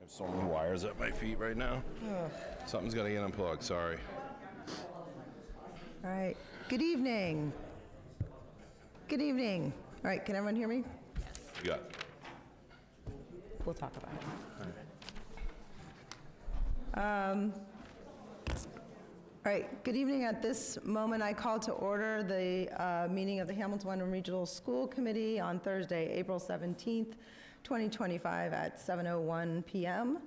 There's so many wires at my feet right now. Something's got to get unplugged, sorry. All right. Good evening. Good evening. All right, can everyone hear me? You got it. We'll talk about it. All right, good evening. At this moment, I call to order the meeting of the Hamilton Wenham Regional School Committee on Thursday, April 17th, 2025 at 7:01 p.m.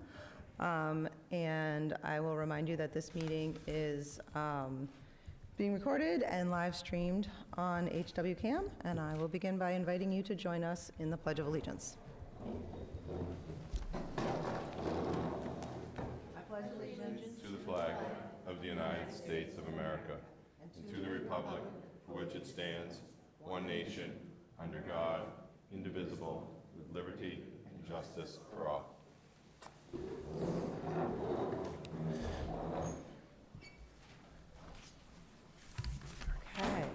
And I will remind you that this meeting is being recorded and live streamed on HWCAM, and I will begin by inviting you to join us in the Pledge of Allegiance. I pledge allegiance To the flag of the United States of America and to the republic for which it stands, one nation, under God, indivisible, with liberty and justice for all. Okay.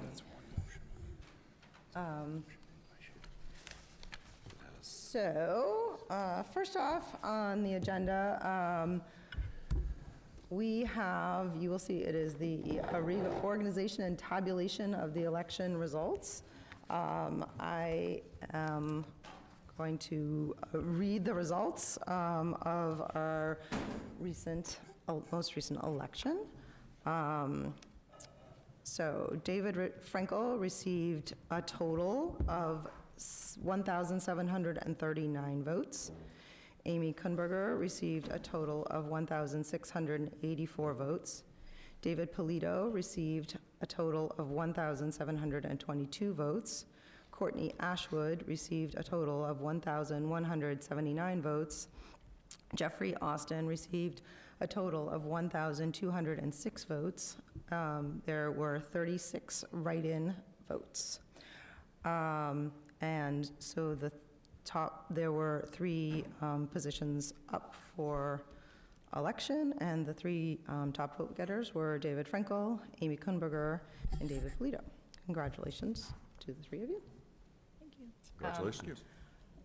First off on the agenda, we have, you will see it is the reorganization and tabulation of the election results. I am going to read the results of our most recent election. So David Frankel received a total of 1,739 votes. Amy Kunberger received a total of 1,684 votes. David Polito received a total of 1,722 votes. Courtney Ashwood received a total of 1,179 votes. Jeffrey Austin received a total of 1,206 votes. There were 36 write-in votes. And so there were three positions up for election, and the three top vote getters were David Frankel, Amy Kunberger, and David Polito. Congratulations to the three of you. Thank you. Congratulations.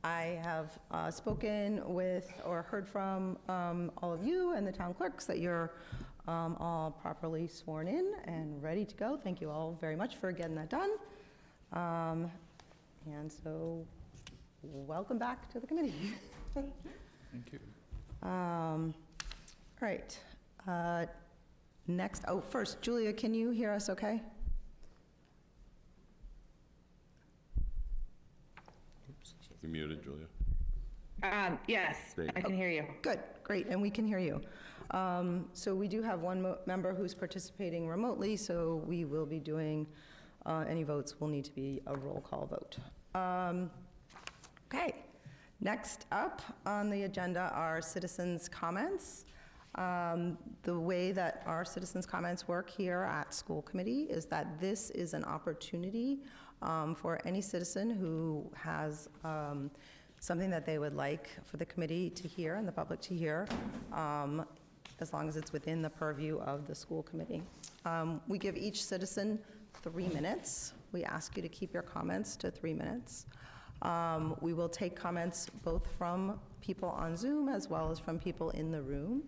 I have spoken with or heard from all of you and the town clerks that you're all properly sworn in and ready to go. Thank you all very much for getting that done. And so, welcome back to the committee. Thank you. All right. First, Julia, can you hear us okay? You're muted, Julia. Yes, Great. I can hear you. Good, great, and we can hear you. So we do have one member who's participating remotely, so we will be doing, any votes will need to be a roll call vote. Okay, next up on the agenda are citizens' comments. The way that our citizens' comments work here at school committee is that this is an opportunity for any citizen who has something that they would like for the committee to hear and the public to hear, as long as it's within the purview of the school committee. We give each citizen 3 minutes. We ask you to keep your comments to 3 minutes. We will take comments both from people on Zoom as well as from people in the room.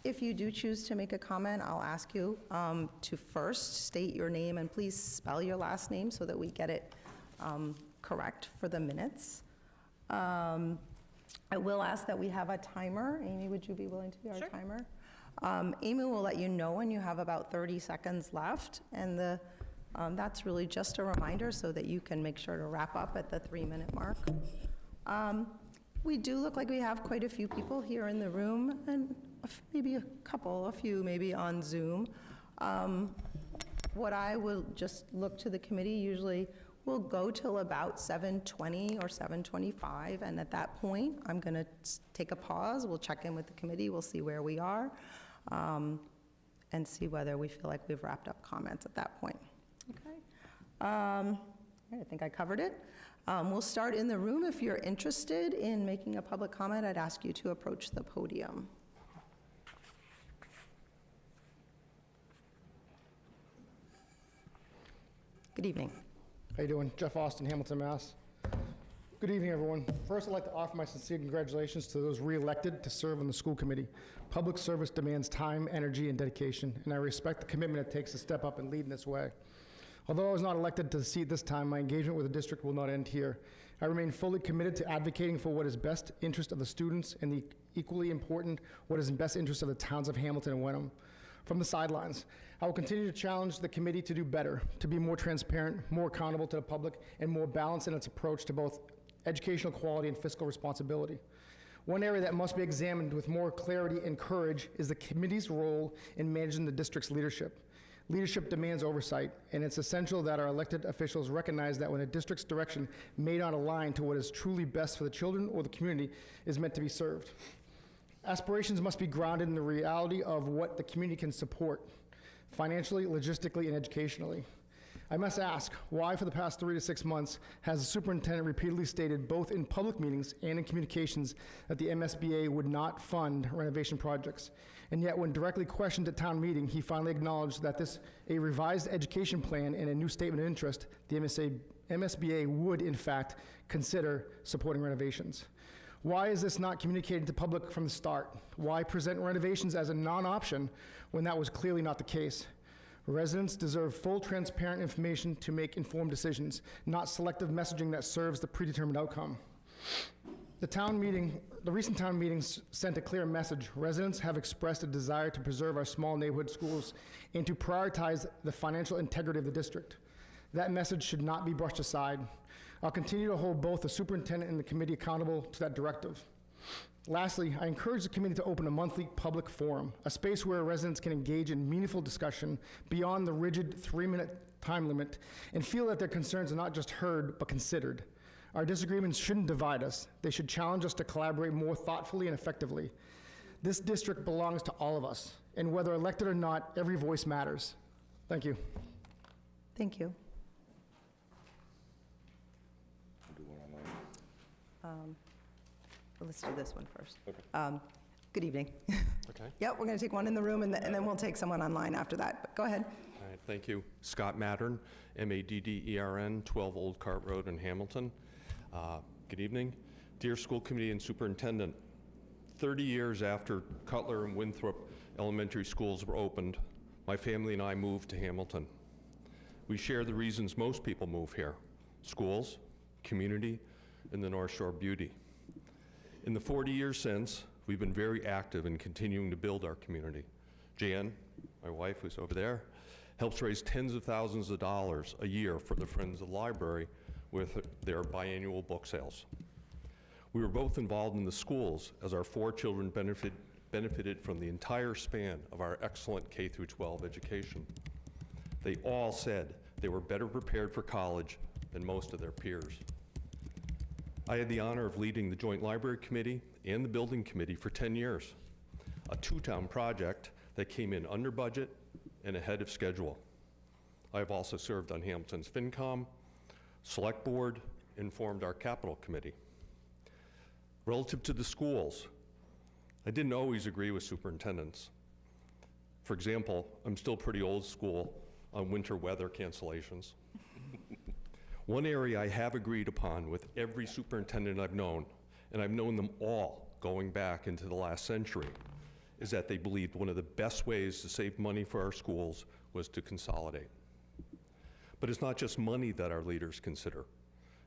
If you do choose to make a comment, I'll ask you to first state your name and please spell your last name so that we get it correct for the minutes. I will ask that we have a timer. Amy, would you be willing to be our timer? Amy will let you know when you have about 30 seconds left, and that's really just a reminder so that you can make sure to wrap up at the 3-minute mark. We do look like we have quite a few people here in the room, and maybe a few maybe on Zoom. What I will just look to the committee, usually we'll go till about 7:20 or 7:25, and at that point, I'm going to take a pause. We'll check in with the committee. We'll see where we are, and see whether we feel like we've wrapped up comments at that point. Okay. I think I covered it. We'll start in the room. If you're interested in making a public comment, I'd ask you to approach the podium. Good evening. How you doing? Jeff Austin, Hamilton, Mass. Good evening, everyone. First, I'd like to offer my sincere congratulations to those re-elected to serve on the school committee. Public service demands time, energy, and dedication, and I respect the commitment it takes to step up and lead in this way. Although I was not elected to the seat this time, my engagement with the district will not end here. I remain fully committed to advocating for what is best interest of the students and the equally important what is in best interest of the towns of Hamilton and Wenham. From the sidelines, I will continue to challenge the committee to do better, to be more transparent, more accountable to the public, and more balanced in its approach to both educational quality and fiscal responsibility. One area that must be examined with more clarity and courage is the committee's role in managing the district's leadership. Leadership demands oversight, and it's essential that our elected officials recognize that when a district's direction may not align to what is truly best for the children or the community is meant to be served. Aspirations must be grounded in the reality of what the community can support, financially, logistically, and educationally. I must ask, why for the past 3 to 6 months has the superintendent repeatedly stated, both in public meetings and in communications, that the MSBA would not fund renovation projects? And yet, when directly questioned at town meeting, he finally acknowledged that a revised education plan and a new statement of interest, the MSBA would, in fact, consider supporting renovations. Why is this not communicated to public from the start? Why present renovations as a non-option when that was clearly not the case? Residents deserve full, transparent information to make informed decisions, not selective messaging that serves the predetermined outcome. The recent town meetings sent a clear message. Residents have expressed a desire to preserve our small neighborhood schools and to prioritize the financial integrity of the district. That message should not be brushed aside. I'll continue to hold both the superintendent and the committee accountable to that directive. Lastly, I encourage the committee to open a monthly public forum, a space where residents can engage in meaningful discussion beyond the rigid 3-minute time limit and feel that their concerns are not just heard, but considered. Our disagreements shouldn't divide us. They should challenge us to collaborate more thoughtfully and effectively. This district belongs to all of us, and whether elected or not, every voice matters. Thank you. Thank you. Let's do this one first. Okay. Good evening. Okay. Yep, we're going to take one in the room, and then we'll take someone online after that. But go ahead. All right, thank you. Scott Maddern, Maddern, 12 Old Cart Road in Hamilton. Good evening. Dear School Committee and Superintendent, 30 years after Cutler and Winthrop elementary schools were opened, my family and I moved to Hamilton. We share the reasons most people move here: schools, community, and the North Shore beauty. In the 40 years since, we've been very active in continuing to build our community. Jan, my wife, who's over there, helps raise tens of thousands of dollars a year for the Friends of the Library with their biannual book sales. We were both involved in the schools as our 4 children benefited from the entire span of our excellent K-12 education. They all said they were better prepared for college than most of their peers. I had the honor of leading the Joint Library Committee and the Building Committee for 10 years, a 2-town project that came in under budget and ahead of schedule. I have also served on Hamilton's FinCom, Select Board, and formed our Capital Committee. Relative to the schools, I didn't always agree with superintendents. For example, I'm still pretty old school on winter weather cancellations. One area I have agreed upon with every superintendent I've known, and I've known them all going back into the last century, is that they believed one of the best ways to save money for our schools was to consolidate. But it's not just money that our leaders consider.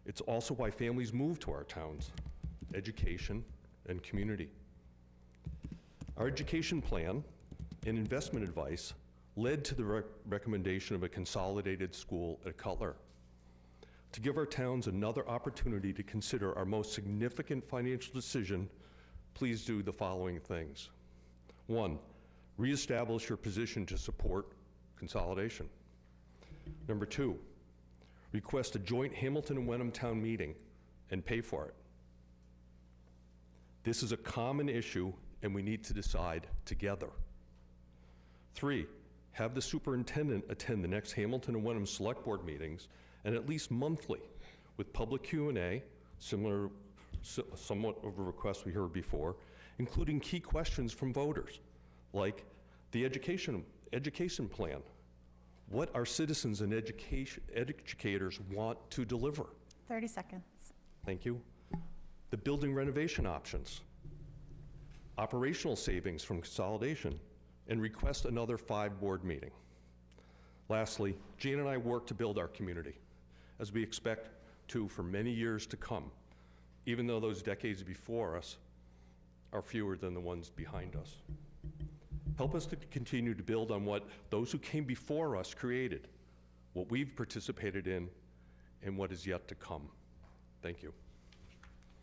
It's also why families move to our towns: education and community. Our education plan and investment advice led to the recommendation of a consolidated school at Cutler. To give our towns another opportunity to consider our most significant financial decision, please do the following things. 1, reestablish your position to support consolidation. Number 2, request a joint Hamilton and Wenham town meeting and pay for it. This is a common issue and we need to decide together. 3, have the superintendent attend the next Hamilton and Wenham Select Board meetings, and at least monthly, with public Q&A, somewhat of a request we heard before, including key questions from voters, like the education plan. What our citizens and educators want to deliver. 30 seconds. Thank you. The building renovation options, operational savings from consolidation, and request another 5-board meeting. Lastly, Jean and I work to build our community, as we expect to for many years to come, even though those decades before us are fewer than the ones behind us. Help us to continue to build on what those who came before us created, what we've participated in, and what is yet to come. Thank you.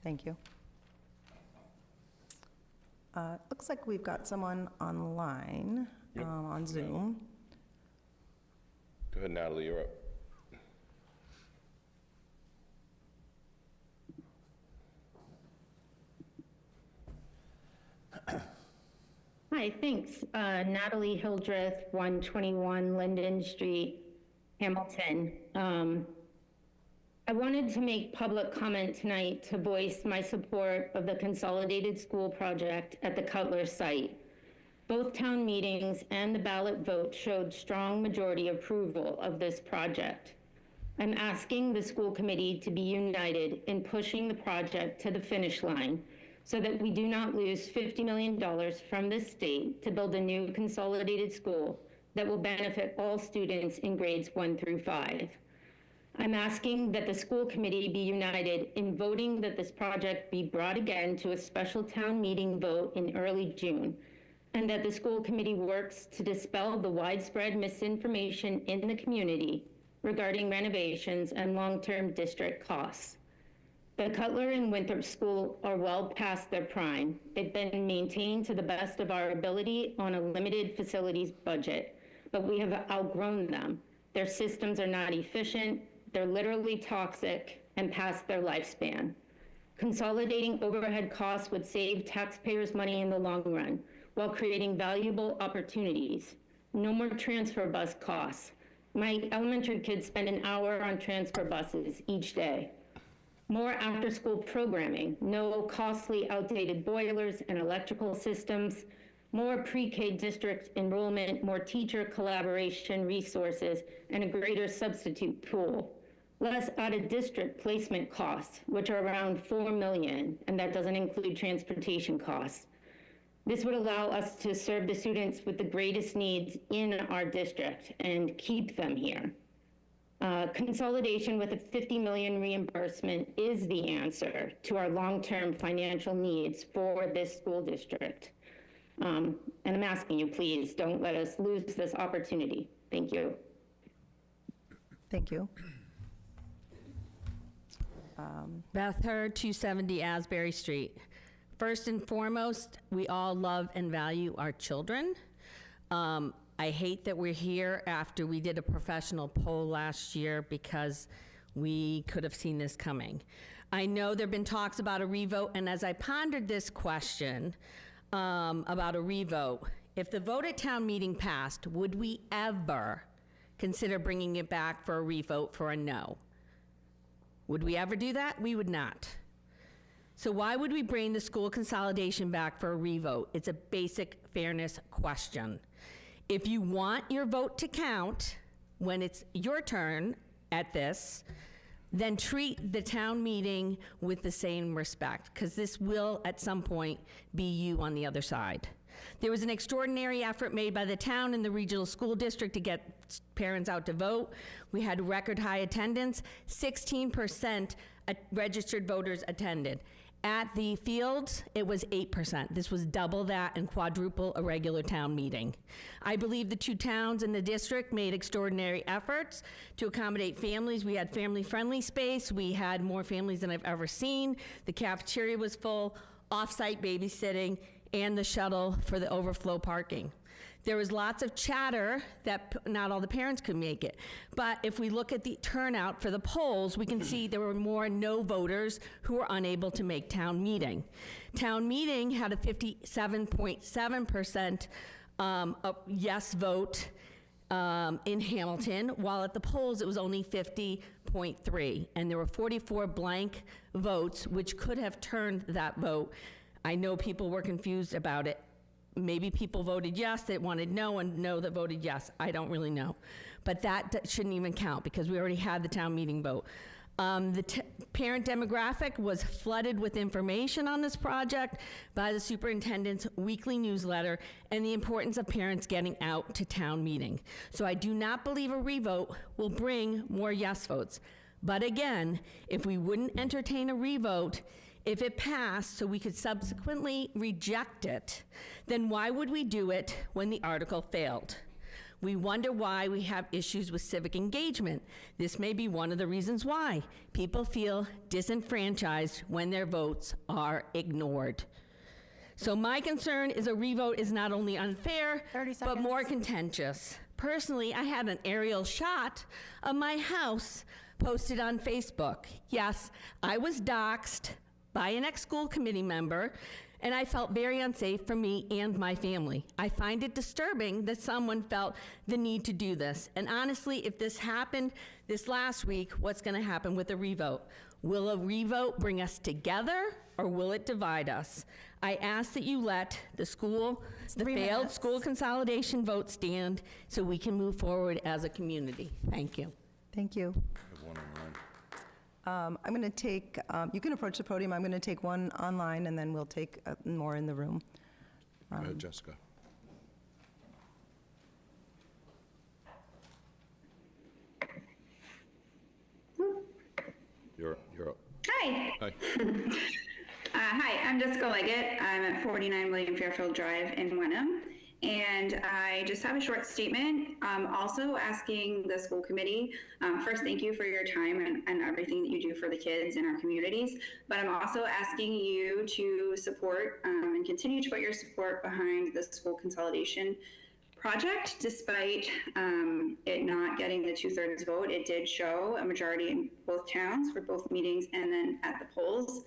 Thank you. Looks like we've got someone online, Yep. on Zoom. Go ahead, Natalie, you're up. Hi, thanks. Natalie Hildreth, 121 Linden Street, Hamilton. I wanted to make public comment tonight to voice my support of the Consolidated School project at the Cutler site. Both town meetings and the ballot vote showed strong majority approval of this project. I'm asking the school committee to be united in pushing the project to the finish line so that we do not lose $50 million from this state to build a new consolidated school that will benefit all students in grades 1 through 5. I'm asking that the school committee be united in voting that this project be brought again to a special town meeting vote in early June, and that the school committee works to dispel the widespread misinformation in the community regarding renovations and long-term district costs. The Cutler and Winthrop School are well past their prime. They've been maintained to the best of our ability on a limited facilities budget, but we have outgrown them. Their systems are not efficient, they're literally toxic and past their lifespan. Consolidating overhead costs would save taxpayers money in the long run, while creating valuable opportunities. No more transfer bus costs. My elementary kids spend an hour on transfer buses each day. More after-school programming, no costly outdated boilers and electrical systems, more pre-K district enrollment, more teacher collaboration resources, and a greater substitute pool. Less out-of-district placement costs, which are around $4 million, and that doesn't include transportation costs. This would allow us to serve the students with the greatest needs in our district and keep them here. Consolidation with a $50 million reimbursement is the answer to our long-term financial needs for this school district. And I'm asking you, please, don't let us lose this opportunity. Thank you. Thank you. Beth Hurd, 270 Asbury Street. First and foremost, we all love and value our children. I hate that we're here after we did a professional poll last year because we could have seen this coming. I know there have been talks about a revote, and as I pondered this question about a revote, if the vote at town meeting passed, would we ever consider bringing it back for a revote for a no? Would we ever do that? We would not. So why would we bring the school consolidation back for a revote? It's a basic fairness question. If you want your vote to count when it's your turn at this, then treat the town meeting with the same respect, because this will at some point be you on the other side. There was an extraordinary effort made by the town and the regional school district to get parents out to vote. We had record high attendance, 16% registered voters attended. At the Fields, it was 8%. This was double that and quadruple a regular town meeting. I believe the two towns in the district made extraordinary efforts to accommodate families. We had family-friendly space. We had more families than I've ever seen. The cafeteria was full, off-site babysitting, and the shuttle for the overflow parking. There was lots of chatter that not all the parents could make it. But if we look at the turnout for the polls, we can see there were more no voters who were unable to make town meeting. Town meeting had a 57.7% yes vote in Hamilton, while at the polls it was only 50.3%. And there were 44 blank votes, which could have turned that vote. I know people were confused about it. Maybe people voted yes that wanted no, and no that voted yes. I don't really know. But that shouldn't even count because we already had the town meeting vote. Parent demographic was flooded with information on this project by the superintendent's weekly newsletter and the importance of parents getting out to town meeting. So I do not believe a revote will bring more yes votes. But again, if we wouldn't entertain a revote, if it passed so we could subsequently reject it, then why would we do it when the article failed? We wonder why we have issues with civic engagement. This may be one of the reasons why. People feel disenfranchised when their votes are ignored. So my concern is a revote is not only unfair, 30 but more contentious. Personally, I had an aerial shot of my house posted on Facebook. Yes, I was doxxed by an ex-school committee member, and I felt very unsafe for me and my family. I find it disturbing that someone felt the need to do this. And honestly, if this happened this last week, what's gonna happen with a revote? Will a revote bring us together, or will it divide us? I ask that you let the failed school consolidation vote stand so we can move forward as a community. Thank you. Thank you. I have one online. I'm going to take, you can approach the podium. I'm going to take one online, and then we'll take more in the room. Go ahead, Jessica. You're up. Hi. Hi. Hi, I'm Jessica Leggett. I'm at 49 William Fairfield Drive in Wenham. And I just have a short statement, also asking the school committee, first, thank you for your time and everything that you do for the kids in our communities. But I'm also asking you to support and continue to put your support behind the school consolidation project. Despite it not getting the 2/3 vote, it did show a majority in both towns for both meetings and then at the polls.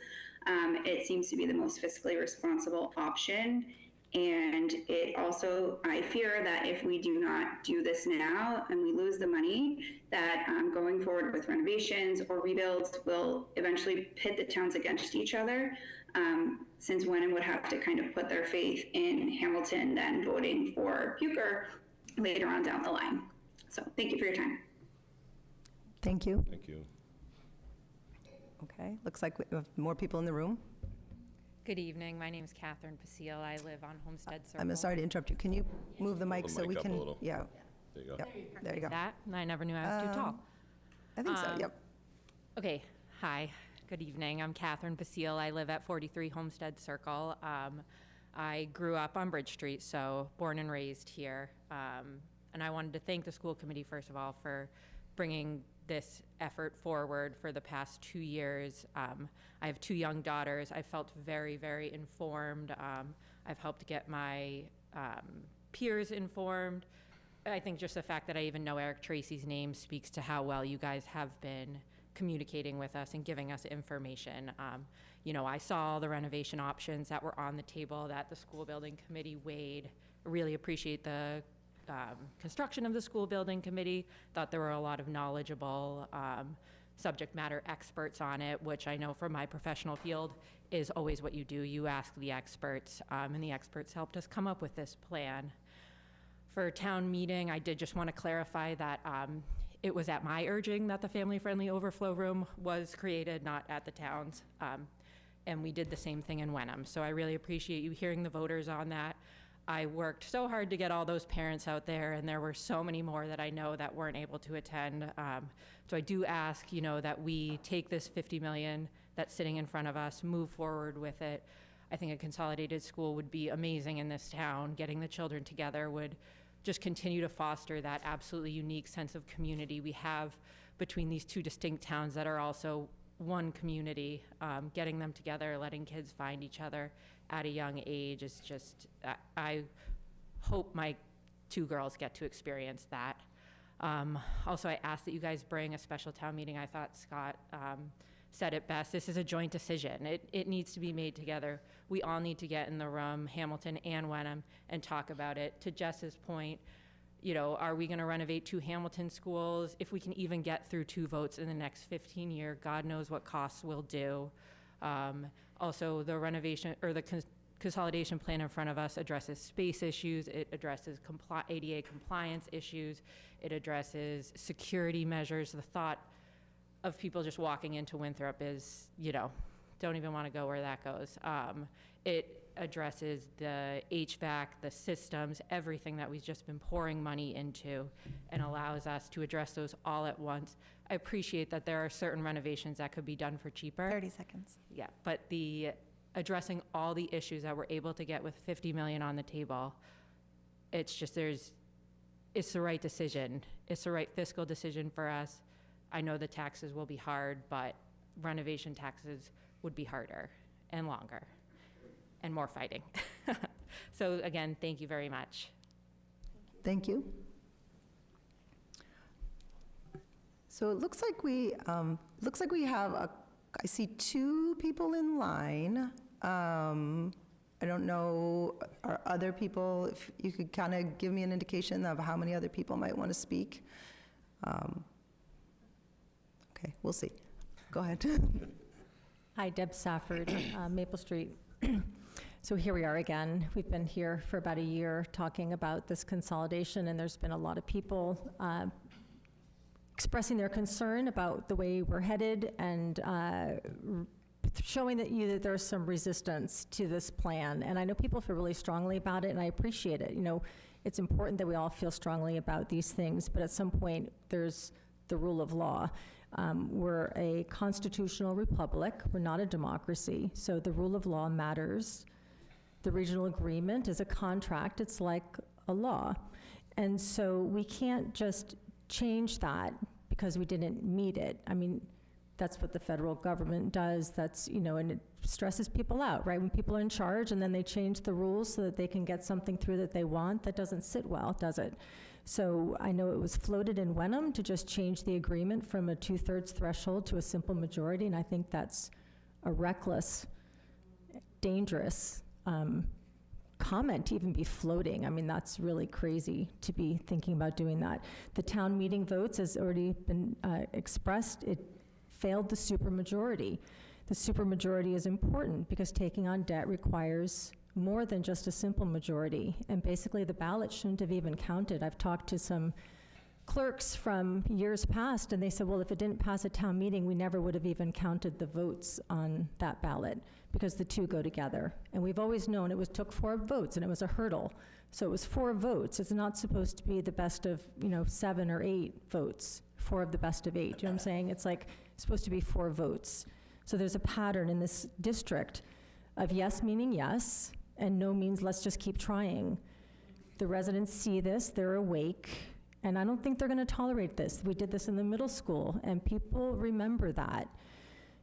It seems to be the most fiscally responsible option. And it also, I fear that if we do not do this now and we lose the money, that going forward with renovations or rebuilds will eventually pit the towns against each other, since Wenham would have to kind of put their faith in Hamilton, then voting for Bucher later on down the line. So thank you for your time. Thank you. Thank you. Okay, looks like we have more people in the room. Good evening. My name is Catherine Pasil. I live on Homestead Circle. I'm sorry to interrupt you. Can you move the mic the so mic we up a can? little. Yeah, There you go. yep, there you go. That, I never knew I was too tall. I think so, yep. Okay, hi. Good evening. I'm Catherine Pasil. I live at 43 Homestead Circle. I grew up on Bridge Street, so born and raised here. And I wanted to thank the school committee, first of all, for bringing this effort forward for the past 2 years. I have 2 young daughters. I felt very, very informed. I've helped get my peers informed. I think just the fact that I even know Eric Tracy's name speaks to how well you guys have been communicating with us and giving us information. You know, I saw all the renovation options that were on the table that the school building committee weighed. I really appreciate the construction of the school building committee. Thought there were a lot of knowledgeable subject matter experts on it, which I know from my professional field is always what you do. You ask the experts, and the experts helped us come up with this plan. For town meeting, I did just want to clarify that it was at my urging that the family-friendly overflow room was created, not at the town's. And we did the same thing in Wenham. So I really appreciate you hearing the voters on that. I worked so hard to get all those parents out there, and there were so many more that I know that weren't able to attend. So I do ask, you know, that we take this $50 million that's sitting in front of us, move forward with it. I think a consolidated school would be amazing in this town. Getting the children together would just continue to foster that absolutely unique sense of community we have between these 2 distinct towns that are also one community. Getting them together, letting kids find each other at a young age is just, I hope my 2 girls get to experience that. Also, I ask that you guys bring a special town meeting. I thought Scott said it best. This is a joint decision. It needs to be made together. We all need to get in the room, Hamilton and Wenham, and talk about it. To Jess's point, you know, are we going to renovate 2 Hamilton schools? If we can even get through 2 votes in the next 15 years, God knows what costs will do. Also, the renovation or the consolidation plan in front of us addresses space issues. It addresses ADA compliance issues. It addresses security measures. The thought of people just walking into Winthrop is, don't even want to go where that goes. It addresses the HVAC, the systems, everything that we've just been pouring money into, and allows us to address those all at once. I appreciate that there are certain renovations that could be done for cheaper. 30 seconds. Yeah, but addressing all the issues that we're able to get with 50 million on the table, it's just it's the right decision. It's the right fiscal decision for us. I know the taxes will be hard, but renovation taxes would be harder and longer and more fighting. So again, thank you very much. Thank you. So it looks like we have I see two people in line. I don't know, are other people, if you could kind of give me an indication of how many other people might want to speak? Okay, we'll see. Go ahead. Hi, Deb Safford, Maple Street. So here we are again. We've been here for about a year talking about this consolidation, and there's been a lot of people expressing their concern about the way we're headed and showing that there's some resistance to this plan. And I know people feel really strongly about it, and I appreciate it. It's important that we all feel strongly about these things, but at some point, there's the rule of law. We're a constitutional republic. We're not a democracy. So the rule of law matters. The regional agreement is a contract. It's like a law. And so we can't just change that because we didn't meet it. I mean, that's what the federal government does. That's, and it stresses people out, right? When people are in charge and then they change the rules so that they can get something through that they want, that doesn't sit well, does it? So I know it was floated in Wenham to just change the agreement from a 2/3 threshold to a simple majority, and I think that's a reckless, dangerous comment to even be floating. I mean, that's really crazy to be thinking about doing that. The town meeting votes has already been expressed. It failed the supermajority. The supermajority is important because taking on debt requires more than just a simple majority. And basically the ballot shouldn't have even counted. I've talked to some clerks from years past, and they said, well, if it didn't pass a town meeting, we never would have even counted the votes on that ballot because the two go together. And we've always known took 4 votes, and it was a hurdle. So it was 4 votes. It's not supposed to be the best of, 7 or 8 votes, 4 of the best of 8. Do you know what I'm saying? It's like it's supposed to be 4 votes. So there's a pattern in this district of yes meaning yes, and no means let's just keep trying. The residents see this, they're awake, and I don't think they're gonna tolerate this. We did this in the middle school, and people remember that.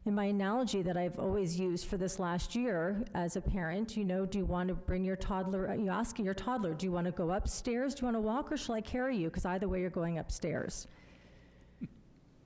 In my analogy that I've always used for this last year as a parent, do you want to bring your toddler, you ask your toddler, do you want to go upstairs, do you want to walk, or shall I carry you? Because either way, you're going upstairs.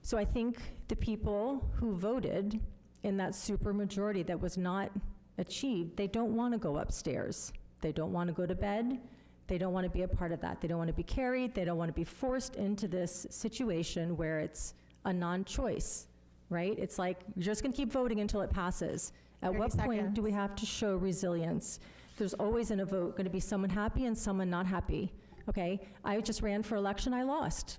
So I think the people who voted in that supermajority that was not achieved, they don't want to go upstairs. They don't want to go to bed. They don't want to be a part of that. They don't want to be carried. They don't want to be forced into this situation where it's a non-choice, right? It's like, you're just going to keep voting until it passes. At what point do we have to show resilience? There's always in a vote going to be someone happy and someone not happy, okay? I just ran for election, I lost.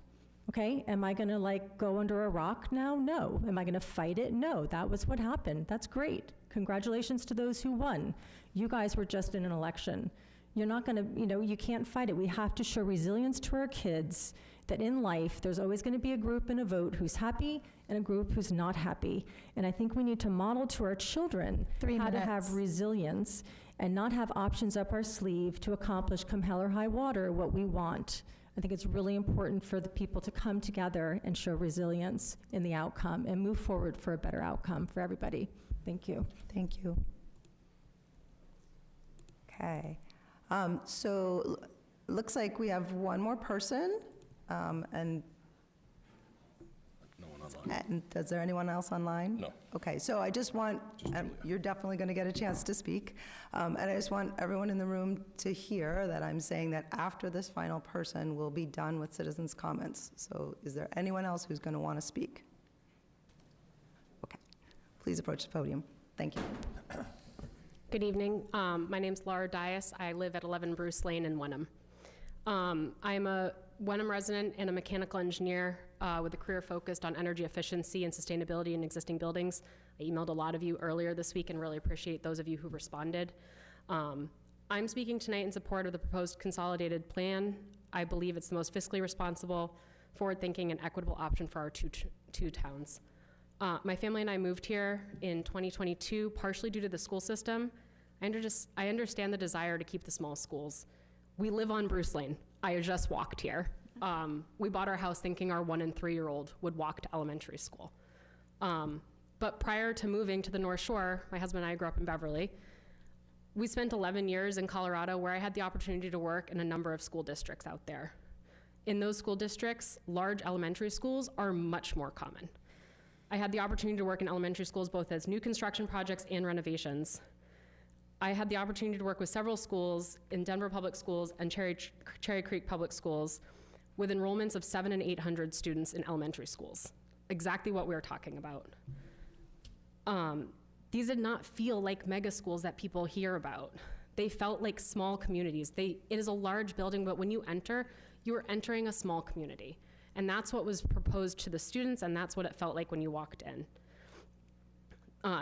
Okay, am I gonna go under a rock now? No. Am I gonna fight it? No, that was what happened. That's great. Congratulations to those who won. You guys were just in an election. You're not gonna, you can't fight it. We have to show resilience to our kids that in life, there's always gonna be a group in a vote who's happy and a group who's not happy. And I think we need to model to our children how to have resilience and not have options up our sleeve to accomplish, come hell or high water, what we want. I think it's really important for the people to come together and show resilience in the outcome and move forward for a better outcome for everybody. Thank you. Thank you. Okay. So looks like we have one more person, and No one online. And is there anyone else online? No. Okay, so I just want, you're definitely going to get a chance to speak, and I just want everyone in the room to hear that I'm saying that after this final person, we'll be done with citizens' comments. So is there anyone else who's going to want to speak? Okay, please approach the podium. Thank you. Good evening. My name's Laura Dias. I live at 11 Bruce Lane in Wenham. I'm a Wenham resident and a mechanical engineer. with a career focused on energy efficiency and sustainability in existing buildings. I emailed a lot of you earlier this week and really appreciate those of you who responded. I'm speaking tonight in support of the proposed consolidated plan. I believe it's the most fiscally responsible, forward-thinking, and equitable option for our two towns. My family and I moved here in 2022, partially due to the school system. I understand the desire to keep the small schools. We live on Bruce Lane. I just walked here. We bought our house thinking our 1- and 3-year-old would walk to elementary school. But prior to moving to the North Shore, my husband and I grew up in Beverly. We spent 11 years in Colorado where I had the opportunity to work in a number of school districts out there. In those school districts, large elementary schools are much more common. I had the opportunity to work in elementary schools both as new construction projects and renovations. I had the opportunity to work with several schools in Denver Public Schools and Cherry Creek Public Schools with enrollments of 700 and 800 students in elementary schools. Exactly what we were talking about. These did not feel like mega schools that people hear about. They felt like small communities. It is a large building, but when you enter, you are entering a small community. And that's what was proposed to the students, and that's what it felt like when you walked in.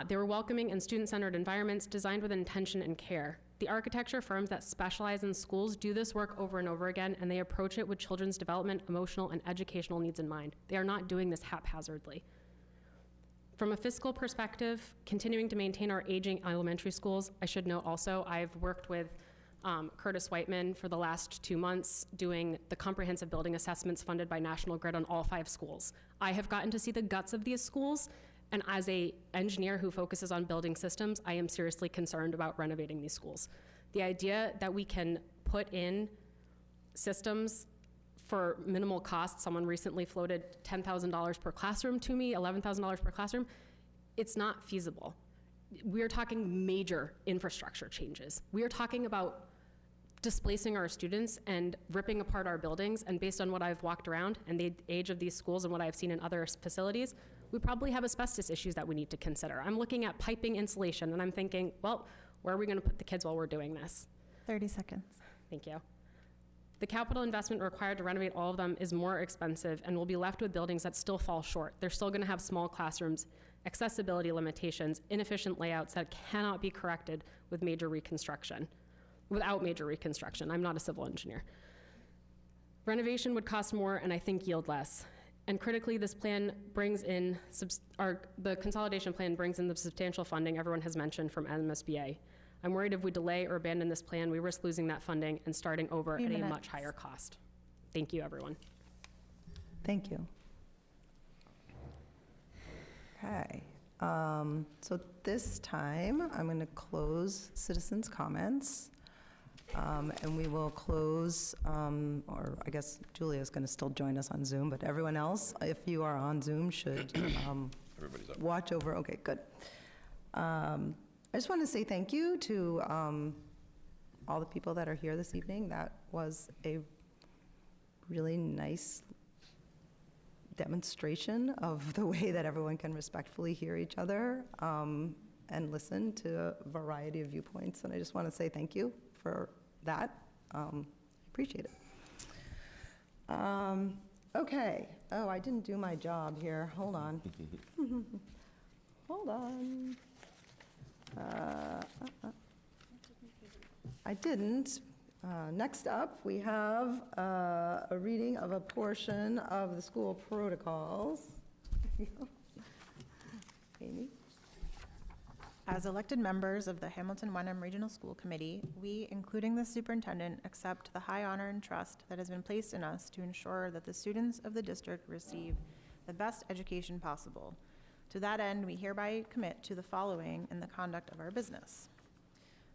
They were welcoming and student-centered environments designed with intention and care. The architecture firms that specialize in schools do this work over and over again, and they approach it with children's development, emotional, and educational needs in mind. They are not doing this haphazardly. From a fiscal perspective, continuing to maintain our aging elementary schools, I should note also, I've worked with Curtis Whiteman for the last 2 months doing the comprehensive building assessments funded by National Grid on all 5 schools. I have gotten to see the guts of these schools, and as an engineer who focuses on building systems, I am seriously concerned about renovating these schools. The idea that we can put in systems for minimal cost, someone recently floated $10,000 per classroom to me, $11,000 per classroom, it's not feasible. We're talking major infrastructure changes. We are talking about displacing our students and ripping apart our buildings, and based on what I've walked around and the age of these schools and what I've seen in other facilities, we probably have asbestos issues that we need to consider. I'm looking at piping insulation and I'm thinking, well, where are we gonna put the kids while we're doing this? 30 seconds. Thank you. The capital investment required to renovate all of them is more expensive, and we'll be left with buildings that still fall short. They're still gonna have small classrooms, accessibility limitations, inefficient layouts that cannot be corrected with major reconstruction. Without major reconstruction, I'm not a civil engineer. Renovation would cost more and I think yield less. And critically, this plan brings in, the consolidation plan brings in the substantial funding everyone has mentioned from MSBA. I'm worried if we delay or abandon this plan, we risk losing that funding and starting over at a much higher cost. Thank you, everyone. Thank you. Okay, so this time, I'm going to close citizens' comments. And we will close, or I guess Julia's going to still join us on Zoom, but everyone else, if you are on Zoom, should Everybody's up. watch over. Okay, good. I just want to say thank you to all the people that are here this evening. That was a really nice demonstration of the way that everyone can respectfully hear each other and listen to a variety of viewpoints. And I just want to say thank you for that. Appreciate it. Okay. Oh, I didn't do my job here. Hold on. Hold on. I didn't. Next up, we have a reading of a portion of the school protocols. Amy? As elected members of the Hamilton-Wenham Regional School Committee, we, including the superintendent, accept the high honor and trust that has been placed in us to ensure that the students of the district receive the best education possible. To that end, we hereby commit to the following in the conduct of our business.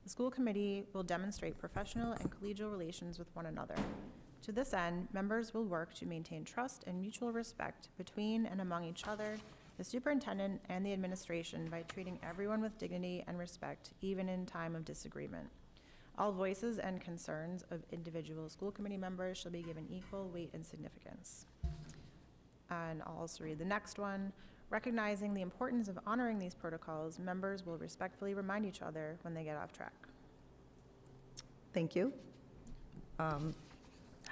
The school committee will demonstrate professional and collegial relations with one another. To this end, members will work to maintain trust and mutual respect between and among each other, the superintendent, and the administration by treating everyone with dignity and respect, even in time of disagreement. All voices and concerns of individual school committee members shall be given equal weight and significance. And I'll also read the next one. Recognizing the importance of honoring these protocols, members will respectfully remind each other when they get off track. Thank you.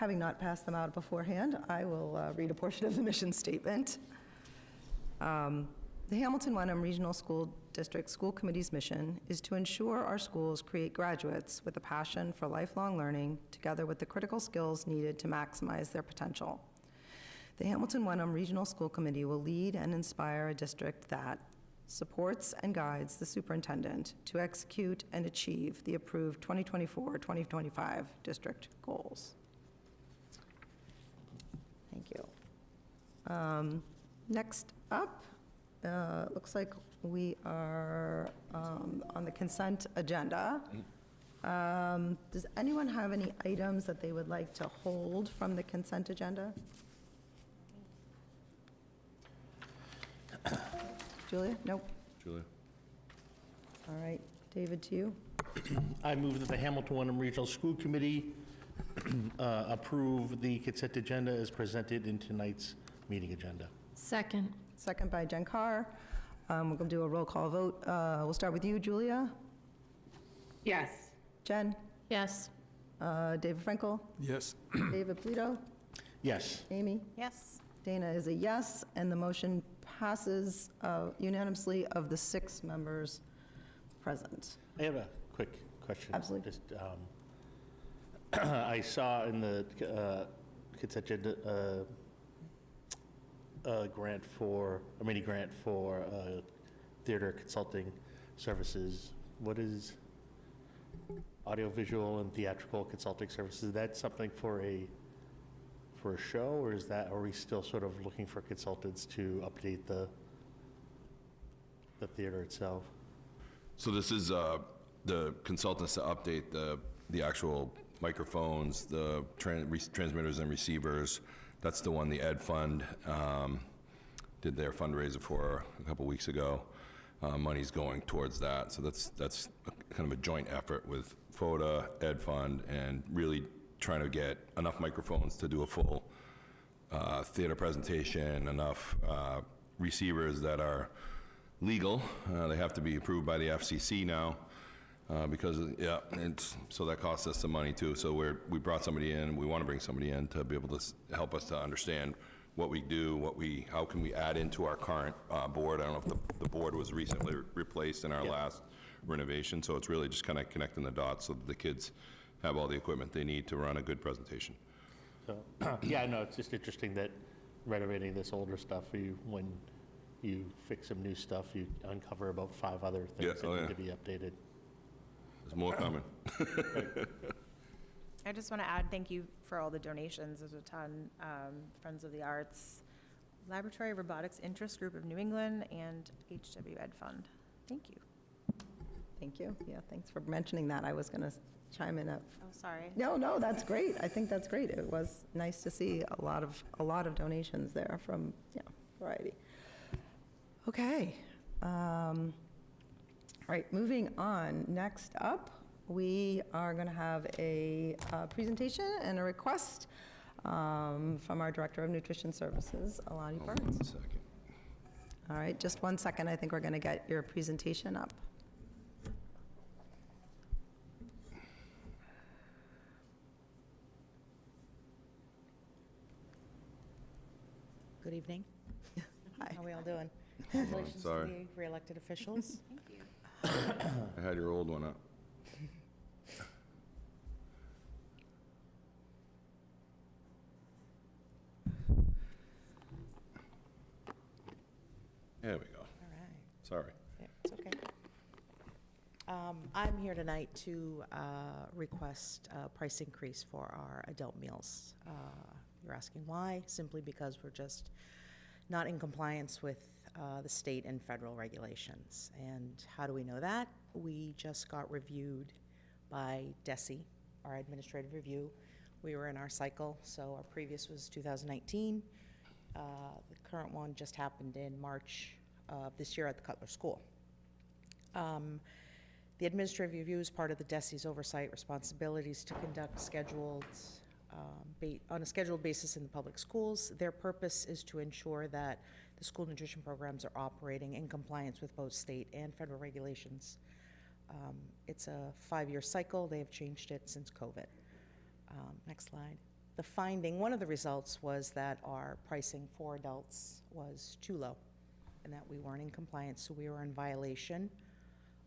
having not passed them out beforehand, I will read a portion of the mission statement. The Hamilton Wenham Regional School District School Committee's mission is to ensure our schools create graduates with a passion for lifelong learning, together with the critical skills needed to maximize their potential. The Hamilton Wenham Regional School Committee will lead and inspire a district that supports and guides the superintendent to execute and achieve the approved 2024-2025 district goals. Thank you. Next up, looks like we are on the consent agenda. Does anyone have any items that they would like to hold from the consent agenda? Julia? Nope. Julia? All right, David, to you. I move that the Hamilton Wenham Regional School Committee approve the consent agenda as presented in tonight's meeting agenda. Second. Second by Jen Carr. We're going to do a roll call vote. We'll start with you, Julia. Yes. Jen? Yes. David Frankel? Yes. David Polito? Yes. Amy? Yes. Dana is a yes, and the motion passes unanimously of the 6 members present. I have a quick question. Absolutely. Just, I saw in the consent agenda a mini grant for theater consulting services. What is audiovisual and theatrical consulting services? Is that something for a show, or are we still sort of looking for consultants to update the theater itself? So this is the consultants to update the actual microphones, the transmitters and receivers. That's the one the Ed Fund did their fundraiser for a couple weeks ago. Money's going towards that. So that's kind of a joint effort with FODA, Ed Fund, and really trying to get enough microphones to do a full theater presentation, enough receivers that are legal. They have to be approved by the FCC now because, so that costs us some money too. So we brought somebody in, we want to bring somebody in to be able to help us to understand what we do, how can we add into our current board. I don't know if the board was recently replaced in our last renovation, so it's really just kind of connecting the dots so that the kids have all the equipment they need to run a good presentation. So, yeah, no, it's just interesting that renovating this older stuff, when you fix some new stuff, you uncover about 5 other things that need to be updated. There's more coming. I just want to add thank you for all the donations. There's a ton. Friends of the Arts, Laboratory Robotics Interest Group of New England, and HW Ed Fund. Thank you. Thank you. Yeah, thanks for mentioning that. I was going to chime in. Oh, sorry. No, that's great. I think that's great. It was nice to see a lot of donations there from variety. Okay. All right, moving on. Next up, we are going to have a presentation and a request from our Director of Nutrition Services, Alani Burns. 1 second. All right, just 1 second. I think we're going to get your presentation up. Good evening. Hi. How are we all doing? Congratulations to sorry. the re-elected officials. Thank you. I had your old one up. There we go. All right. Sorry. Yeah, it's okay. I'm here tonight to request a price increase for our adult meals. You're asking why? Simply because we're just not in compliance with the state and federal regulations. And how do we know that? We just got reviewed by DESE, our administrative review. We were in our cycle, so our previous was 2019. The current one just happened in March of this year at the Cutler School. The administrative review is part of the DESE's oversight responsibilities to conduct on a scheduled basis in the public schools. Their purpose is to ensure that the school nutrition programs are operating in compliance with both state and federal regulations. It's a 5-year cycle. They have changed it since COVID. Next slide. the finding, one of the results was that our pricing for adults was too low and that we weren't in compliance, so we were in violation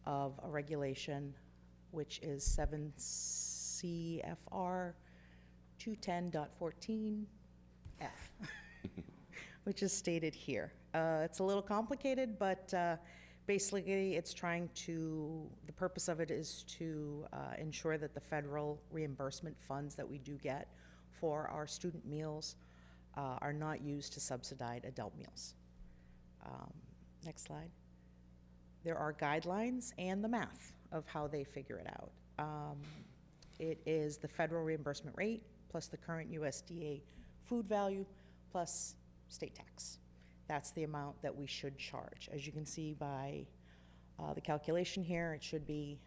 of a regulation which is 7 CFR 210.14F, which is stated here. It's a little complicated, but basically it's the purpose of it is to ensure that the federal reimbursement funds that we do get for our student meals are not used to subsidize adult meals. Next slide. There are guidelines and the math of how they figure it out. It is the federal reimbursement rate plus the current USDA food value plus state tax. That's the amount that we should charge. As you can see by the calculation here, it should be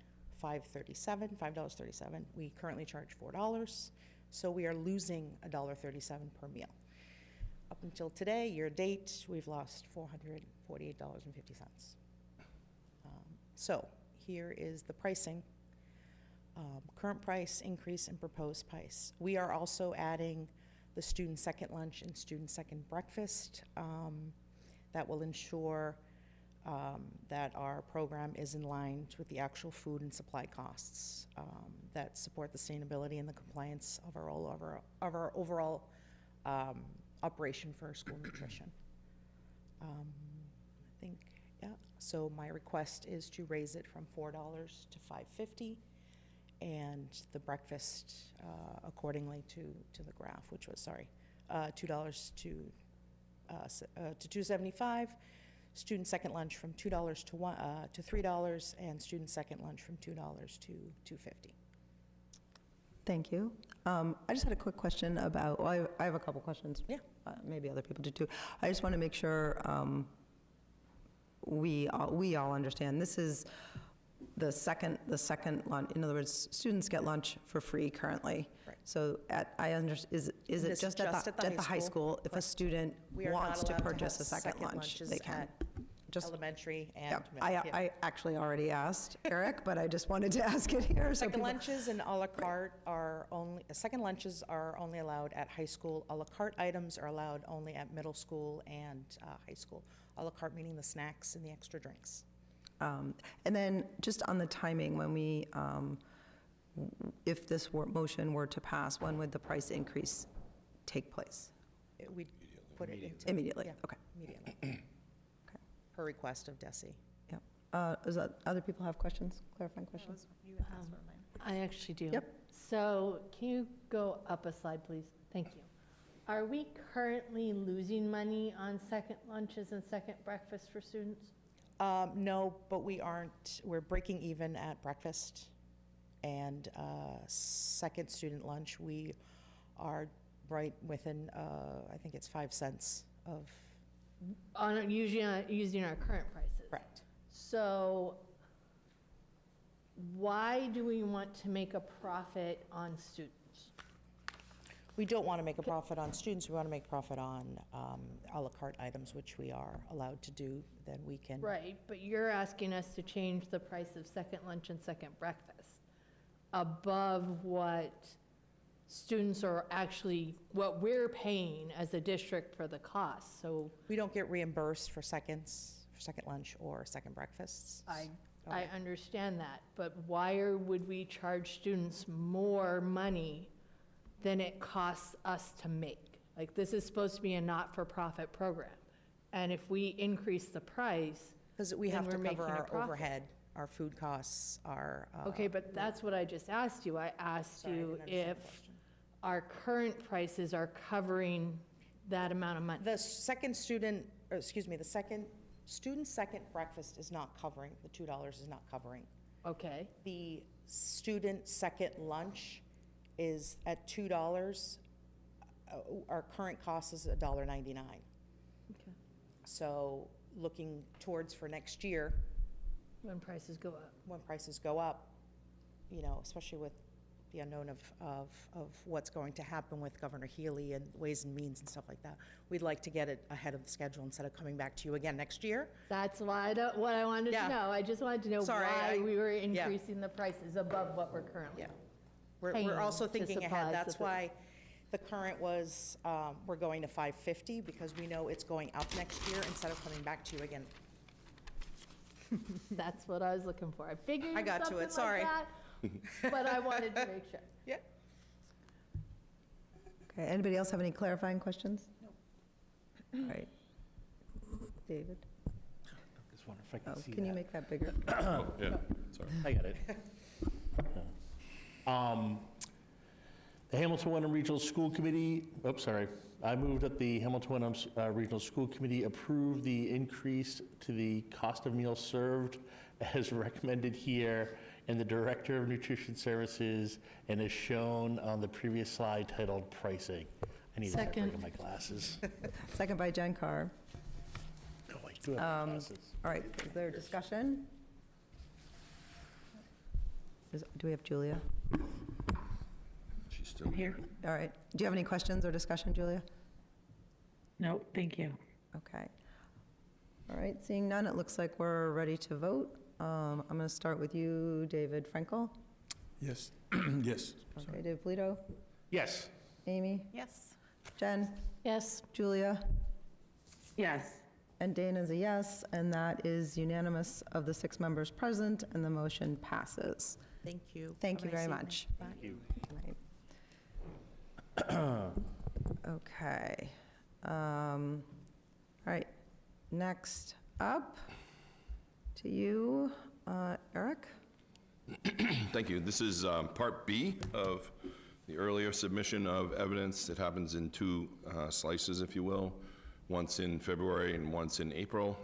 $5.37. We currently charge $4, so we are losing $1.37 per meal. Up until today, year to date, we've lost $448.50. So here is the pricing. Current price, increase, and proposed price. We are also adding the student second lunch and student second breakfast. That will ensure that our program is in line with the actual food and supply costs that support the sustainability and the compliance of our overall operation for school nutrition. I think, yeah. So my request is to raise it from $4 to $5.50, and the breakfast accordingly to the graph, which was, sorry, $2 to $2.75. Student second lunch from $2 to $3, and student second lunch from $2 to $2.50. Thank you. I just had a quick question about, well, I have a couple questions. Yeah. Maybe other people do too. I just want to make sure we all understand. This is the second lunch. In other words, students get lunch for free currently. Right. So is it This just at the high school? If a student We are not wants to allowed purchase have a second lunch, lunches they can. at elementary and Yep. middle. Yeah. I actually already asked Eric, but I just wanted to ask it here. so Second people- lunches and à la carte second lunches are only allowed at high school. À la carte items are allowed only at middle school and high school. À la carte meaning the snacks and the extra drinks. And then just on the timing, when we, if this motion were to pass, when would the price increase take place? We'd put it into. Immediately, Yeah, okay. Immediately. Per request of DESI. Yeah. Other people have questions, clarifying questions? You asked for mine. I actually do. Yep. So can you go up a slide, please? Thank you. Are we currently losing money on second lunches and second breakfast for students? No, but we aren't. We're breaking even at breakfast and second student lunch. We are right within, I think it's 5 cents of. Using our current prices? Correct. So why do we want to make a profit on students? We don't want to make a profit on students. We want to make profit on à la carte items, which we are allowed to do. Then we can. Right, but you're asking us to change the price of second lunch and second breakfast above what students are actually, what we're paying as a district for the cost, so. We don't get reimbursed for second lunch or second breakfasts. I understand that, but why would we charge students more money than it costs us to make? Like, this is supposed to be a not-for-profit program, and if we increase the price, Because we then have to we're cover making a our profit. overhead, our food costs, our. Okay, but that's what I just asked you. I asked Sorry, I you didn't understand if the question. our current prices are covering that amount of money. The second student second breakfast is not covering, the $2 is not covering. Okay, The student second lunch is at $2. Our current cost is $1.99. okay, So looking towards for next year, when prices go up. when prices go up, especially with the unknown of what's going to happen with Governor Healy and Ways and Means and stuff like that, we'd like to get it ahead of the schedule instead of coming back to you again next year. That's why what I wanted Yeah. to know. I just wanted to know Sorry, why we were yeah. increasing the prices above what we're currently. Yeah. We're paying also to thinking supply ahead. That's the- why The current was, we're going to 550 because we know it's going up next year instead of coming back to you again. That's what I was looking for. I figured I got to something it, sorry. like that, but I wanted to make sure. Yeah. Okay, anybody else have any clarifying questions? No. All right. David? Just wonder if I Oh, can see can you that. make that bigger? Oh, yeah, sorry. I got it. The Hamilton Wenham Regional School Committee, I moved that the Hamilton Wenham Regional School Committee approve the increase to the cost of meals served as recommended here in the Director of Nutrition Services and as shown on the previous slide titled Pricing. I need to start Second. bringing my glasses. Second by Jen Carr. No, I do have my glasses. All right, is there discussion? Do we have Julia? She's still Here? All right. Do you have any questions or discussion, Julia? No, thank you. Okay. All right, seeing none, it looks like we're ready to vote. I'm going to start with you, David Frankel. Yes, yes. Okay, David Polito, Yes. Amy, Yes. Jen, Yes. Julia, Yes. and Dana's a yes, and that is unanimous of the 6 members present, and the motion passes. Thank you. Thank Have you a nice very evening. much. Bye. Thank you. Okay. All right, next up to you, Eric. Thank you. This is Part B of the earlier submission of evidence. It happens in 2 slices, if you will, once in February and once in April.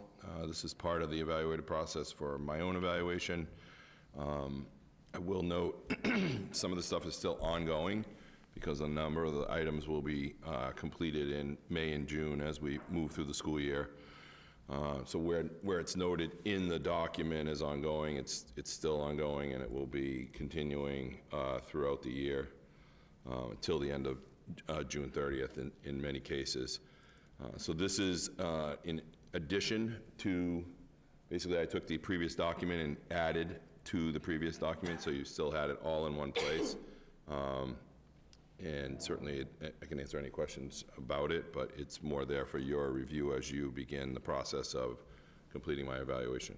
This is part of the evaluated process for my own evaluation. I will note some of the stuff is still ongoing because a number of the items will be completed in May and June as we move through the school year. So where it's noted in the document as ongoing, it's still ongoing, and it will be continuing throughout the year until the end of June 30th in many cases. So this is in addition to, basically I took the previous document and added to the previous document, so you still had it all in one place. And certainly, I can answer any questions about it, but it's more there for your review as you begin the process of completing my evaluation.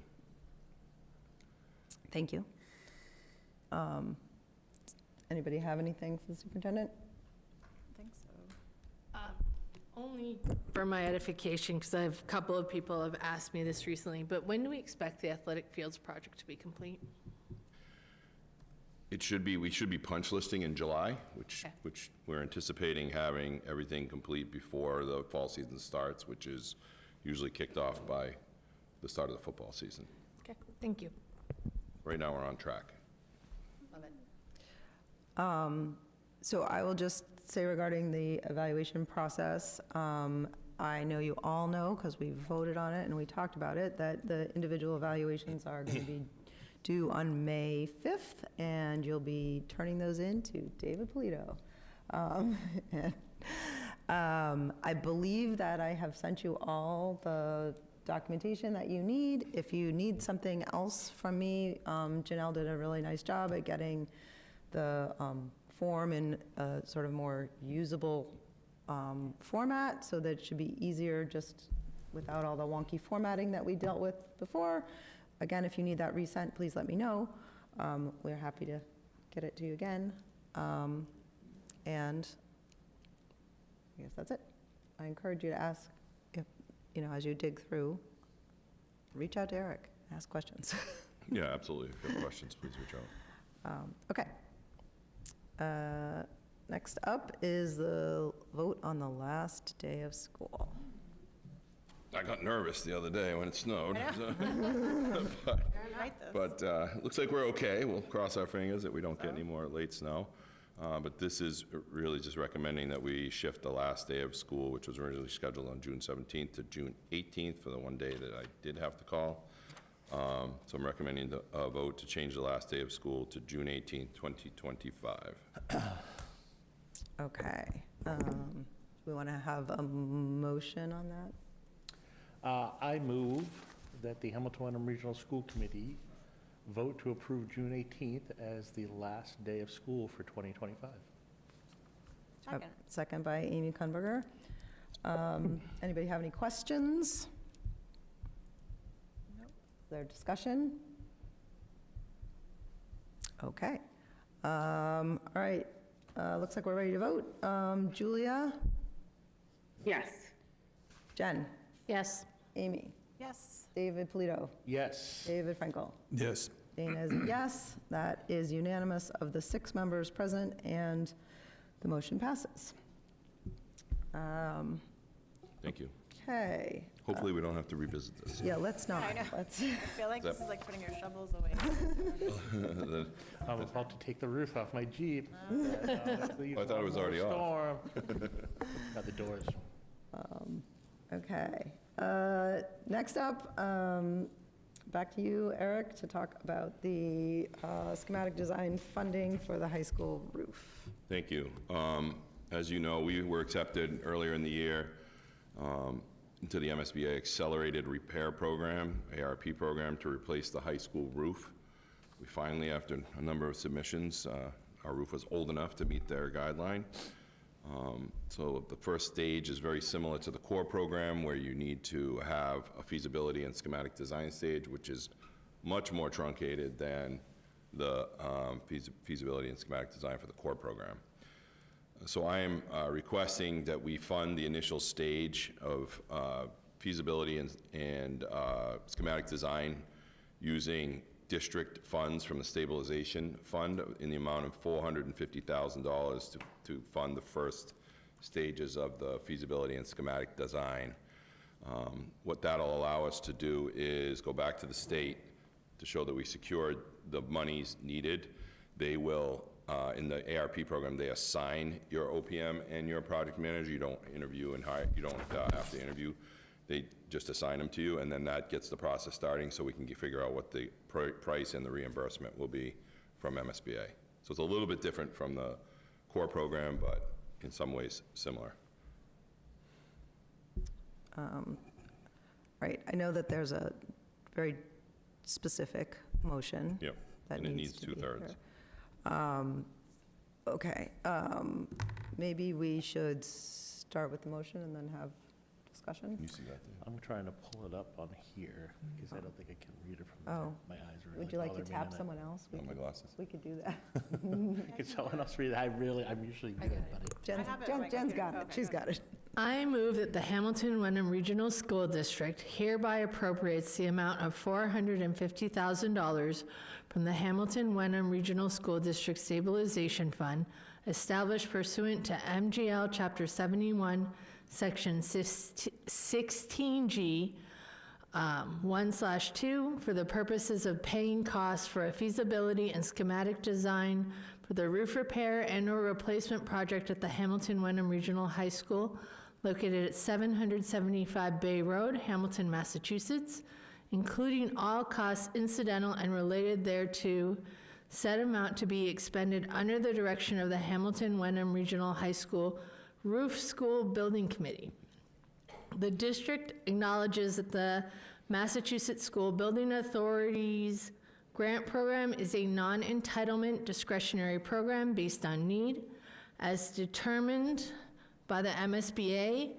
Thank you. Anybody have anything for the superintendent? I think so. Only for my edification, because a couple of people have asked me this recently, but when do we expect the athletic fields project to be complete? We should be punch listing in July, Okay. which we're anticipating having everything complete before the fall season starts, which is usually kicked off by the start of the football season. Okay, thank you. Right now, we're on track. Love it. So I will just say regarding the evaluation process, I know you all know, because we voted on it and we talked about it, that the individual evaluations are going to be due on May 5th, and you'll be turning those in to David Polito. I believe that I have sent you all the documentation that you need. If you need something else from me, Janelle did a really nice job at getting the form in a sort of more usable format, so that it should be easier just without all the wonky formatting that we dealt with before. Again, if you need that resent, please let me know. We're happy to get it to you again. And I guess that's it. I encourage you to ask, if, as you dig through, reach out to Eric, ask questions. Yeah, absolutely. If you have questions, please reach out. Okay. Next up is the vote on the last day of school. I got nervous the other day when it snowed. But it looks like we're okay. We'll cross our fingers that we don't get any more late snow. But this is really just recommending that we shift the last day of school, which was originally scheduled on June 17th to June 18th for the one day that I did have to call. So I'm recommending a vote to change the last day of school to June 18th, 2025. Okay. We want to have a motion on that? I move that the Hamilton Wenham Regional School Committee vote to approve June 18th as the last day of school for 2025. Second. Second by Amy Kunberger. Anybody have any questions? Is there discussion? Okay. All right. Looks like we're ready to vote. Julia? Yes. Jen? Yes. Amy? Yes. David Polito? Yes. David Frankel? Yes. Dana is a yes. That is unanimous of the 6 members present, and the motion passes. Thank you. Okay. Hopefully, we don't have to revisit this. Yeah, let's not. I know. Let's. I feel like this is like putting your shovels away. I'm about to take the roof off my Jeep. I thought it was already off. Got the doors. Okay. Next up, back to you, Eric, to talk about the schematic design funding for the high school roof. Thank you. As you know, we were accepted earlier in the year into the MSBA Accelerated Repair Program, ARP program, to replace the high school roof. We finally, after a number of submissions, our roof was old enough to meet their guideline. So the first stage is very similar to the core program, where you need to have a feasibility and schematic design stage, which is much more truncated than the feasibility and schematic design for the core program. So I am requesting that we fund the initial stage of feasibility and schematic design using district funds from the stabilization fund in the amount of $450,000 to fund the first stages of the feasibility and schematic design. What that'll allow us to do is go back to the state to show that we secured the monies needed. They will, in the ARP program, they assign your OPM and your project manager. You don't interview and hire, you don't have to interview. They just assign them to you, and then that gets the process starting so we can figure out what the price and the reimbursement will be from MSBA. So it's a little bit different from the core program, but in some ways similar. Right, I know that there's a very specific motion. Yep, that and it needs to be 2/3. here. Okay, maybe we should start with the motion and then have discussion? You see that there? I'm trying to pull it up on here because I don't think I can read it from Oh. there. My eyes are really Would you like to bothering me tap tonight. someone else? Oh, my glasses. We could do that. Could someone else read it? I'm usually good, but Jen's have it on my Jen's computer. got it, Okay, she's go got it. I move that the Hamilton Wenham Regional School District hereby appropriates the amount of $450,000 from the Hamilton Wenham Regional School District Stabilization Fund established pursuant to MGL Chapter 71, Section 16G, 1/2, for the purposes of paying costs for a feasibility and schematic design for the roof repair and/or replacement project at the Hamilton Wenham Regional High School located at 775 Bay Road, Hamilton, Massachusetts, including all costs incidental and related thereto, said amount to be expended under the direction of the Hamilton Wenham Regional High School Roof School Building Committee. The district acknowledges that the Massachusetts School Building Authority's grant program is a non-entitlement discretionary program based on need, as determined by the MSBA,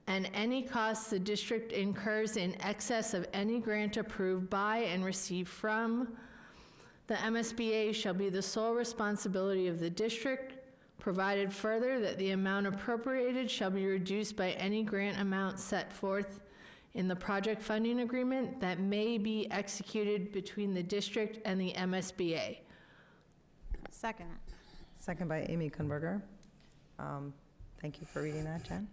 and any costs the district incurs in excess of any grant approved by and received from the MSBA shall be the sole responsibility of the district, provided further that the amount appropriated shall be reduced by any grant amount set forth in the project funding agreement that may be executed between the district and the MSBA. Second. Second by Amy Kunberger. Thank you for reading that, Jen.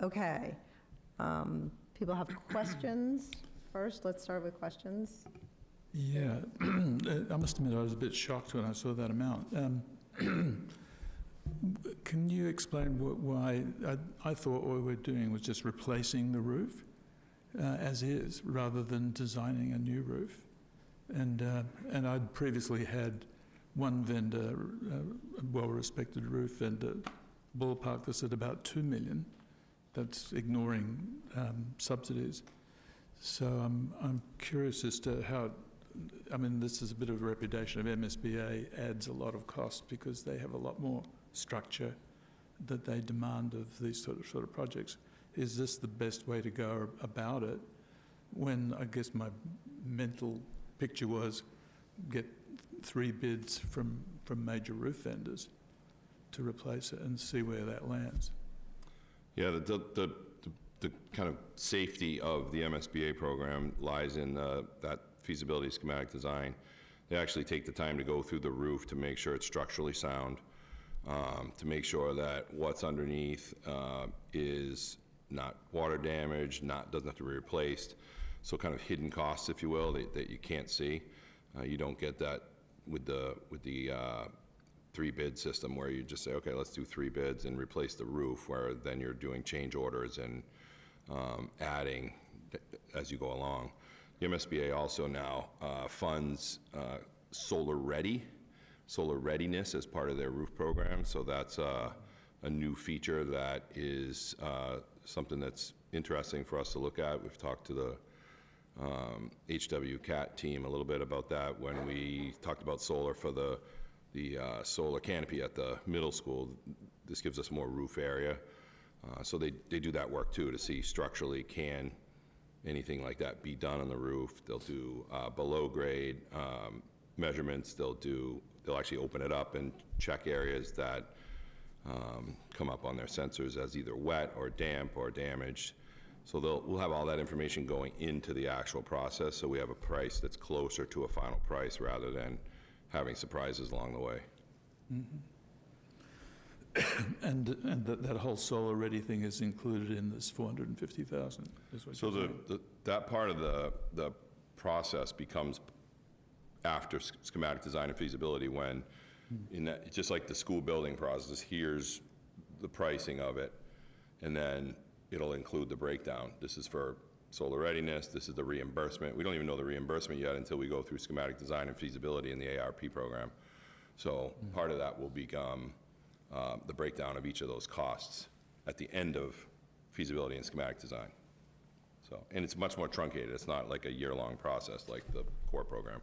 Okay. People have questions? First, let's start with questions. Yeah, I must admit I was a bit shocked when I saw that amount. Can you explain why I thought what we were doing was just replacing the roof as is, rather than designing a new roof? And I'd previously had one vendor, a well-respected roof vendor, ballpark this at about $2 million. That's ignoring subsidies. So I'm curious as to how I mean, this is a bit of a reputation of MSBA adds a lot of cost because they have a lot more structure that they demand of these sort of projects. Is this the best way to go about it? When I guess my mental picture was get 3 bids from major roof vendors to replace it and see where that lands. Yeah, the kind of safety of the MSBA program lies in that feasibility schematic design. They actually take the time to go through the roof to make sure it's structurally sound, to make sure that what's underneath is not water damaged, doesn't have to be replaced. So kind of hidden costs, if you will, that you can't see. You don't get that with the 3-bid system where you just say, okay, let's do 3 bids and replace the roof, where then you're doing change orders and adding as you go along. The MSBA also now funds solar readiness as part of their roof program. So that's a new feature that is something that's interesting for us to look at. We've talked to the HWCAT team a little bit about that when we talked about solar for the solar canopy at the middle school. This gives us more roof area. So they do that work too to see structurally can anything like that be done on the roof. They'll do below grade measurements. They'll actually open it up and check areas that come up on their sensors as either wet or damp or damaged. So we'll have all that information going into the actual process, so we have a price that's closer to a final price rather than having surprises along the way. And that whole solar ready thing is included in this 450,000, is what So you're saying? that part of the process becomes after schematic design and feasibility, when just like the school building process, here's the pricing of it, and then it'll include the breakdown. This is for solar readiness, this is the reimbursement. We don't even know the reimbursement yet until we go through schematic design and feasibility in the ARP program. So part of that will become the breakdown of each of those costs at the end of feasibility and schematic design. So, and it's much more truncated. It's not like a year-long process like the core program.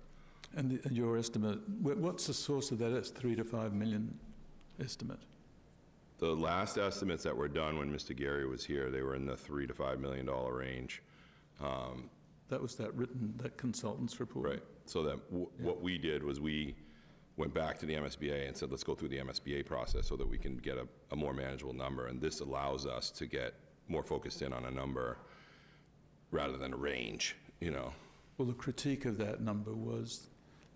And your estimate, what's the source of that? It's 3 to 5 million estimate. The last estimates that were done when Mr. Gary was here, they were in the $3 to $5 million range. That was that consultant's report? Right. So that what we did was we went back to the MSBA and said, let's go through the MSBA process so that we can get a more manageable number. And this allows us to get more focused in on a number rather than a range, you know. Well, the critique of that number was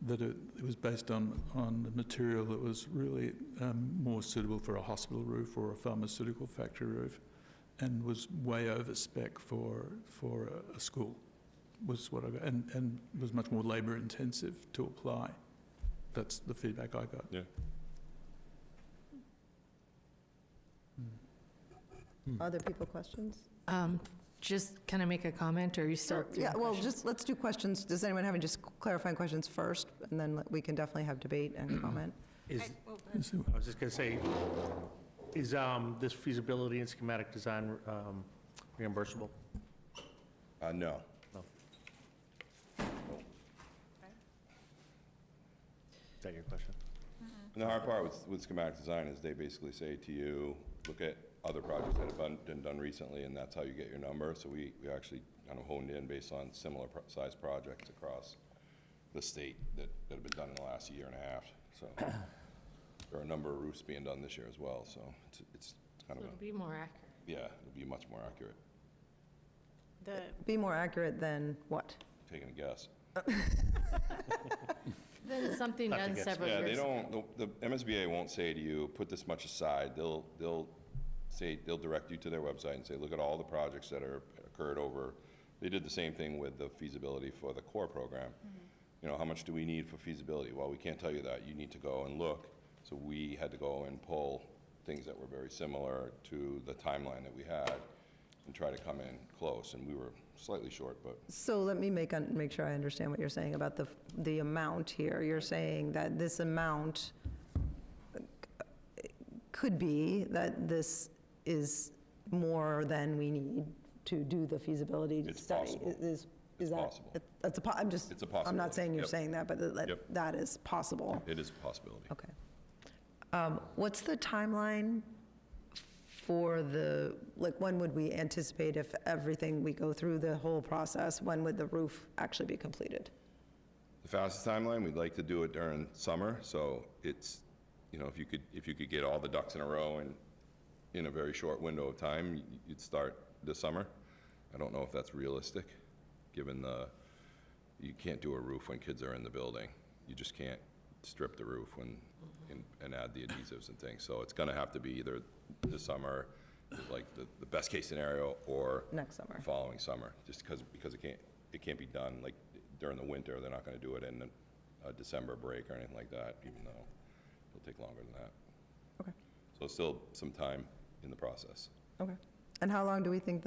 that it was based on the material that was really more suitable for a hospital roof or a pharmaceutical factory roof, and was way over spec for a school, was what I got, and was much more labor intensive to apply. That's the feedback I got. Yeah. Other people questions? Just, can I make a comment, or are you still? Yeah, well, let's do questions. Does anyone have any just clarifying questions first? And then we can definitely have debate and comment. I was just going to say, is this feasibility and schematic design reimbursable? No. No. Is that your question? And the hard part with schematic design is they basically say to you, look at other projects that have been done recently, and that's how you get your number. So we actually kind of honed in based on similar size projects across the state that have been done in the last year and a half. So there are a number of roofs being done this year as well. So it's kind of It'll be more accurate. yeah, it'll be much more accurate. Be more accurate than what? Taking a guess. Then something done several Yeah, years. they don't. The MSBA won't say to you, put this much aside. They'll direct you to their website and say, look at all the projects that are occurred over. They did the same thing with the feasibility for the core program. You know, how much do we need for feasibility? Well, we can't tell you that. You need to go and look. So we had to go and pull things that were very similar to the timeline that we had and try to come in close. And we were slightly short, but. So let me make sure I understand what you're saying about the amount here. You're saying that this amount could be that this is more than we need to do the feasibility It's study. possible. Is that? possible. That's I'm just. It's a I'm possibility. not saying you're Yep. saying that, but Yep. that is possible. It is a possibility. Okay. What's the timeline for when would we anticipate if everything, we go through the whole process, when would the roof actually be completed? The fastest timeline, we'd like to do it during summer, so it's, if you could get all the ducks in a row and in a very short window of time, you'd start this summer. I don't know if that's realistic, given you can't do a roof when kids are in the building. You just can't strip the roof and add the adhesives and things. So it's gonna have to be either this summer, like the best case scenario, or Next summer. following summer, just because it can't be done, like during the winter, they're not gonna do it in a December break or anything like that, even though it'll take longer than that. Okay. So still some time in the process. Okay. And how long do we think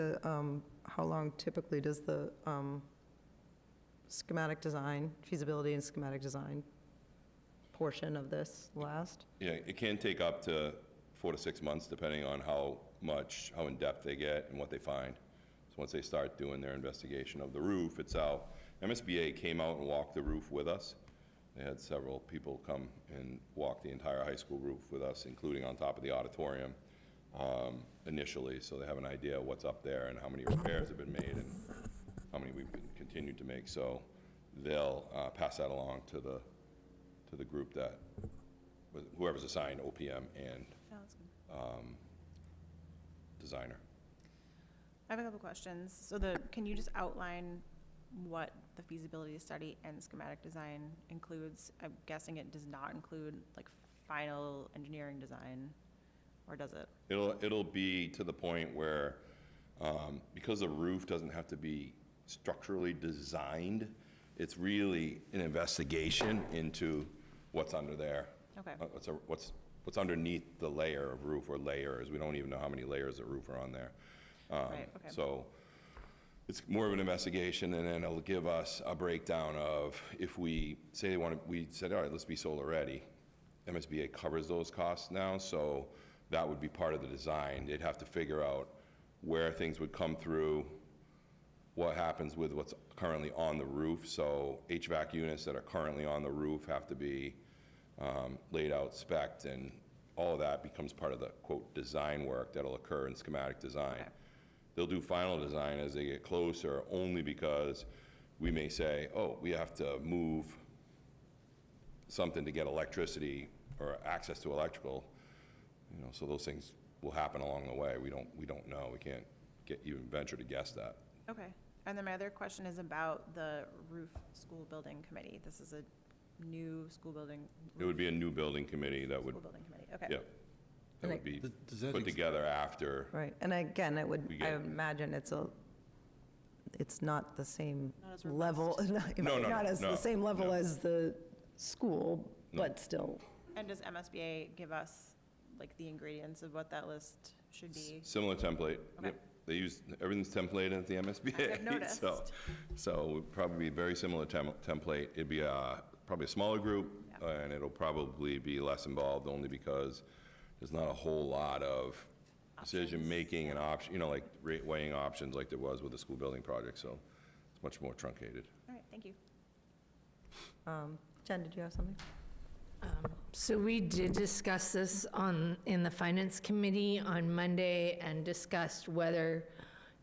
how long typically does the schematic design, feasibility and schematic design portion of this last? Yeah, it can take up to 4 to 6 months, depending on how in-depth they get and what they find. So once they start doing their investigation of the roof itself, MSBA came out and walked the roof with us. They had several people come and walk the entire high school roof with us, including on top of the auditorium initially, so they have an idea of what's up there and how many repairs have been made and how many we've continued to make. So they'll pass that along to the group that, whoever's assigned OPM and designer. I have a couple questions. So can you just outline what the feasibility study and schematic design includes? I'm guessing it does not include like final engineering design, or does it? It'll be to the point where, because the roof doesn't have to be structurally designed, it's really an investigation into what's under there. Okay. What's underneath the layer of roof, or layers. We don't even know how many layers of roof are on there. Right, okay. So it's more of an investigation, and then it'll give us a breakdown of, if we say we said, all right, let's be solar ready. MSBA covers those costs now, so that would be part of the design. They'd have to figure out where things would come through, what happens with what's currently on the roof. So HVAC units that are currently on the roof have to be laid out, spec'd, and all of that becomes part of the, quote, design work that'll occur in schematic design. Okay. They'll do final design as they get closer, only because we may say, oh, we have to move something to get electricity or access to electrical. So those things will happen along the way. We don't know. We can't even venture to guess that. Okay. And then my other question is about the roof school building committee. This is a new school building. It would be a new building committee that would, School building committee, okay. yep. That would be Does that put together after. Right, and again, I would get- imagine it's not the same Not as level, No, not as the same level no. as the school, No. but still. And does MSBA give us like the ingredients of what that list should be? Similar template. Okay. Yep. They use, everything's templated at the MSBA. I've noticed. So it would probably be a very similar template. It'd be probably a smaller group, and it'll probably be less involved, only because there's not a whole lot of decision-making and option, like weighing options like there was with the school building project, so it's much more truncated. All right, thank you. Jen, did you have something? So we did discuss this in the Finance Committee on Monday, and discussed whether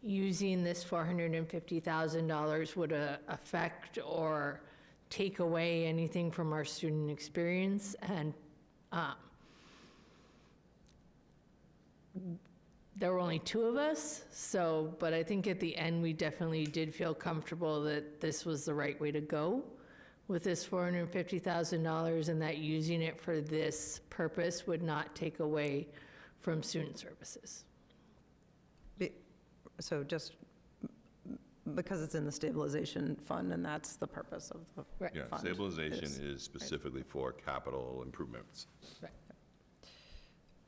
using this $450,000 would affect or take away anything from our student experience. And there were only two of us, but I think at the end, we definitely did feel comfortable that this was the right way to go with this $450,000, and that using it for this purpose would not take away from student services. So just because it's in the stabilization fund, and that's the purpose of the Yeah, fund. stabilization is specifically for capital improvements.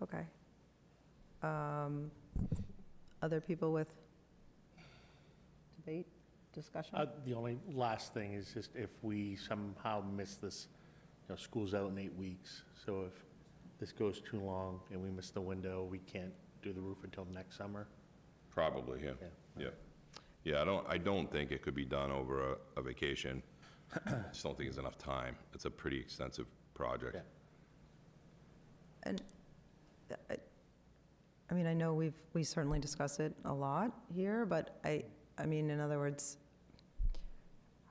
Okay. Other people with debate, discussion? The only last thing is just if we somehow miss this, school's out in 8 weeks, so if this goes too long and we miss the window, we can't do the roof until next summer. Probably, yeah. Yeah. Yeah, I don't think it could be done over a vacation. I just don't think there's enough time. It's a pretty extensive project. And, I mean, I know we certainly discuss it a lot here, but I mean, in other words,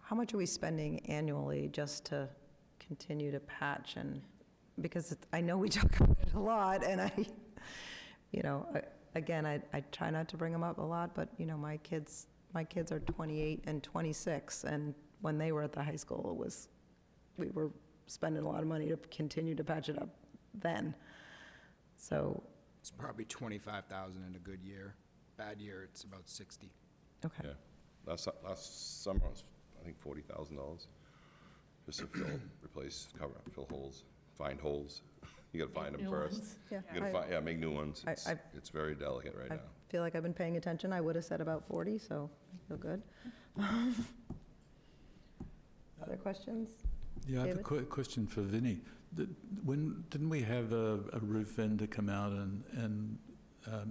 how much are we spending annually just to continue to patch and, because I know we talk about it a lot, and again, I try not to bring them up a lot, but, my kids are 28 and 26, and when they were at the high school, we were spending a lot of money to continue to patch it up then. So. It's probably 25,000 in a good year. Bad year, it's about 60. Okay. Yeah. Last summer, it was, I think, $40,000 just to replace, cover, fill holes, find holes. You gotta find them first. Yeah. You gotta make new ones. It's very delicate right I now. feel like I've been paying attention. I would have said about 40, so I feel good. Other questions? Yeah, I have a David? question for Vinny. Didn't we have a roof vendor come out and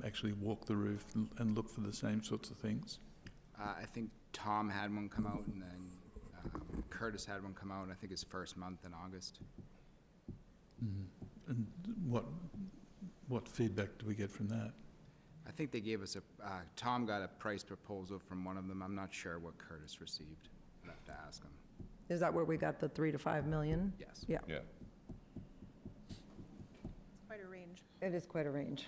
actually walk the roof and look for the same sorts of things? I think Tom had one come out, and then Curtis had one come out, I think his first month in August. And what feedback do we get from that? I think they gave us Tom got a price proposal from one of them. I'm not sure what Curtis received. I'd have to ask him. Is that where we got the 3 to 5 million? Yes. Yeah. Yeah. It's quite a range. It is quite a range.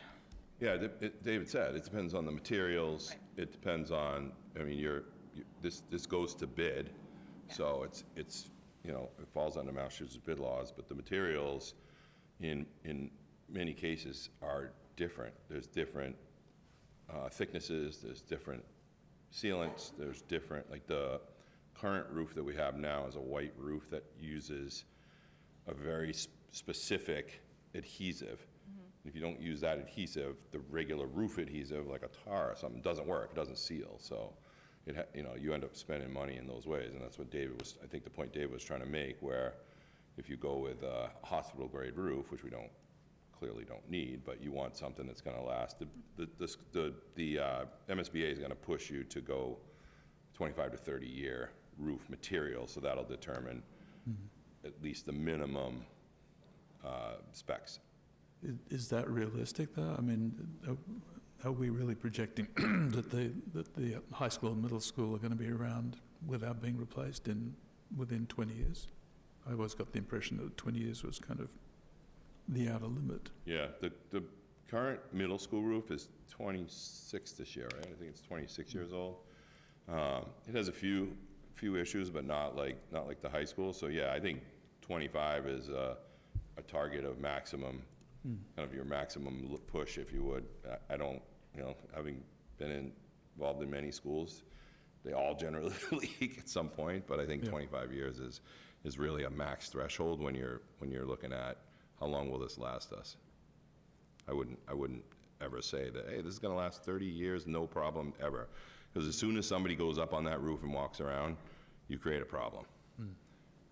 Yeah, David said, it depends on the materials. Right. It depends on, I mean, this goes to bid. So it's, it falls under Massachusetts bid laws, but the materials in many cases are different. There's different thicknesses, there's different sealants, there's different, like the current roof that we have now is a white roof that uses a very specific adhesive. If you don't use that adhesive, the regular roof adhesive, like a tar or something, doesn't work, it doesn't seal. So, you end up spending money in those ways, and that's what I think the point David was trying to make, where if you go with a hospital-grade roof, which we clearly don't need, but you want something that's gonna last, the MSBA is gonna push you to go 25 to 30 year roof material, so that'll determine at least the minimum specs. Is that realistic, though? I mean, are we really projecting that the high school and middle school are going to be around without being replaced within 20 years? I always got the impression that 20 years was kind of the outer limit. Yeah, the current middle school roof is 26 this year, right? I think it's 26 years old. It has a few issues, but not like the high school. So yeah, I think 25 is a target of maximum, kind of your maximum push, if you would. I don't, having been involved in many schools, they all generally leak at some point, but I think 25 years is really a max threshold when you're looking at how long will this last us. I wouldn't ever say that, hey, this is gonna last 30 years, no problem ever. Because as soon as somebody goes up on that roof and walks around, you create a problem.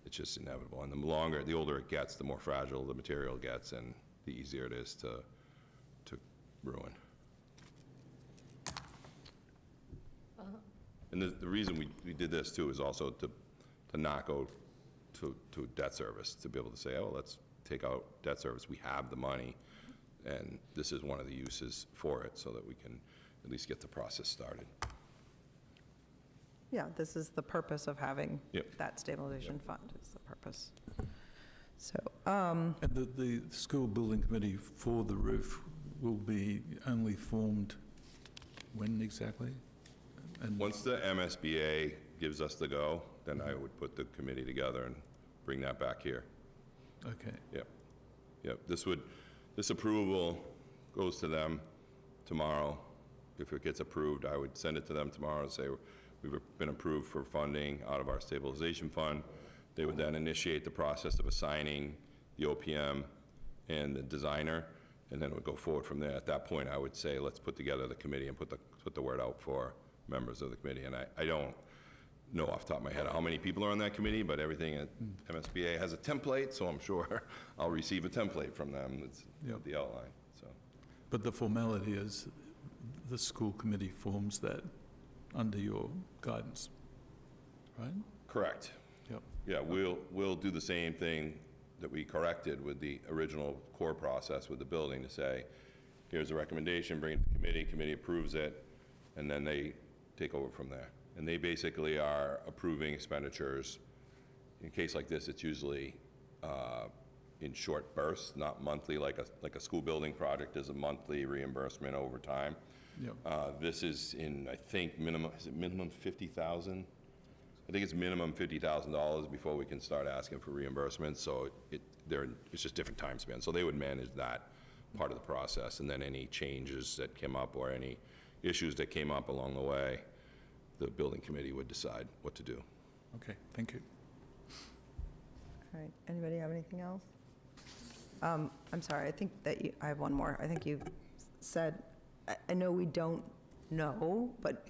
It's just inevitable. And the older it gets, the more fragile the material gets, and the easier it is to ruin. And the reason we did this too is also to not go to debt service, to be able to say, oh, let's take out debt service. We have the money, and this is one of the uses for it, so that we can at least get the process started. Yeah, this is the purpose of having Yep. that stabilization fund, is the purpose. So, And the school building committee for the roof will be only formed when exactly? And Once the MSBA gives us the go, then I would put the committee together and bring that back here. okay. Yep, this approval goes to them tomorrow. If it gets approved, I would send it to them tomorrow and say, we've been approved for funding out of our stabilization fund. They would then initiate the process of assigning the OPM and the designer, and then it would go forward from there. At that point, I would say, let's put together the committee and put the word out for members of the committee. And I don't know off the top of my head how many people are on that committee, but everything at MSBA has a template, so I'm sure I'll receive a template from them. It's the outline, so. But the formality is the school committee forms that under your guidance, right? Correct. Yep. Yeah, we'll do the same thing that we corrected with the original core process with the building to say, here's a recommendation, bring it to committee, committee approves it, and then they take over from there. And they basically are approving expenditures. In a case like this, it's usually in short bursts, not monthly, like a school building project is a monthly reimbursement over time. Yep. This is in, I think, minimum, is it minimum 50,000? I think it's minimum $50,000 before we can start asking for reimbursements, so it's just different time span. So they would manage that part of the process, and then any changes that came up or any issues that came up along the way, the building committee would decide what to do. Okay, thank you. All right, anybody have anything else? I'm sorry, I think that I have one more. I think you said, I know we don't know, but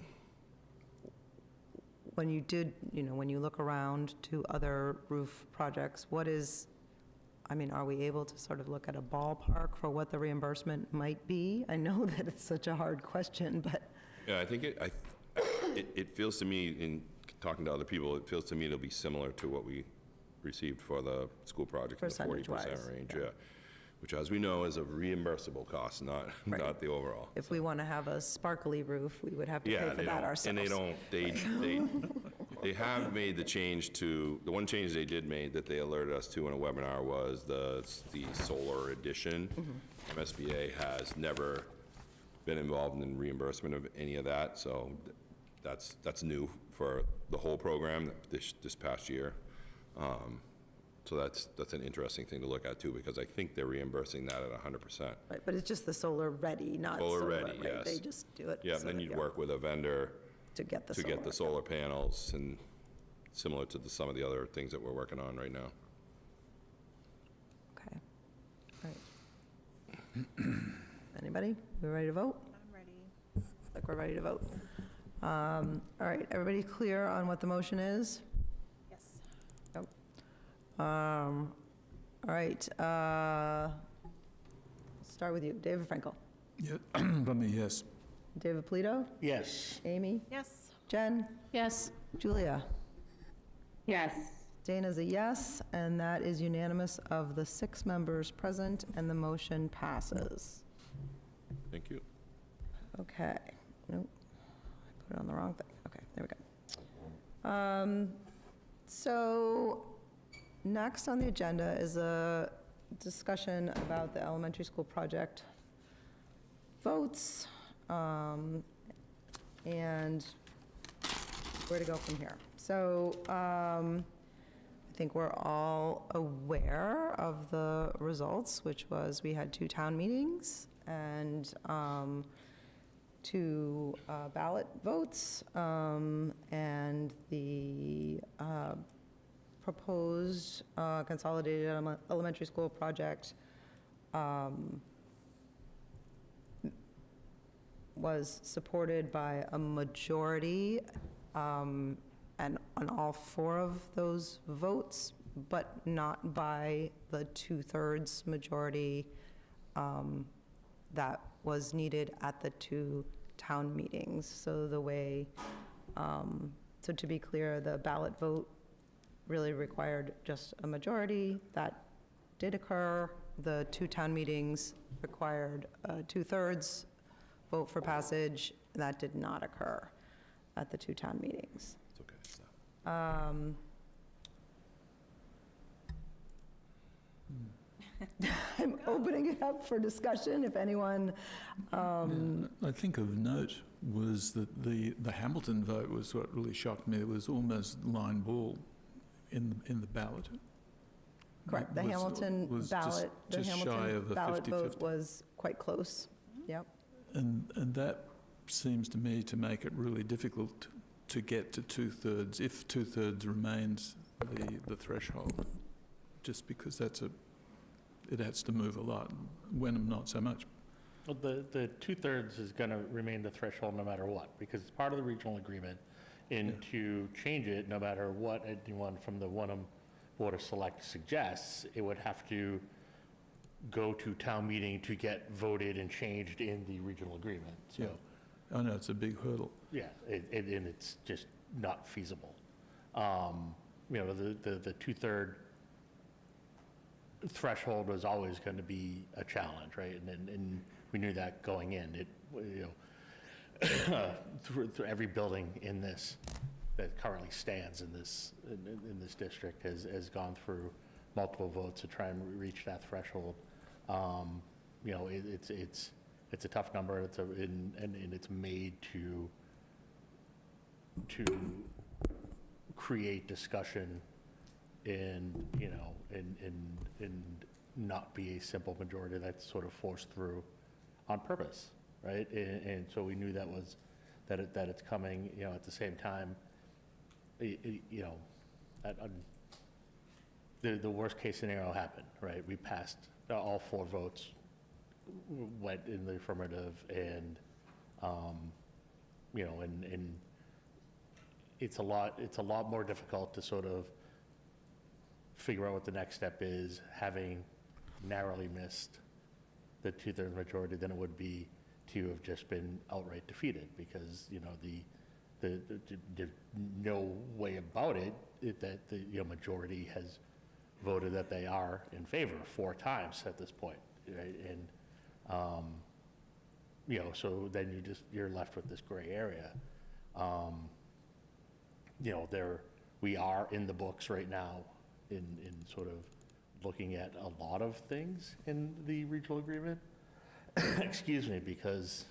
when you did, when you look around to other roof projects, are we able to sort of look at a ballpark for what the reimbursement might be? I know that it's such a hard question, but. Yeah, I think it feels to me, in talking to other people, it feels to me it'll be similar to what we received for the school project in the 40% Percentage-wise, range, yeah. yeah. Which, as we know, is a reimbursable cost, not the overall. If we want to have a sparkly roof, we would have to pay for that ourselves. And they have made the change to, the one change they did make that they alerted us to in a webinar was the solar addition. MSBA has never been involved in reimbursement of any of that, so that's new for the whole program this past year. So that's an interesting thing to look at too, because I think they're reimbursing that at 100%. Right, but it's just the solar ready, not Solar ready, right? yes. They just do it. Yeah, so then that- you'd work with a vendor To get the to solar. get the solar panels, and similar to some of the other things that we're working on right now. Okay. All right. Anybody? We ready to vote? I'm ready. Like we're ready to vote. All right, everybody clear on what the motion is? Yes. Yep. All right, start with you. David Frankel. Yeah, by me, yes. David Polito? Yes. Amy? Yes. Jen? Yes. Julia? Yes. Dana's a yes, and that is unanimous of the 6 members present, and the motion passes. Thank you. Okay. Nope. I put it on the wrong thing. Okay, there we go. So next on the agenda is a discussion about the elementary school project votes, and where to go from here. So I think we're all aware of the results, which was we had 2 town meetings and 2 ballot votes, and the proposed consolidated elementary school project was supported by a majority, and on all 4 of those votes, but not by the 2/3 majority that was needed at the 2 town meetings. So the way, so to be clear, the ballot vote really required just a majority. That did occur. The 2 town meetings required a 2/3 vote for passage. That did not occur at the 2 town meetings. It's okay. It's not- I'm opening it up for discussion, if anyone, I think of note was that the Hamilton vote was what really shocked me. It was almost line ball in the ballot. correct, the Was- Hamilton was ballot, the just shy Hamilton of a ballot vote 50-50. was quite close. Yep. And that seems to me to make it really difficult to get to 2/3, if 2/3 remains the threshold, just because it has to move a lot. Wenham, not so much. Well, the 2/3 is going to remain the threshold no matter what, because it's part of the regional agreement. And to change it, no matter what anyone from the Wenham Board of Select suggests, it would have to go to town meeting to get voted and changed in the regional agreement. So I know it's a big hurdle. Yeah, and it's just not feasible. The two-third threshold was always going to be a challenge, right? And we knew that going in. Through every building in this that currently stands in this district has gone through multiple votes to try and reach that threshold. It's a tough number. And it's made to create discussion and not be a simple majority that's sort of forced through on purpose, right? And so we knew that it's coming. At the same time, the worst case scenario happened, right? We passed, all 4 votes went in the affirmative, and it's a lot more difficult to sort of figure out what the next step is, having narrowly missed the 2/3 majority, than it would be to have just been outright defeated, because there's no way about it that the majority has voted that they are in favor 4 times at this point, right? And so then you're left with this gray area. We are in the books right now in sort of looking at a lot of things in the regional agreement. Excuse me, because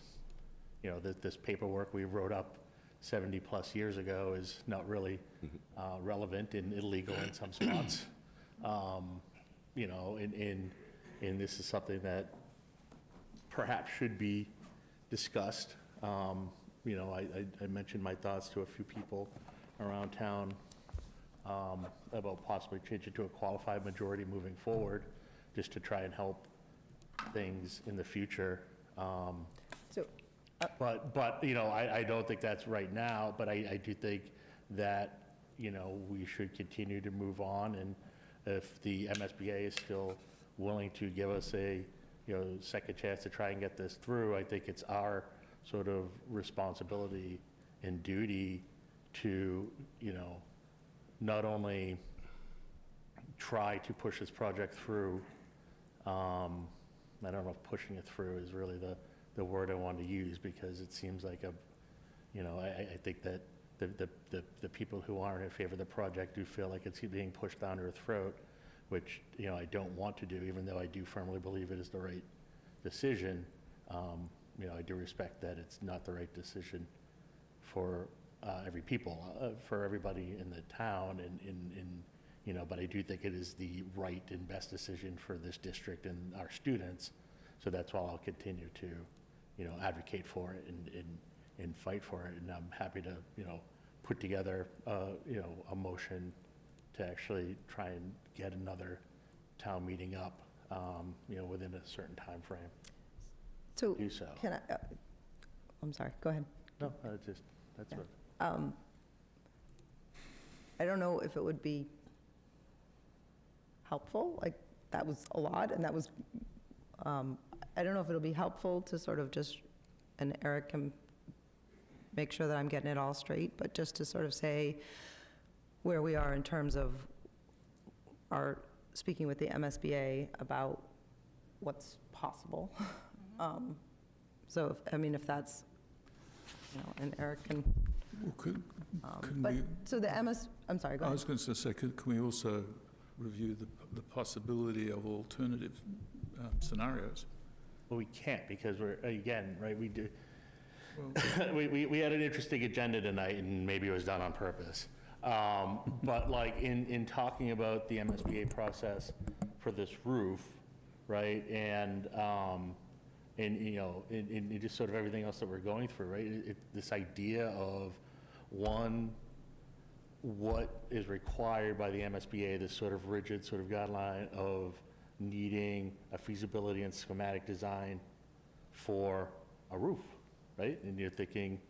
this paperwork we wrote up 70 plus years ago is not really relevant and illegal in some spots. And this is something that perhaps should be discussed. I mentioned my thoughts to a few people around town about possibly changing to a qualified majority moving forward, just to try and help things in the future. But I don't think that's right now, but I do think that, we should continue to move on, and if the MSBA is still willing to give us a, second chance to try and get this through, I think it's our sort of responsibility and duty to, not only try to push this project through, I don't know if pushing it through is really the word I want to use, because it seems like I think that the people who aren't in favor of the project do feel like it's being pushed down their throat, which, I don't want to do, even though I do firmly believe it is the right decision. I do respect that it's not the right decision for for everybody in the town, but I do think it is the right and best decision for this district and our students. So that's why I'll continue to, advocate for it and fight for it. And I'm happy to, put together, a motion to actually try and get another town meeting up, within a certain time frame. So, Do so. can I, I'm sorry, go ahead. No, that's what. I don't know if it would be helpful, like, that was a lot, and that was, I don't know if it'll be helpful to sort of just, and Eric can make sure that I'm getting it all straight, but just to sort of say where we are in terms of our speaking with the MSBA about what's possible. So, if that's, and Eric can, Well, could but, we, so the I'm sorry, go I ahead. was going to say, can we also review the possibility of alternative scenarios? Well, we can't, because we're, again, right, we do, we had an interesting agenda tonight, and maybe it was done on purpose. But like in talking about the MSBA process for this roof, right, and just sort of everything else that we're going through, right, this idea of, one, what is required by the MSBA, this sort of rigid sort of guideline of needing a feasibility and schematic design for a roof, right? And you're thinking,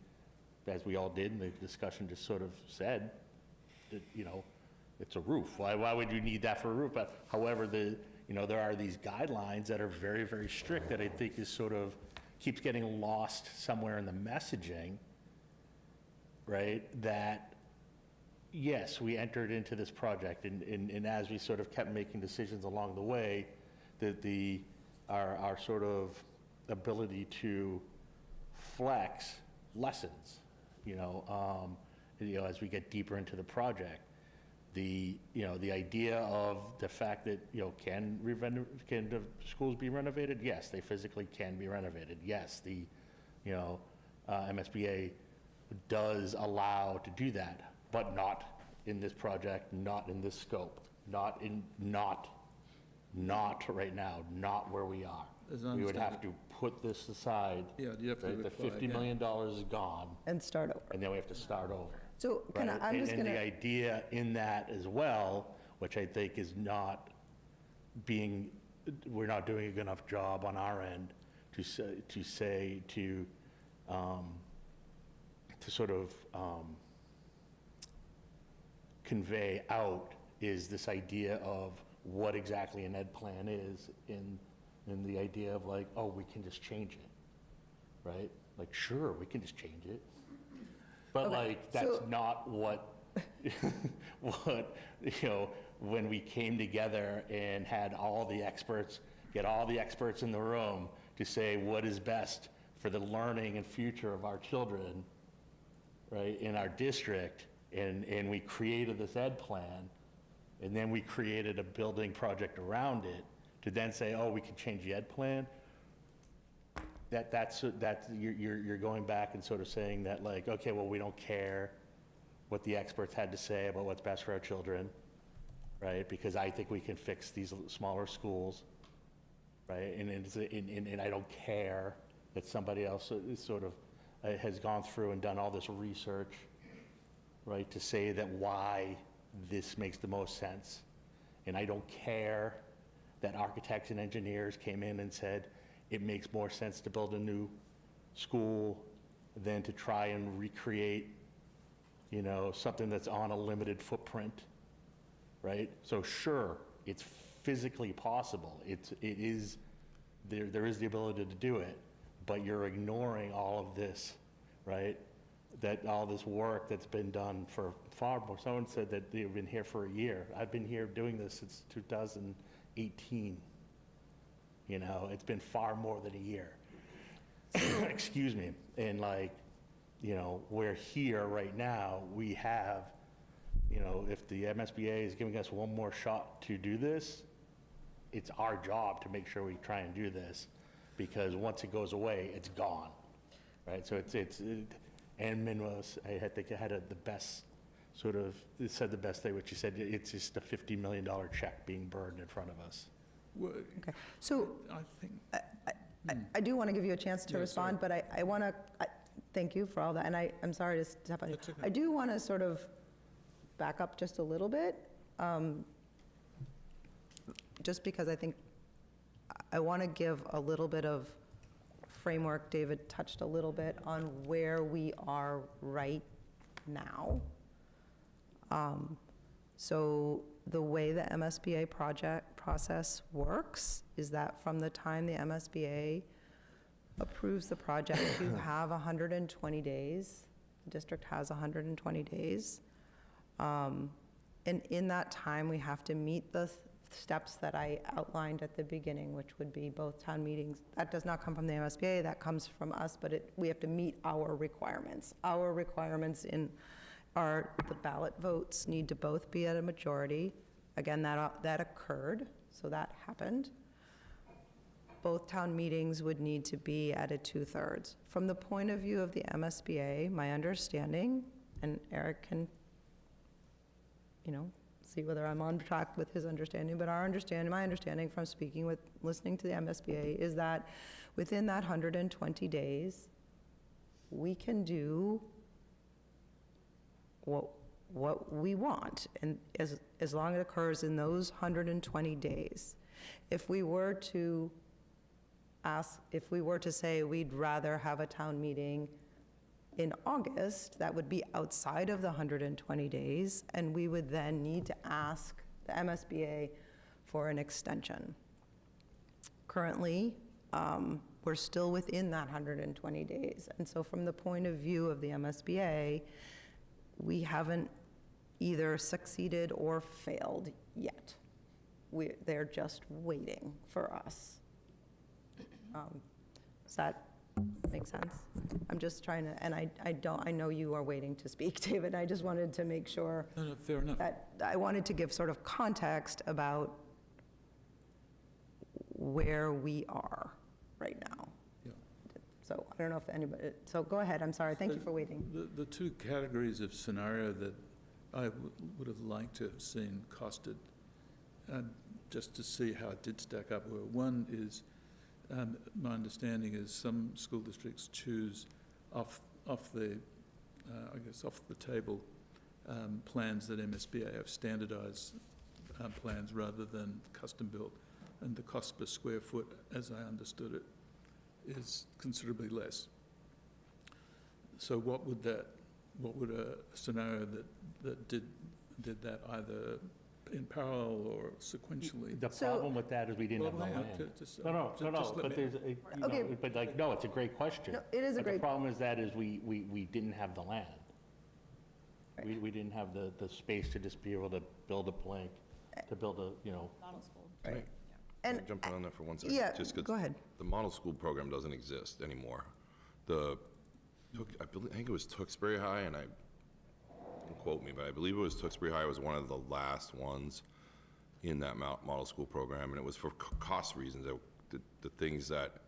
as we all did, and the discussion just sort of said, that, it's a roof. Why would you need that for a roof? But however, there are these guidelines that are very, very strict that I think is sort of keeps getting lost somewhere in the messaging, right? That, yes, we entered into this project, and as we sort of kept making decisions along the way, that our sort of ability to flex lessens, as we get deeper into the project. The idea of the fact that, can the schools be renovated? Yes, they physically can be renovated. Yes, the, MSBA does allow to do that, but not in this project, not in this scope, not right now, not where we are. As I We would have understand to put this aside. Yeah, you have to right? The apply, $50 yeah. million is gone, And start over. and then we have to start over. So can Right? I'm just And gonna. the idea in that as well, which I think is not being, we're not doing a good enough job on our end to sort of convey out, is this idea of what exactly an ed plan is, in the idea of like, oh, we can just change it, right? Like, sure, we can just change it. But Okay, like, that's so- not what, when we came together and had all the experts, get all the experts in the room to say what is best for the learning and future of our children, right, in our district, and we created this ed plan, and then we created a building project around it, to then say, oh, we can change the ed plan. That's you're going back and sort of saying that, like, okay, well, we don't care what the experts had to say about what's best for our children, right? Because I think we can fix these smaller schools, right? And I don't care that somebody else is sort of has gone through and done all this research, right, to say that why this makes the most sense. And I don't care that architects and engineers came in and said, it makes more sense to build a new school than to try and recreate, something that's on a limited footprint, right? So sure, it's physically possible. There is the ability to do it, but you're ignoring all of this, right? That all this work that's been done for far more. Someone said that they've been here for a year. I've been here doing this since 2018. It's been far more than a year. Excuse me. And we're here right now. We have, if the MSBA is giving us one more shot to do this, it's our job to make sure we try and do this, because once it goes away, it's gone, right? So Ann Minwas, I think, had the best sort of, said the best thing, which she said, it's just a $50 million check being burned in front of us. Well, Okay, so I think, I do want to give you a chance to Yeah, respond, but I want to, thank you for all that, and I'm sorry to step on you. That's okay. I do want to sort of back up just a little bit, just because I think I want to give a little bit of framework. David touched a little bit on where we are right now. So the way the MSBA project process works is that from the time the MSBA approves the project, you have 120 days. The district has 120 days. And in that time, we have to meet the steps that I outlined at the beginning, which would be both town meetings. That does not come from the MSBA, that comes from us, but we have to meet our requirements. Our requirements are the ballot votes need to both be at a majority. Again, that occurred, so that happened. Both town meetings would need to be at a 2/3. From the point of view of the MSBA, my understanding, and Eric can, see whether I'm on track with his understanding, but my understanding from listening to the MSBA is that within that 120 days, we can do what we want, and as long as it occurs in those 120 days. If we were to say we'd rather have a town meeting in August, that would be outside of the 120 days, and we would then need to ask the MSBA for an extension. Currently, we're still within that 120 days. And so from the point of view of the MSBA, we haven't either succeeded or failed yet. They're just waiting for us. Does that make sense? I'm just trying to, and I know you are waiting to speak, David. I just wanted to make sure No, fair enough. that I wanted to give sort of context about where we are right now. Yeah. So I don't know if anybody, so go ahead, I'm sorry, thank you for waiting. The two categories of scenario that I would have liked to have seen costed, just to see how it did stack up, were one is, my understanding is some school districts choose off the table plans that MSBA have standardized plans rather than custom built, and the cost per square foot, as I understood it, is considerably less. So what would a scenario that did that either in parallel or sequentially? The problem with that is we didn't have the land. But there's, but like, no, it's a great question. No, it is a But great- the problem is that is we didn't have the land. We didn't have the space to just be able to build a blank, to build a, you know. Model school. Right. Can And I jump in on that for 1 second? yeah, Just 'cause go ahead. The model school program doesn't exist anymore. I think it was Tewksbury High, and don't quote me, but I believe it was Tewksbury High was one of the last ones in that model school program, and it was for cost reasons. The things that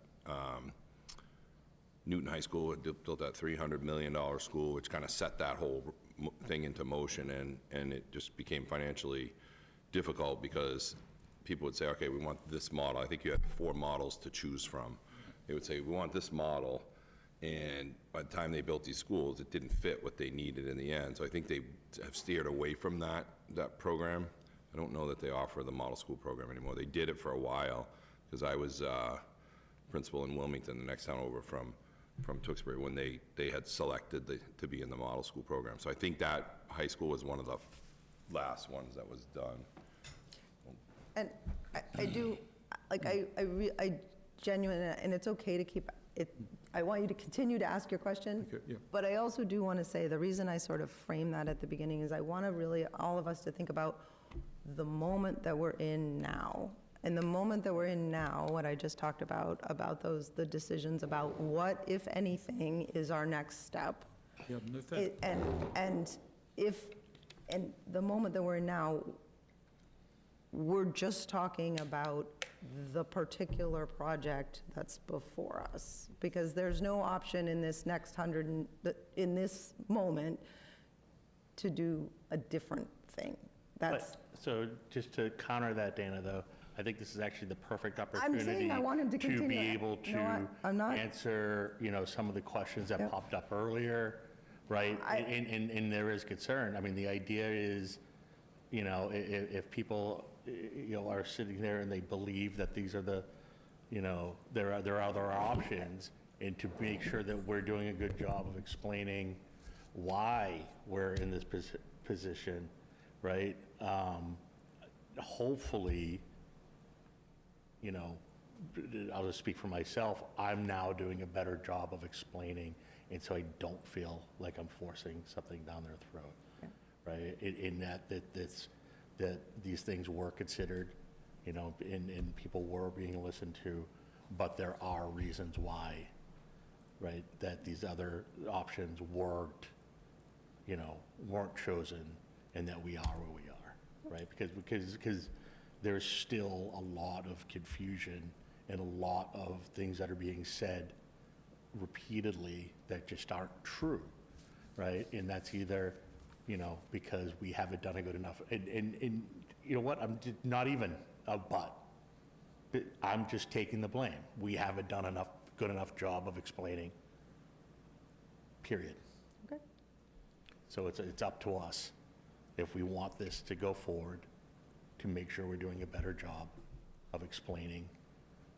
Newton High School had built that $300 million school, which kind of set that whole thing into motion, and it just became financially difficult because people would say, okay, we want this model. I think you had 4 models to choose from. They would say, we want this model, and by the time they built these schools, it didn't fit what they needed in the end. So I think they have steered away from that program. I don't know that they offer the model school program anymore. They did it for a while, because I was principal in Wilmington, the next town over from Tewksbury, when they had selected to be in the model school program. So I think that high school was one of the last ones that was done. And I do, like, I genuinely, and it's okay to keep it, I want you to continue to ask your question. Okay, yeah. But I also do want to say, the reason I sort of frame that at the beginning is I want to really, all of us to think about the moment that we're in now. And the moment that we're in now, what I just talked about the decisions about what, if anything, is our next step. Yeah, no, thank And the moment that we're in now, we're just talking about the particular project that's before us, because there's no option in this next in this moment to do a different thing. That's, So just to counter that, Dana, though, I think this is actually the perfect opportunity saying I want him to be continue. able You know what? I'm to not- answer, some of the questions that Yep. popped up earlier, right? And there is concern. I mean, the idea is, if people, are sitting there and they believe that these are the, there are other options, and to make sure that we're doing a good job of explaining why we're in this position, right? Hopefully, I'll just speak for myself, I'm now doing a better job of explaining, and so I don't feel like I'm forcing something down their throat, right? In that these things were considered, and people were being listened to, but there are reasons why, right, that these other options weren't chosen, and that we are where we are, right? Because there's still a lot of confusion and a lot of things that are being said repeatedly that just aren't true, right? And that's either, because we haven't done a good enough, and you know what, I'm just not even a but. I'm just taking the blame. We haven't done good enough job of explaining, period. Okay. So it's up to us, if we want this to go forward, to make sure we're doing a better job of explaining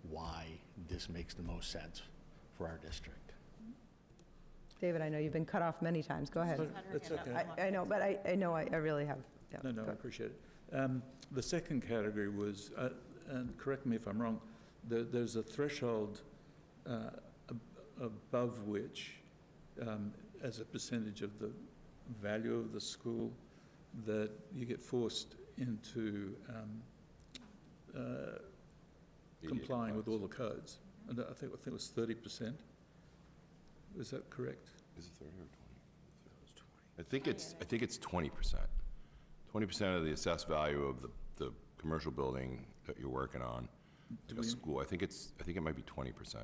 why this makes the most sense for our district. David, I know you've been cut off many times, go ahead. That's okay. I know, but I know I really have. Yeah, No, go. I appreciate it. The second category was, and correct me if I'm wrong, there's a threshold above which, as a percentage of the value of the school, that you get forced into complying with all the codes. And I think it was 30%. Is that correct? Is it 30 or 20? I think it's 20%. 20% of the assessed value of the commercial building that you're working on, a school. I think it might be 20%.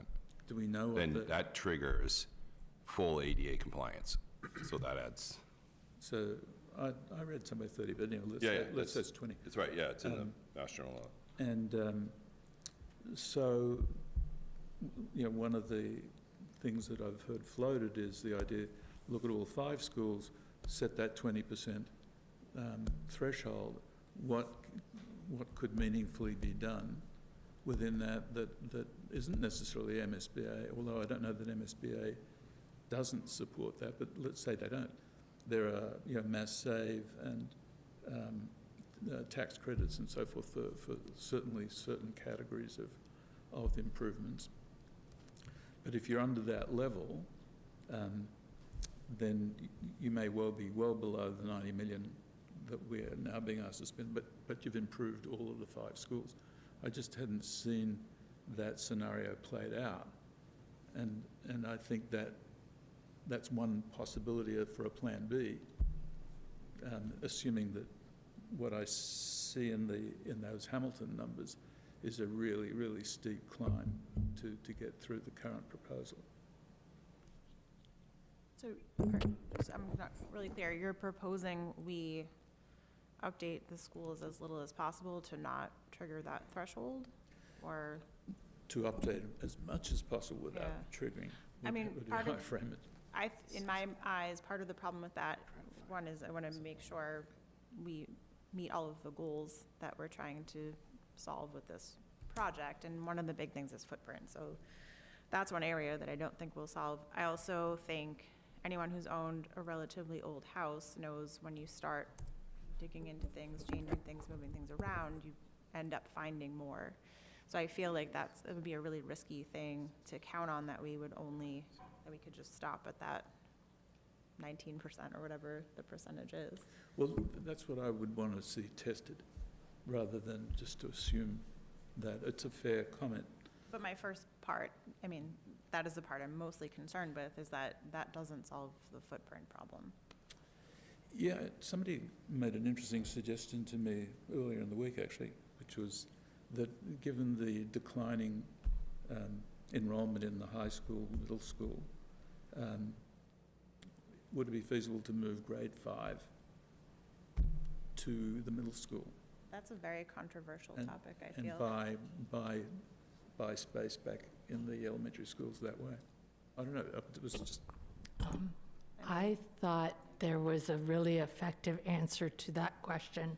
Do we know? Then that triggers full ADA compliance. So that adds. So I read somewhere 30, but anyway, let's say it's 20. That's right, yeah, it's in the Mass General Law. And so, one of the things that I've heard floated is the idea, look at all 5 schools, set that 20% threshold. What could meaningfully be done within that isn't necessarily MSBA, although I don't know that MSBA doesn't support that, but let's say they don't. There are, Mass Save and tax credits and so forth for certainly certain categories of improvements. But if you're under that level, then you may well be well below the 90 million that we're now being asked to spend, but you've improved all of the 5 schools. I just hadn't seen that scenario played out. And I think that's one possibility for a plan B, assuming that what I see in those Hamilton numbers is a really, really steep climb to get through the current proposal. So I'm not really clear. You're proposing we update the schools as little as possible to not trigger that threshold, or? To update as much as possible without triggering. I mean, part of, frame it. in my eyes, part of the problem with that, one is I want to make sure we meet all of the goals that we're trying to solve with this project, and one of the big things is footprint. So that's one area that I don't think we'll solve. I also think anyone who's owned a relatively old house knows when you start digging into things, changing things, moving things around, you end up finding more. So I feel like it would be a really risky thing to count on, that we could just stop at that 19% or whatever the percentage is. Well, that's what I would want to see tested, rather than just to assume that it's a fair comment. But my first part, I mean, that is the part I'm mostly concerned with, is that doesn't solve the footprint problem. Yeah, somebody made an interesting suggestion to me earlier in the week, actually, which was that given the declining enrollment in the high school, middle school, would it be feasible to move grade 5 to the middle school? That's a very controversial topic, I feel. And buy space back in the elementary schools that way. I don't know, it was just... I thought there was a really effective answer to that question,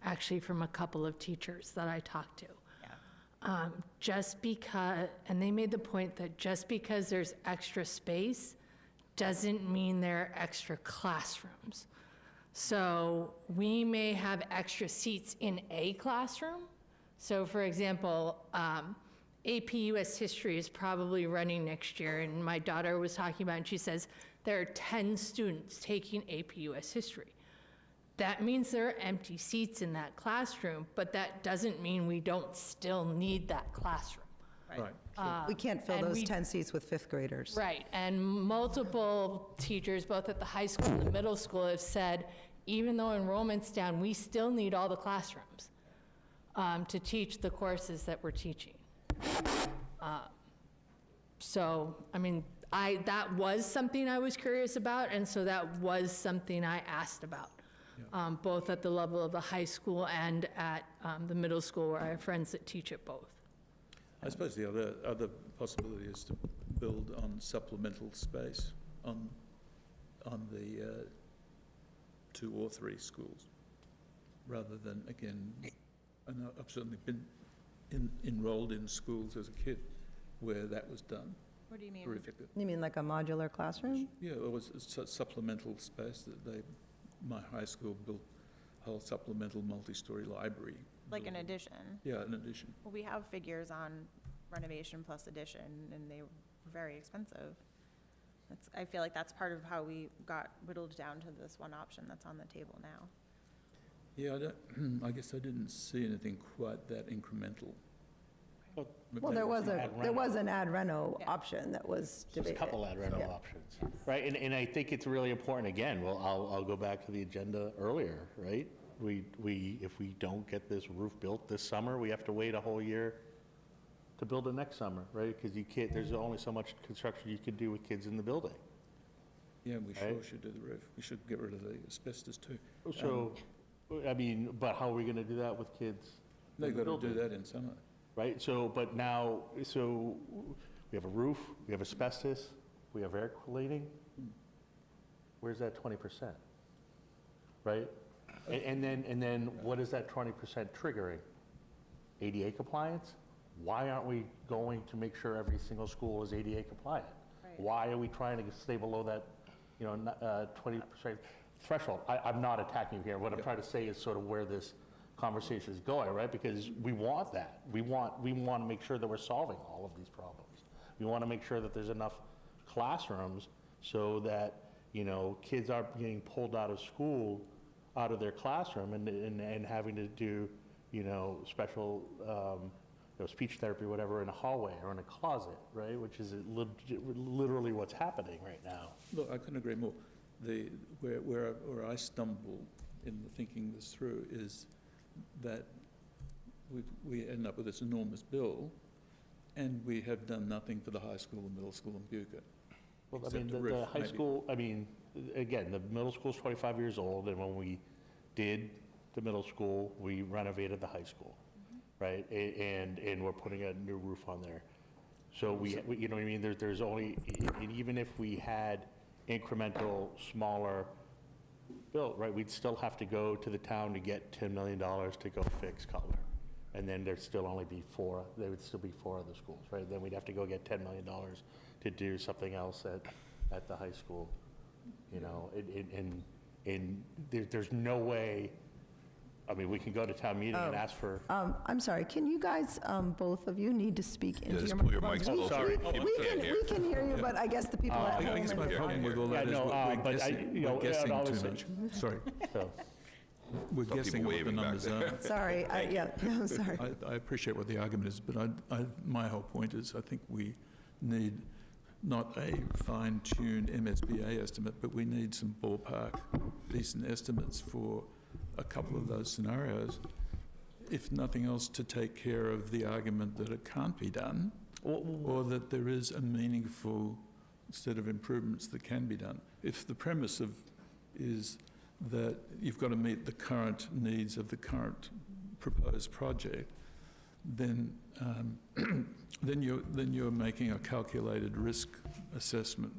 actually from a couple of teachers that I talked to. Yeah. Just because, and they made the point that just because there's extra space doesn't mean there are extra classrooms. So we may have extra seats in a classroom. So for example, AP US History is probably running next year, and my daughter was talking about it, and she says there are 10 students taking AP US History. That means there are empty seats in that classroom, but that doesn't mean we don't still need that classroom. Right. We can't fill and those we- 10 seats with fifth graders. Right, and multiple teachers, both at the high school and the middle school, have said, even though enrollment's down, we still need all the classrooms to teach the courses that we're teaching. So, I mean, that was something I was curious about, and so that was something I asked about, both at the level of the high school and at the middle school, where I have friends that teach at both. I suppose the other possibility is to build on supplemental space on the 2 or 3 schools, rather than, again, and I've certainly been enrolled in schools as a kid where that was done. What do you mean? Horrifically. You mean like a modular classroom? Yeah, it was supplemental space that my high school built a whole supplemental multi-story library. Like an addition? Yeah, an addition. Well, we have figures on renovation plus addition, and they were very expensive. I feel like that's part of how we got whittled down to this one option that's on the table now. Yeah, I guess I didn't see anything quite that incremental. Well, there was an ad reno option that was There's a debated. couple ad reno Yeah. options, right? And I think it's really important, again, well, I'll go back to the agenda earlier, right? If we don't get this roof built this summer, we have to wait a whole year to build it next summer, right? Because you can't, there's only so much construction you can do with kids in the building. Yeah, we sure Right. should do the roof. We should get rid of the asbestos too. So, I mean, but how are we gonna do that with kids? They've in the got to do building? that in summer. Right, so, but now, so we have a roof, we have asbestos, we have air cleaning. Where's that 20%? Right? And then what is that 20% triggering? ADA compliance? Why aren't we going to make sure every single school is ADA compliant? Why are we trying to stay below that, 20% threshold? I'm not attacking you here. What I'm trying to say is sort of where this conversation is going, right? Because we want that. We want to make sure that we're solving all of these problems. We want to make sure that there's enough classrooms so that, kids aren't getting pulled out of school, out of their classroom and having to do, special, speech therapy, whatever, in a hallway or in a closet, right? Which is literally what's happening right now. Look, I couldn't agree more. Where I stumble in thinking this through is that we end up with this enormous bill, and we have done nothing for the high school and middle school in Buca. Well, I except mean, a the roof, high maybe. school, again, the middle school's 25 years old, and when we did the middle school, we renovated the high school, right? And we're putting a new roof on there. So we you know what I mean? There's only, and even if we had incremental, smaller built, right, we'd still have to go to the town to get $10 million to go fix Cutler. And then there'd still only be there would still be 4 other schools, right? Then we'd have to go get $10 million to do something else at the high school, and there's no way, we can go to town meeting and ask for. I'm sorry, can you guys, both of you need to speak into just your pull your microphones? mics closer. We- People we can't hear. We can hear you, but I guess the people at home. I guess my and- problem with all that is we're guessing too much. Sorry. We're Some guessing people what the waving back numbers there. are. Sorry, I'm sorry. I appreciate what the argument is, but my whole point is I think we need not a fine-tuned MSBA estimate, but we need some ballpark decent estimates for a couple of those scenarios, if nothing else to take care of the argument that it can't be done, or that there is a meaningful set of improvements that can be done. If the premise is that you've got to meet the current needs of the current proposed project, then then you're making a calculated risk assessment,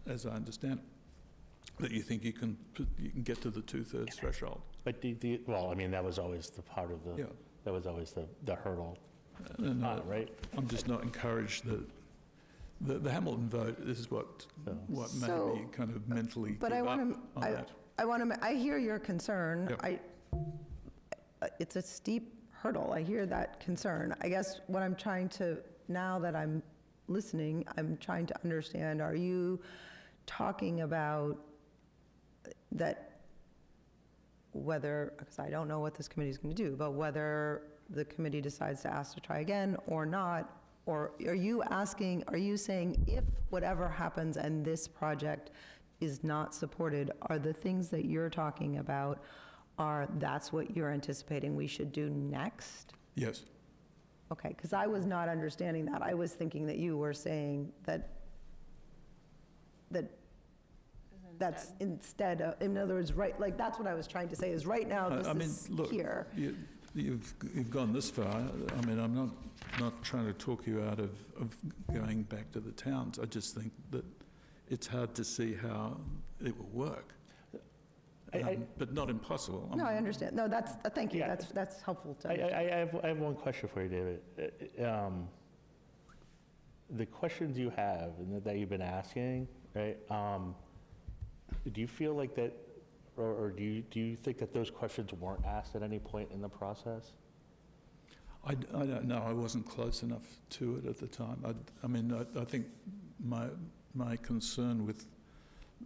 as I understand it, that you think you can get to the 2/3 threshold. But that was always the part of the, that was always the hurdle, right? I'm just not encouraged that the Hamilton vote is what made me kind of mentally But give I up want on to, that. I hear your concern. Yep. It's a steep hurdle. I hear that concern. I guess what I'm trying to, now that I'm listening, I'm trying to understand, are you talking about that whether, because I don't know what this committee is going to do, but whether the committee decides to ask to try again or not, or are you saying if whatever happens and this project is not supported, are the things that you're talking about, that's what you're anticipating we should do next? Yes. Okay, because I was not understanding that. I was thinking that you were saying that that's instead of, in other words, right, like, that's what I was trying to say, is right now, this is look, here. You've gone this far. I'm not trying to talk you out of going back to the towns. I just think that it's hard to see how it will work. But not impossible. No, I understand. No, thank you. Yeah. That's helpful to I understand. have one question for you, David. The questions you have and that you've been asking, right? Do you feel like that, or do you think that those questions weren't asked at any point in the process? I don't know. I wasn't close enough to it at the time. I think my concern with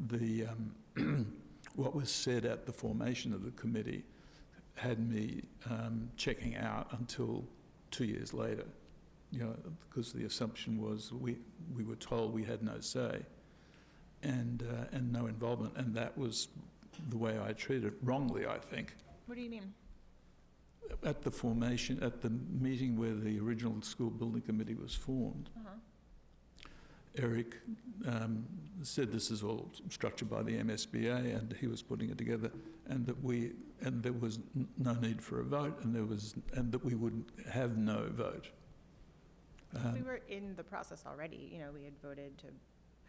the what was said at the formation of the committee had me checking out until 2 years later. Because the assumption was we were told we had no say and no involvement, and that was the way I treated it, wrongly, I think. What do you mean? At the formation, at the meeting where the original school building committee was formed, Eric said this is all structured by the MSBA, and he was putting it together, and there was no need for a vote, and that we would have no vote. We were in the process already. We had voted to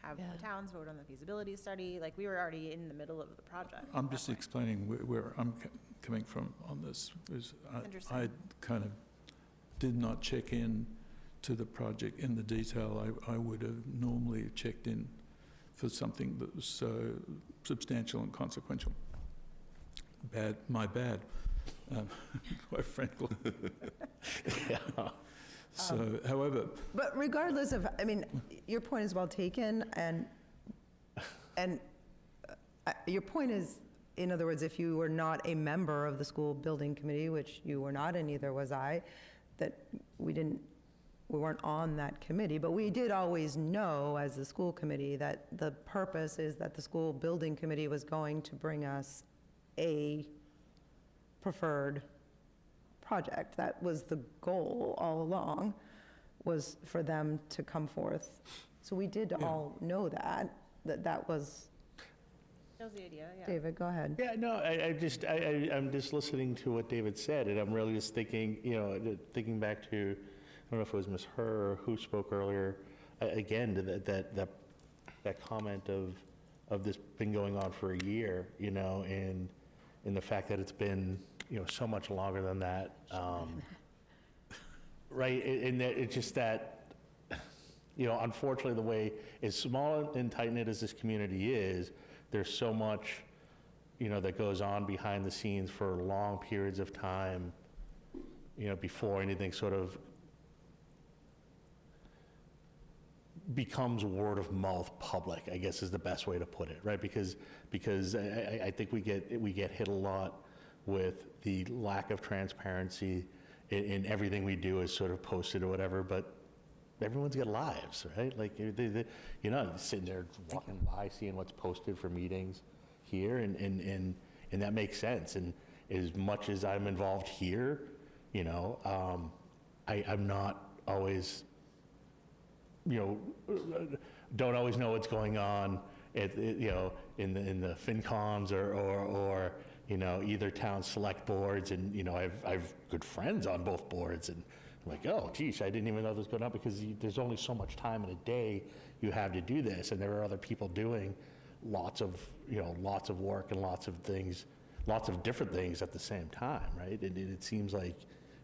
have the towns vote on the feasibility study. Like, we were already in the middle of the project. I'm just explaining where I'm coming from on this. I kind of did not check in to the project in the detail I would have normally checked in for something that was so substantial and consequential. My bad, quite frankly. So, however... But regardless of, your point is well taken, and your point is, in other words, if you were not a member of the school building committee, which you were not, and neither was I, that we weren't on that committee, but we did always know as the school committee that the purpose is that the school building committee was going to bring us a preferred project. That was the goal all along, was for them to come forth. So we did all know that was... That was the idea, yeah. David, go ahead. Yeah, no, I'm just listening to what David said, and I'm really just thinking, thinking back to, I don't know if it was Ms. Herr or who spoke earlier, again, to that comment of this been going on for a year, and the fact that it's been, so much longer than that, right? And that it's just that, unfortunately, the way as small and tight-knit as this community is, there's so much, that goes on behind the scenes for long periods of time, before anything sort of becomes word of mouth public, I guess is the best way to put it, right? Because I think we get hit a lot with the lack of transparency in everything we do is sort of posted or whatever, but everyone's got lives, right? Like, you're not sitting there walking by seeing what's posted for meetings here, and that makes sense. And as much as I'm involved here, I'm not always, don't always know what's going on in the FinComs or either town select boards, and I've good friends on both boards, and I'm like, oh geez, I didn't even know this was going on, because there's only so much time in a day you have to do this, and there are other people doing lots of work and lots of things, lots of different things at the same time, right? And it seems like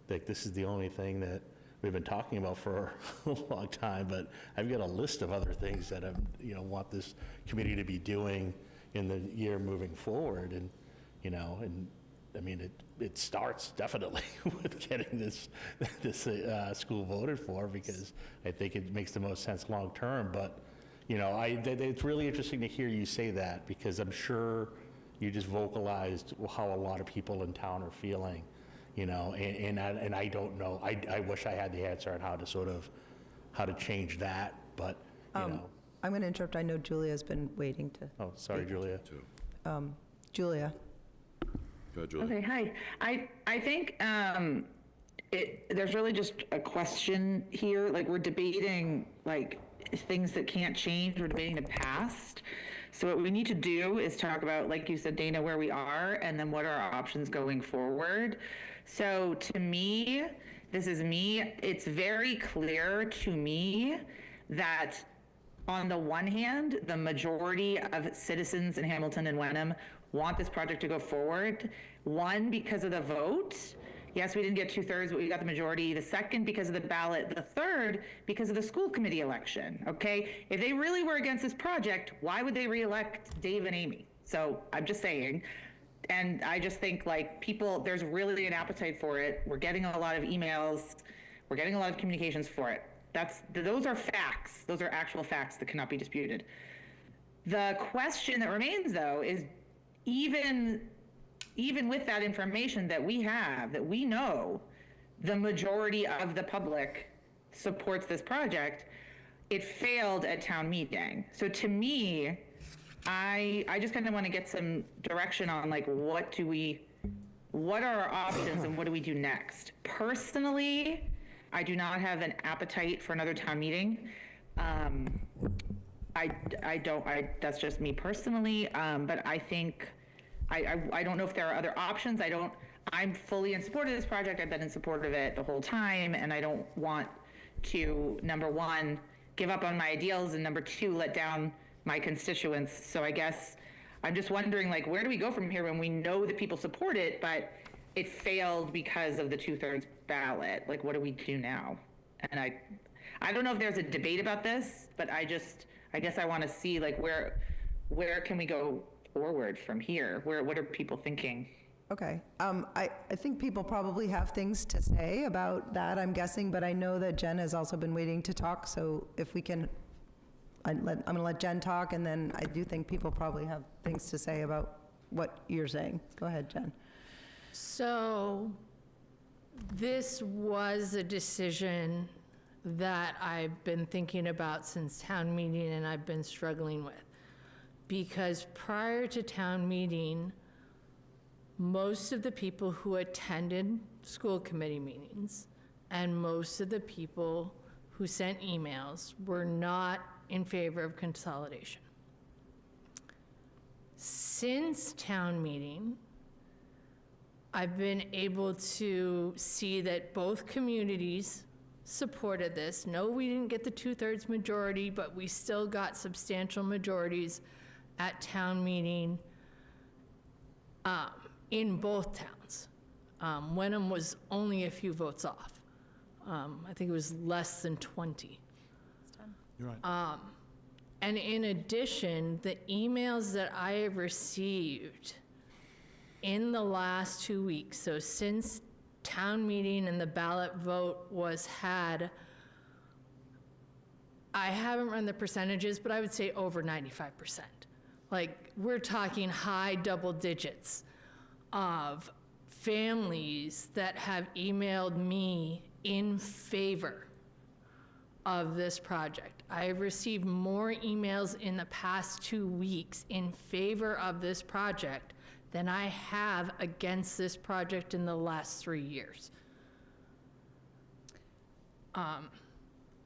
this is the only thing that we've been talking about for a long time, but I've got a list of other things that I want this committee to be doing in the year moving forward, and it starts definitely with getting this school voted for, because I think it makes the most sense long term. But it's really interesting to hear you say that, because I'm sure you just vocalized how a lot of people in town are feeling. And I don't know. I wish I had the answer on how to change that, but I'm going to interrupt. I know Julia's been waiting to. Oh, sorry, Julia. Julia. Go ahead, Julia. Okay, hi. I think there's really just a question here. Like, we're debating things that can't change. We're debating the past. So what we need to do is talk about, like you said, Dana, where we are, and then what are our options going forward. So to me, this is me, it's very clear to me that on the one hand, the majority of citizens in Hamilton and Wenham want this project to go forward. One, because of the vote. Yes, we didn't get 2/3, but we got the majority. The second, because of the ballot. The third, because of the school committee election, okay? If they really were against this project, why would they re-elect Dave and Amy? So I'm just saying. And I just think like people, there's really an appetite for it. We're getting a lot of emails. We're getting a lot of communications for it. Those are facts. Those are actual facts that cannot be disputed. The question that remains though is even with that information that we have, that we know the majority of the public supports this project, it failed at town meeting. So to me, I just kind of want to get some direction on like what are our options and what do we do next? Personally, I do not have an appetite for another town meeting. That's just me personally, but I think, I don't know if there are other options. I'm fully in support of this project. I've been in support of it the whole time, and I don't want to, number one, give up on my ideals, and number two, let down my constituents. So I guess I'm just wondering, like, where do we go from here when we know that people support it, but it failed because of the 2/3 ballot? Like, what do we do now? And I don't know if there's a debate about this, but I guess I want to see, like, where can we go forward from here? What are people thinking? Okay. I think people probably have things to say about that, I'm guessing, but I know that Jen has also been waiting to talk, so if we can, I'm going to let Jen talk, and then I do think people probably have things to say about what you're saying. Go ahead, Jen. So this was a decision that I've been thinking about since town meeting and I've been struggling with. Because prior to town meeting, most of the people who attended school committee meetings and most of the people who sent emails were not in favor of consolidation. Since town meeting, I've been able to see that both communities supported this. No, we didn't get the 2/3 majority, but we still got substantial majorities at town meeting in both towns. Wenham was only a few votes off. I think it was less than 20. You're right. And in addition, the emails that I have received in the last 2 weeks, so since town meeting and the ballot vote was had, I haven't run the percentages, but I would say over 95%. Like, we're talking high double digits of families that have emailed me in favor of this project. I have received more emails in the past 2 weeks in favor of this project than I have against this project in the last 3 years.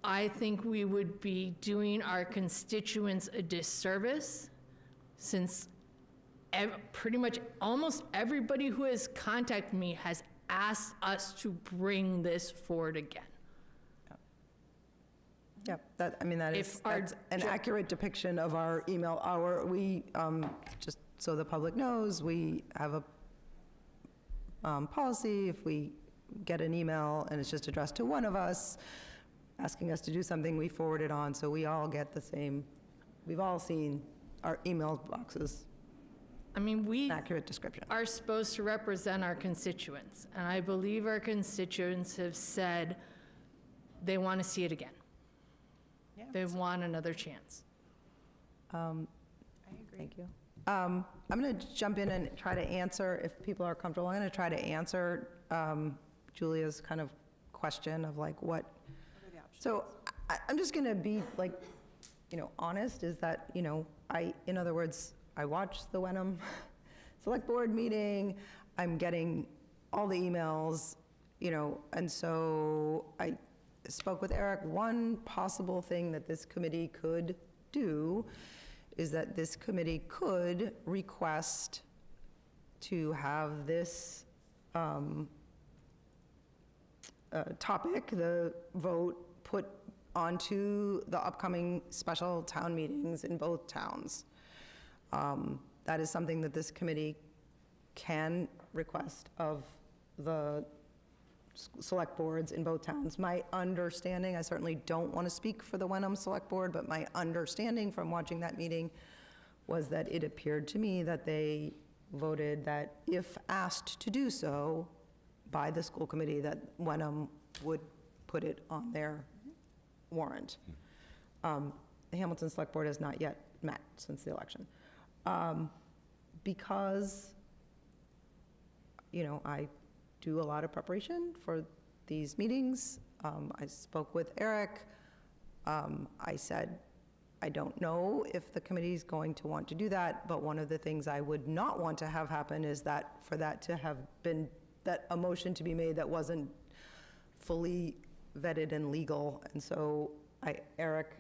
I think we would be doing our constituents a disservice since pretty much almost everybody who has contacted me has asked us to bring this forward again. Yep, that's an accurate depiction of our email hour. We, just so the public knows, we have a policy. If we get an email and it's just addressed to one of us, asking us to do something, we forward it on, so we all get the same. We've all seen our email boxes. I mean, we accurate description are supposed to represent our constituents, and I believe our constituents have said they want to see it again. Yeah. They want another chance. I agree. Thank you. I'm going to jump in and try to answer, if people are comfortable, I'm going to try to answer Julia's kind of question of like what. So I'm just going to be like, honest, is that, in other words, I watched the Wenham Select Board meeting, I'm getting all the emails, and so I spoke with Eric. One possible thing that this committee could do is that this committee could request to have this topic, the vote, put onto the upcoming special town meetings in both towns. That is something that this committee can request of the select boards in both towns. My understanding, I certainly don't want to speak for the Wenham Select Board, but my understanding from watching that meeting was that it appeared to me that they voted that if asked to do so by the school committee, that Wenham would put it on their warrant. The Hamilton Select Board has not yet met since the election. Because, you know, I do a lot of preparation for these meetings. I spoke with Eric. I said, I don't know if the committee's going to want to do that, but one of the things I would not want to have happen is that for that to have been, that a motion to be made that wasn't fully vetted and legal. And so Eric,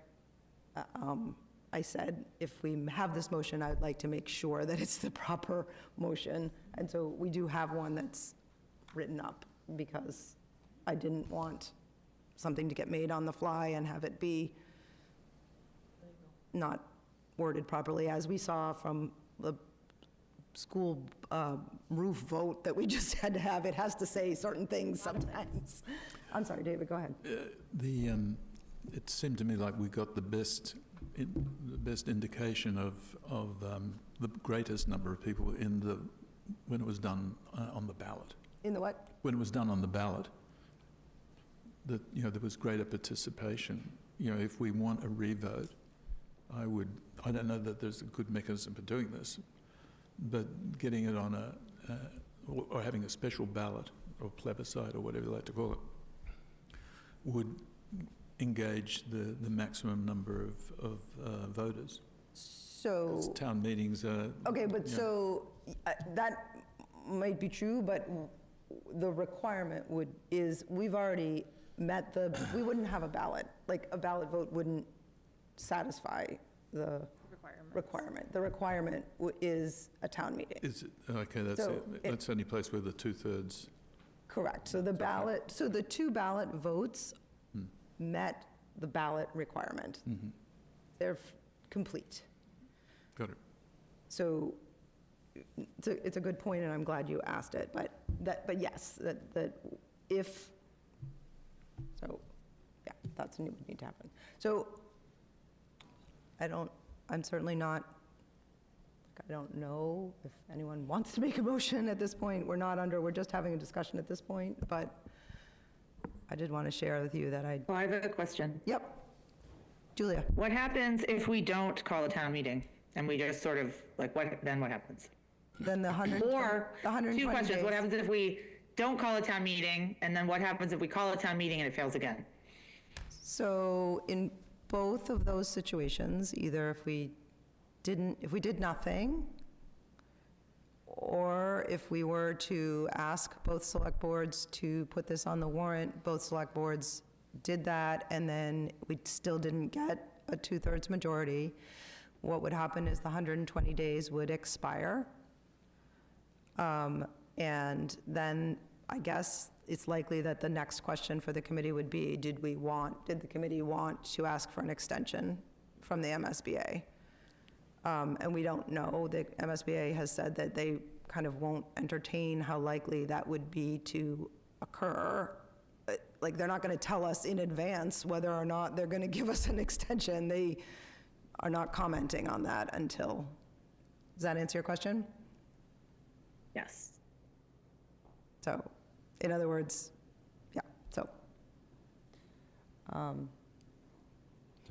I said, if we have this motion, I would like to make sure that it's the proper motion. And so we do have one that's written up because I didn't want something to get made on the fly and have it be not worded properly, as we saw from the school roof vote that we just had to have. It has to say certain things sometimes. I'm sorry, David, go ahead. It seemed to me like we got the best indication of the greatest number of people when it was done on the ballot. In the what? When it was done on the ballot, that, you know, there was greater participation. You know, if we want a revote, I don't know that there's a good mechanism for doing this, but getting it on or having a special ballot or plebiscite or whatever you like to call it, would engage the maximum number of voters. So. 'Cause town meetings are. Okay, but you know, so that might be true, but the requirement is we've already met we wouldn't have a ballot. Like a ballot vote wouldn't satisfy the requirement. The requirement is a town meeting. Is it, okay, that's So it. That's the only place where the 2/3. Correct. So the ballot, so the two ballot votes met the ballot requirement. They're complete. Got it. So it's a good point, and I'm glad you asked it, but yes, that if, so, yeah, that's what would need to happen. So I'm certainly not, I don't know if anyone wants to make a motion at this point. We're just having a discussion at this point, but I did want to share with you that Well, I have a question. Yep. Julia. What happens if we don't call a town meeting and we just sort of, like, what happens? Then the 120 Or, the 120 two questions. What days. happens if we don't call a town meeting? And then what happens if we call a town meeting and it fails again? So in both of those situations, either if we did nothing, or if we were to ask both select boards to put this on the warrant, both select boards did that, and then we still didn't get a 2/3 majority, what would happen is the 120 days would expire. And then I guess it's likely that the next question for the committee would be, did the committee want to ask for an extension from the MSBA? And we don't know. The MSBA has said that they kind of won't entertain how likely that would be to occur. Like, they're not going to tell us in advance whether or not they're going to give us an extension. They are not commenting on that until, does that answer your question? Yes. So, in other words, yeah, so. To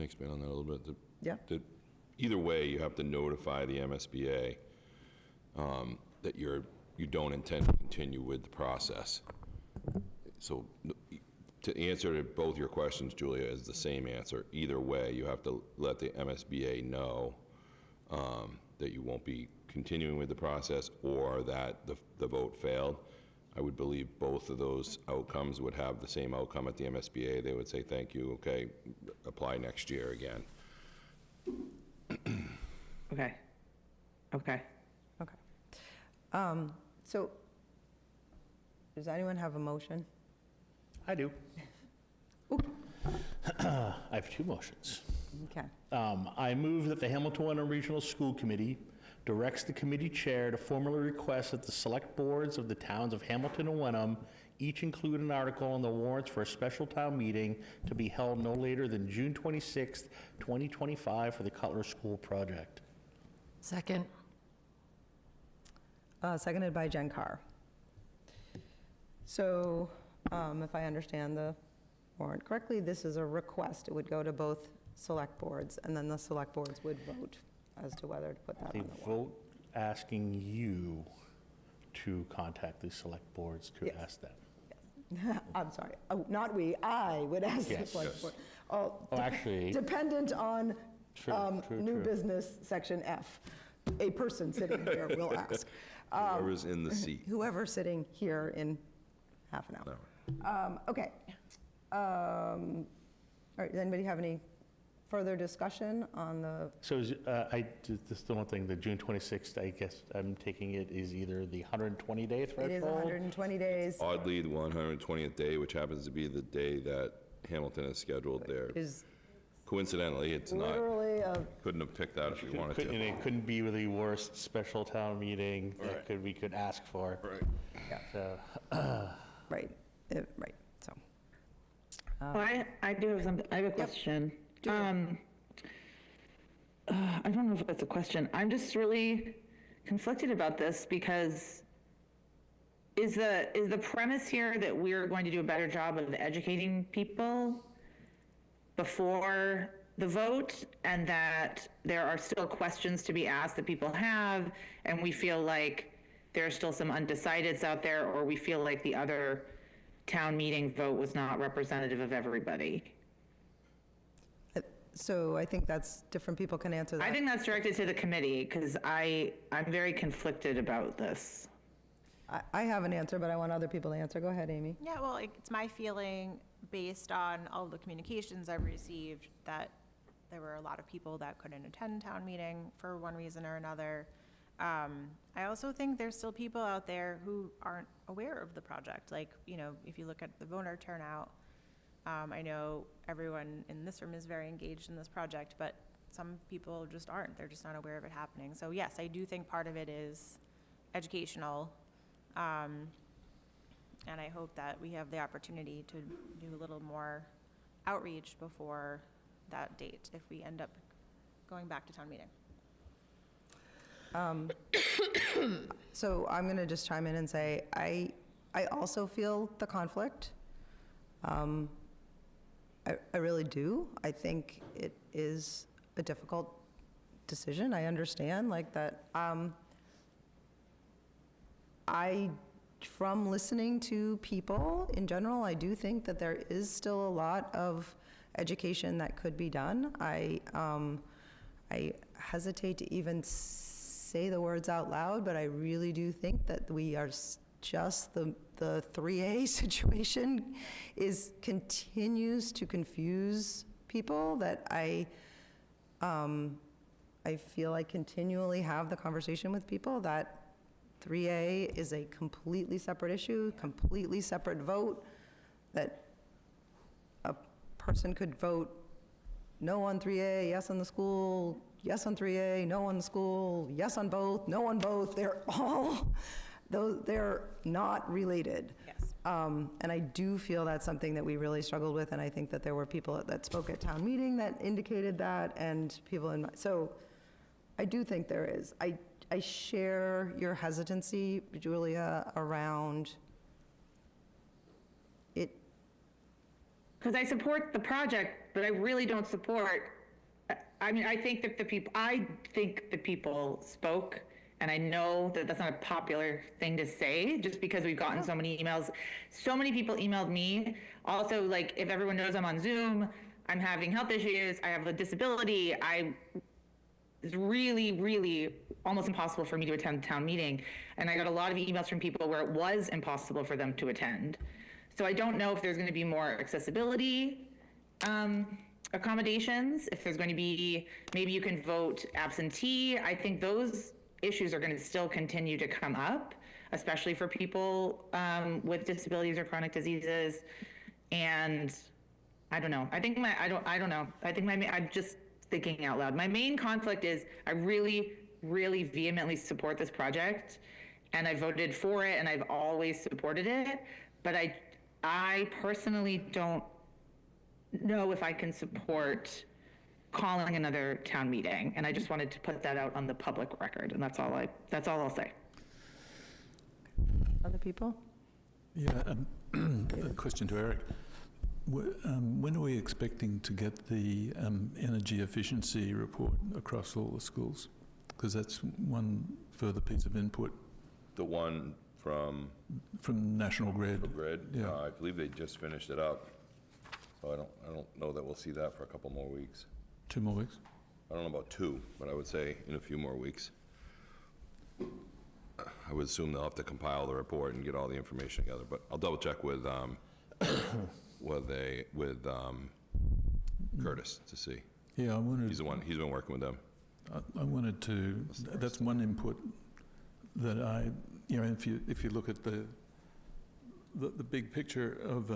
expand on that a little bit. Yeah. Either way, you have to notify the MSBA that you don't intend to continue with the process. So to answer both your questions, Julia, is the same answer. Either way, you have to let the MSBA know that you won't be continuing with the process or that the vote failed. I would believe both of those outcomes would have the same outcome at the MSBA. They would say, thank you, okay, apply next year again. Okay. So, does anyone have a motion? I do. I have two motions. Okay. I move that the Hamilton Wenham Regional School Committee directs the committee chair to formally request that the select boards of the towns of Hamilton and Wenham each include an article on the warrants for a special town meeting to be held no later than June 26th, 2025 for the Cutler School project. Second. seconded by Jen Carr. So, if I understand the warrant correctly, this is a request. It would go to both select boards, and then the select boards would vote as to whether to put that They on the warrant. vote asking you to contact the select boards to ask them. I'm sorry, oh, not we, I would ask the Yes. select Yes. board. Oh, Oh, actually, dependent on True, new true. business, section F. A person sitting here will ask. Whoever's in the seat. Whoever's sitting here in half an hour. Okay. All right, does anybody have any further discussion on the, so just the one thing, the June 26th, I guess I'm taking it is either the 120-day threshold? it is 120 days, Oddly, the 120th day, which happens to be the day that Hamilton has scheduled there. is Coincidentally, it's not, literally a, couldn't have picked that if we wanted And to. it couldn't be the worst special town meeting that we could ask for. Right. So, right, right, so. I do have some, I have a question. I don't know if that's a question. I'm just really conflicted about this because is the premise here that we're going to do a better job of educating people before the vote, and that there are still questions to be asked that people have, and we feel like there are still some undecideds out there, or we feel like the other town meeting vote was not representative of everybody? So I think that's, different people can answer that. I think that's directed to the committee, because I'm very conflicted about this. I have an answer, but I want other people to answer. Go ahead, Amy. Yeah, well, it's my feeling, based on all the communications I've received, that there were a lot of people that couldn't attend town meeting for one reason or another. I also think there's still people out there who aren't aware of the project. Like, you know, if you look at the voter turnout, I know everyone in this room is very engaged in this project, but some people just aren't. They're just not aware of it happening. So yes, I do think part of it is educational. And I hope that we have the opportunity to do a little more outreach before that date if we end up going back to town meeting. So I'm going to just chime in and say, I also feel the conflict. I really do. I think it is a difficult decision. I understand, like, that. From listening to people in general, I do think that there is still a lot of education that could be done. I hesitate to even say the words out loud, but I really do think that we are just the 3A situation continues to confuse people, that I feel I continually have the conversation with people that 3A is a completely separate issue, completely separate vote, that a person could vote no on 3A, yes on the school, yes on 3A, no on the school, yes on both, no on both. They're all, they're not related. Yes. And I do feel that's something that we really struggled with, and I think that there were people that spoke at town meeting that indicated that, and people in, so I do think there is. I share your hesitancy, Julia, around it. Because I support the project, but I really don't support, I mean, I think that the people spoke, and I know that that's not a popular thing to say, just because we've gotten so many emails. So many people emailed me. Also, like, if everyone knows I'm on Zoom, I'm having health issues, I have a disability, it's really, really almost impossible for me to attend the town meeting. And I got a lot of emails from people where it was impossible for them to attend. So I don't know if there's going to be more accessibility accommodations, if there's going to be, maybe you can vote absentee. I think those issues are going to still continue to come up, especially for people with disabilities or chronic diseases. And I don't know. I think I'm just thinking out loud. My main conflict is I really, really vehemently support this project, and I voted for it, and I've always supported it, but I personally don't know if I can support calling another town meeting, and I just wanted to put that out on the public record, and that's all I'll say. people. Yeah, a question to Eric. When are we expecting to get the energy efficiency report across all the schools? Because that's one further piece of input. The one from National Grid. Yeah. I believe they just finished it up. So I don't know that we'll see that for a couple more weeks. 2 more weeks? I don't know about 2, but I would say in a few more weeks. I would assume they'll have to compile the report and get all the information together, but I'll double check with Curtis to see. Yeah, I wanted. He's been working with them. I wanted to. That's one input that if you look at the big picture of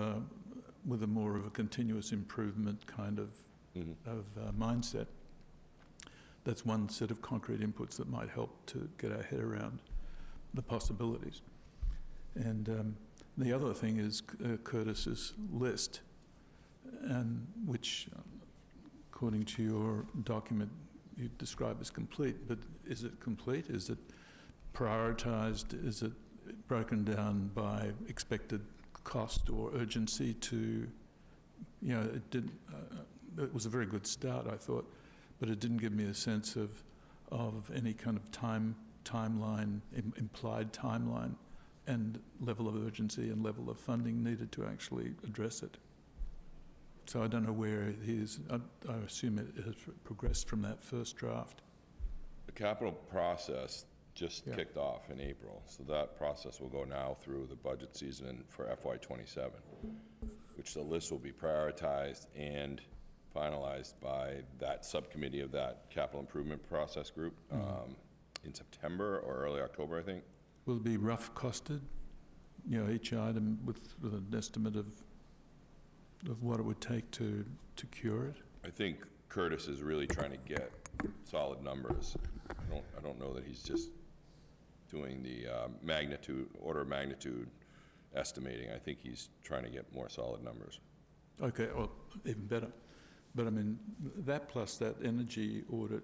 with a more of a continuous improvement kind of mindset. That's one set of concrete inputs that might help to get our head around the possibilities. And the other thing is Curtis's list, and which, according to your document, you describe as complete. But is it complete? Is it prioritized? Is it broken down by expected cost or urgency to, it was a very good start, I thought, but it didn't give me a sense of any kind of timeline, implied timeline, and level of urgency and level of funding needed to actually address it. So I don't know where he is. I assume it has progressed from that first draft. The capital process just kicked off in April, so that process will go now through the budget season for FY27, which the list will be prioritized and finalized by that subcommittee of that capital improvement process group in September or early October, I think. Will it be rough costed? Each item with an estimate of what it would take to cure it? I think Curtis is really trying to get solid numbers. I don't know that he's just doing the order of magnitude estimating. I think he's trying to get more solid numbers. Okay, well, even better. But I mean, that plus that energy audit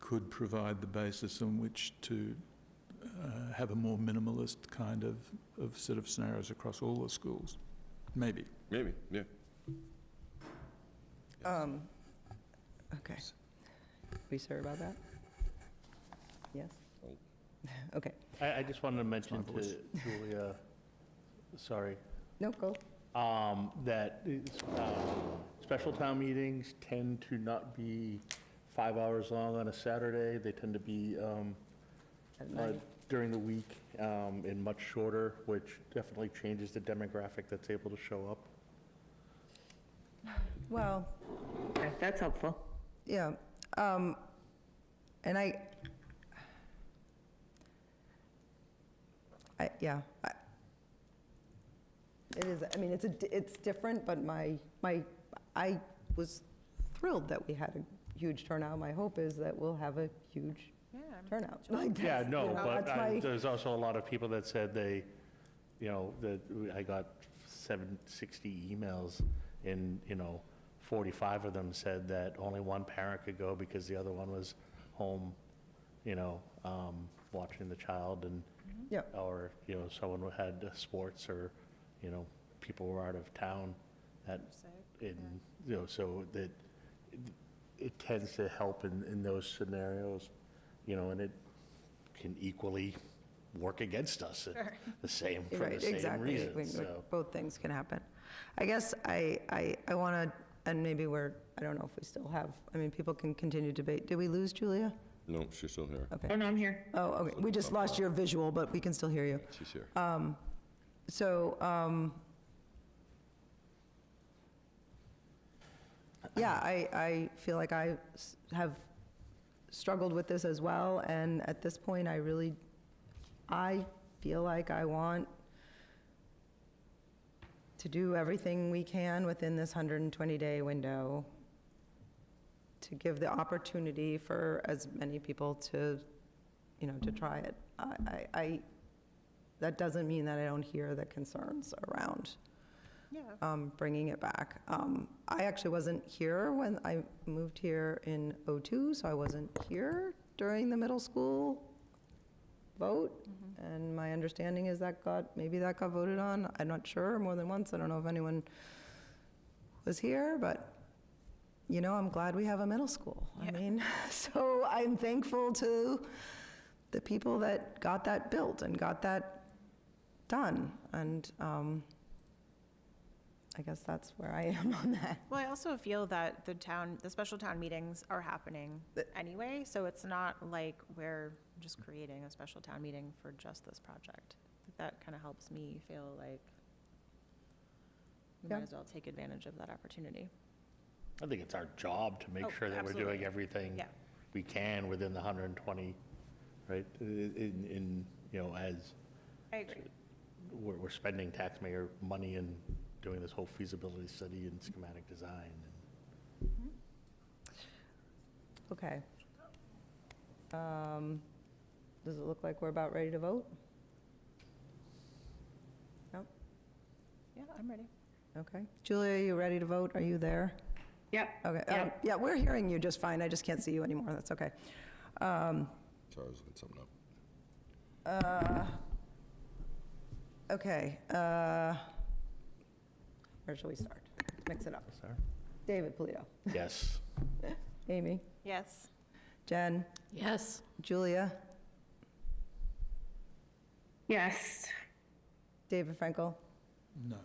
could provide the basis on which to have a more minimalist kind of set of scenarios across all the schools. Maybe. Maybe, yeah. Okay. We sorry about that? Yes? Okay. I just wanted to mention to Julia, sorry, No, go. that special town meetings tend to not be 5 hours long on a Saturday. They tend to be during the week and much shorter, which definitely changes the demographic that's able to show up. Well, Okay, that's helpful. yeah. And it is, I mean, it's different, but I was thrilled that we had a huge turnout. My hope is that we'll have a huge turnout. Yeah, no, but there's also a lot of people that said that I got 760 emails, and 45 of them said that only one parent could go because the other one was home, watching the child, and or someone who had sports, or people were out of town, so that it tends to help in those scenarios, and it can equally work against us for the same Exactly. reasons. So. Both things can happen. I guess I want to, and maybe I don't know if we still have, I mean, people can continue debate. Did we lose Julia? No, she's still here. Okay. Oh, no, I'm here. Oh, okay. We just lost your visual, but we can still hear you. She's here. Yeah, I feel like I have struggled with this as well, and at this point, I feel like I want to do everything we can within this 120-day window to give the opportunity for as many people to try it. That doesn't mean that I don't hear the concerns around bringing it back. I actually wasn't here when I moved here in '02, so I wasn't here during the middle school vote, and my understanding is maybe that got voted on. I'm not sure, more than once. I don't know if anyone was here, but, I'm glad we have a middle school. I mean, so I'm thankful to the people that got that built and got that done, and I guess that's where I am on that. Well, I also feel that the special town meetings are happening anyway, so it's not like we're just creating a special town meeting for just this project. I think that kind of helps me feel like we might as well take advantage of that opportunity. I think it's our job to make sure that we're doing absolutely. everything Yeah. we can within the 120, right? As I agree. we're spending taxpayer money and doing this whole feasibility study and schematic design. Okay. Does it look like we're about ready to vote? No? Yeah, I'm ready. Okay. Julia, are you ready to vote? Are you there? Yep. Okay. Yep. Yeah, we're hearing you just fine. I just can't see you anymore. That's okay. Sorry, I was looking something up. Okay. Where shall we start? Let's mix it up. Sorry. David Polito. Yes. Amy. Yes. Jen. Yes. Julia. Yes. David Frankel. No.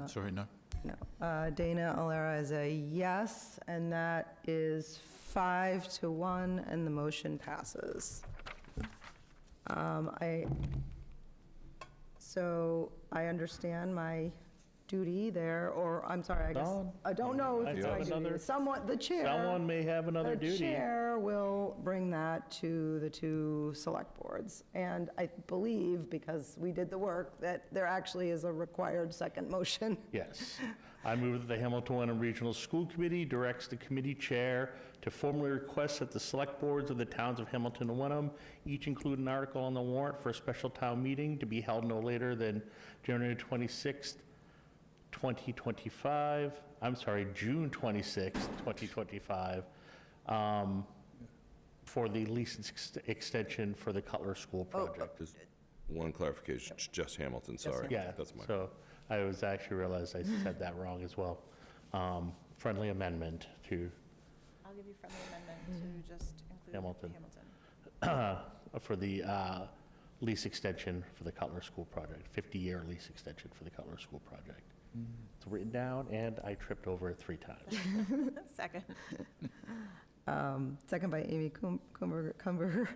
Sorry, no. No. Dana Alera is a yes, and that is 5-1, and the motion passes. So I understand my duty there, or I'm sorry, I guess, Dawn, I don't know if you it's have my duty. another- Someone, the chair. Someone may have another duty. The chair will bring that to the two select boards. And I believe, because we did the work, that there actually is a required second motion. Yes. I move that the Hamilton Wenham Regional School Committee directs the committee chair to formally request that the select boards of the towns of Hamilton and Wenham each include an article on the warrant for a special town meeting to be held no later than January 26th, 2025. I'm sorry, June 26th, 2025, for the lease extension for the Cutler School project. Just one clarification, it's just Hamilton, sorry. Yeah, That's my. so I was actually realized I said that wrong as well. Friendly amendment to I'll give you friendly amendment to just include Hamilton. Hamilton. for the lease extension for the Cutler School project, 50-year lease extension for the Cutler School project. It's written down, and I tripped over it 3 times. Second. Second by Amy Kumberger.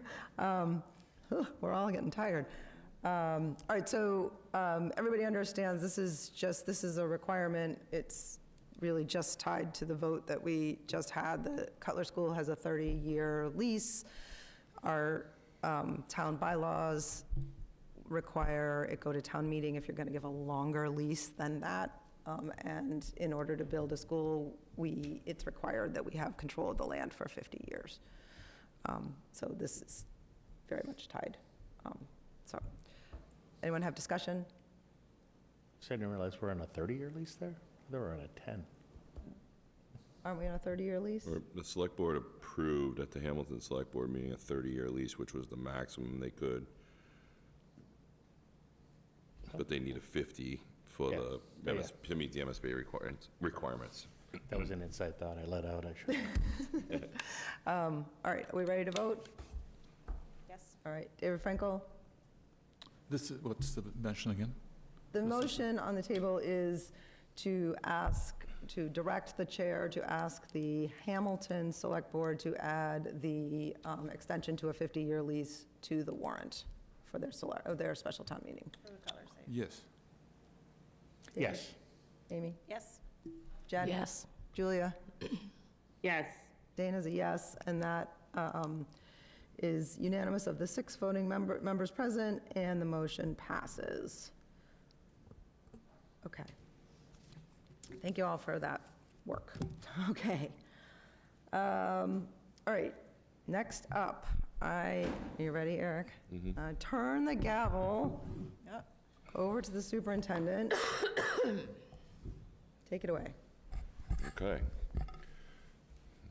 We're all getting tired. All right, so everybody understands this is a requirement. It's really just tied to the vote that we just had. The Cutler School has a 30-year lease. Our town bylaws require it go to town meeting if you're going to give a longer lease than that. And in order to build a school, it's required that we have control of the land for 50 years. So this is very much tied. So, anyone have discussion? So I didn't realize we're on a 30-year lease there? They were on a 10. Aren't we on a 30-year lease? Or the select board approved at the Hamilton Select Board meeting a 30-year lease, which was the maximum they could. But they need a 50 for Yeah. the, Yeah. to meet the MSBA requirements. That was an inside thought I let out, I should. All right, are we ready to vote? Yes. All right, David Frankel? This is, what's the motion again? The motion on the table is to direct the chair to ask the Hamilton Select Board to add the extension to a 50-year lease to the warrant for their special town meeting. Yes. Yes. Amy? Yes. Jen? Yes. Julia? Yes. Dana's a yes, and that is unanimous of the 6 voting members present, and the motion passes. Okay. Thank you all for that work. Okay. All right, next up, you ready, Eric? Turn the gavel Yep. over to the superintendent. Take it away. Okay. Let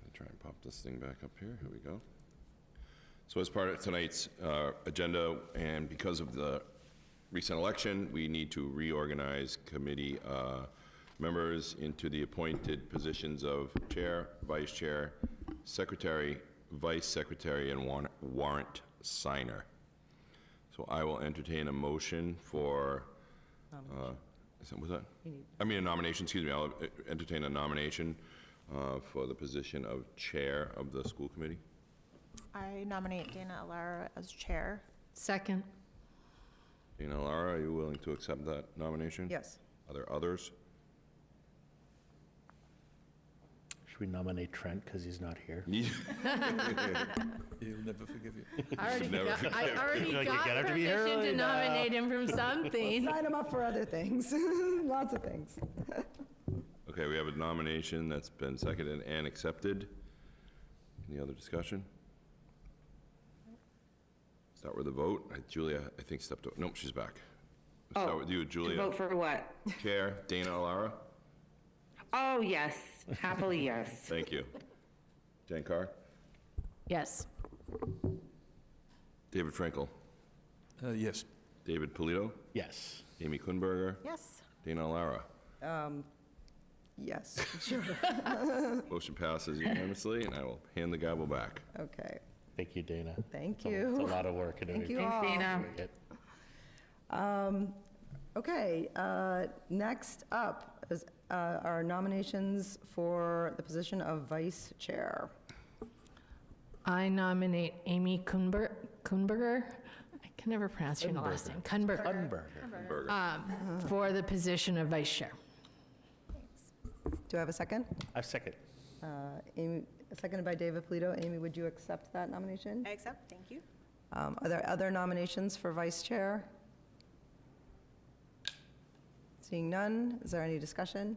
me try and pop this thing back up here. Here we go. So as part of tonight's agenda, and because of the recent election, we need to reorganize committee members into the appointed positions of chair, vice chair, secretary, vice secretary, and warrant signer. So I will entertain a motion for, was that? I mean, a nomination, excuse me. I'll entertain a nomination for the position of chair of the school committee. I nominate Dana Alara as chair. Second. Dana Lara, are you willing to accept that nomination? Yes. Are there others? Should we nominate Trent because he's not here? He'll never forgive you. I already Never got, forget. I already Like, you got gotta be here permission to early now. nominate him from something. Sign them up for other things, lots of things. Okay, we have a nomination that's been seconded and accepted. Any other discussion? Start with a vote. Julia, I think, stepped up. Nope, she's back. Let's start with you, To Julia. vote for what? Chair, Dana Alara. Oh, yes, happily yes. Thank you. Jen Carr. Yes. David Frankel. Yes. David Polito. Yes. Amy Kunberger. Yes. Dana Alara. Yes, sure. Motion passes unanimously, and I will hand the gavel back. Okay, Thank you, Dana. thank It's you. a lot of work. Thank you Thanks, all. Dana. Okay, next up is our nominations for the position of vice chair. I nominate Amy Kunberger. I can never pronounce your last name. Kunberger. For the position of vice chair. Do I have a second? I second. Amy, seconded by David Polito. Amy, would you accept that nomination? I accept, thank you. Are there other nominations for vice chair? Seeing none, is there any discussion?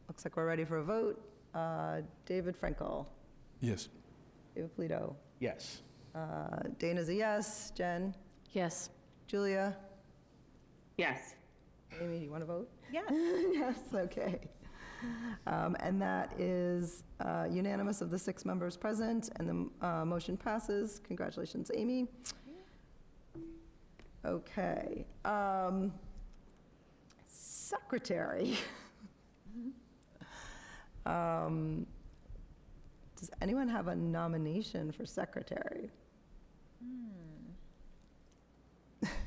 Looks like we're ready for a vote. David Frankel, Yes. David Polito, Yes. Dana's a yes, Jen, Yes. Julia, Yes. Amy, do you want to vote? Yes. Yes, okay. And that is unanimous of the 6 members present, and the motion passes. Congratulations, Amy. Okay. Secretary. Does anyone have a nomination for secretary?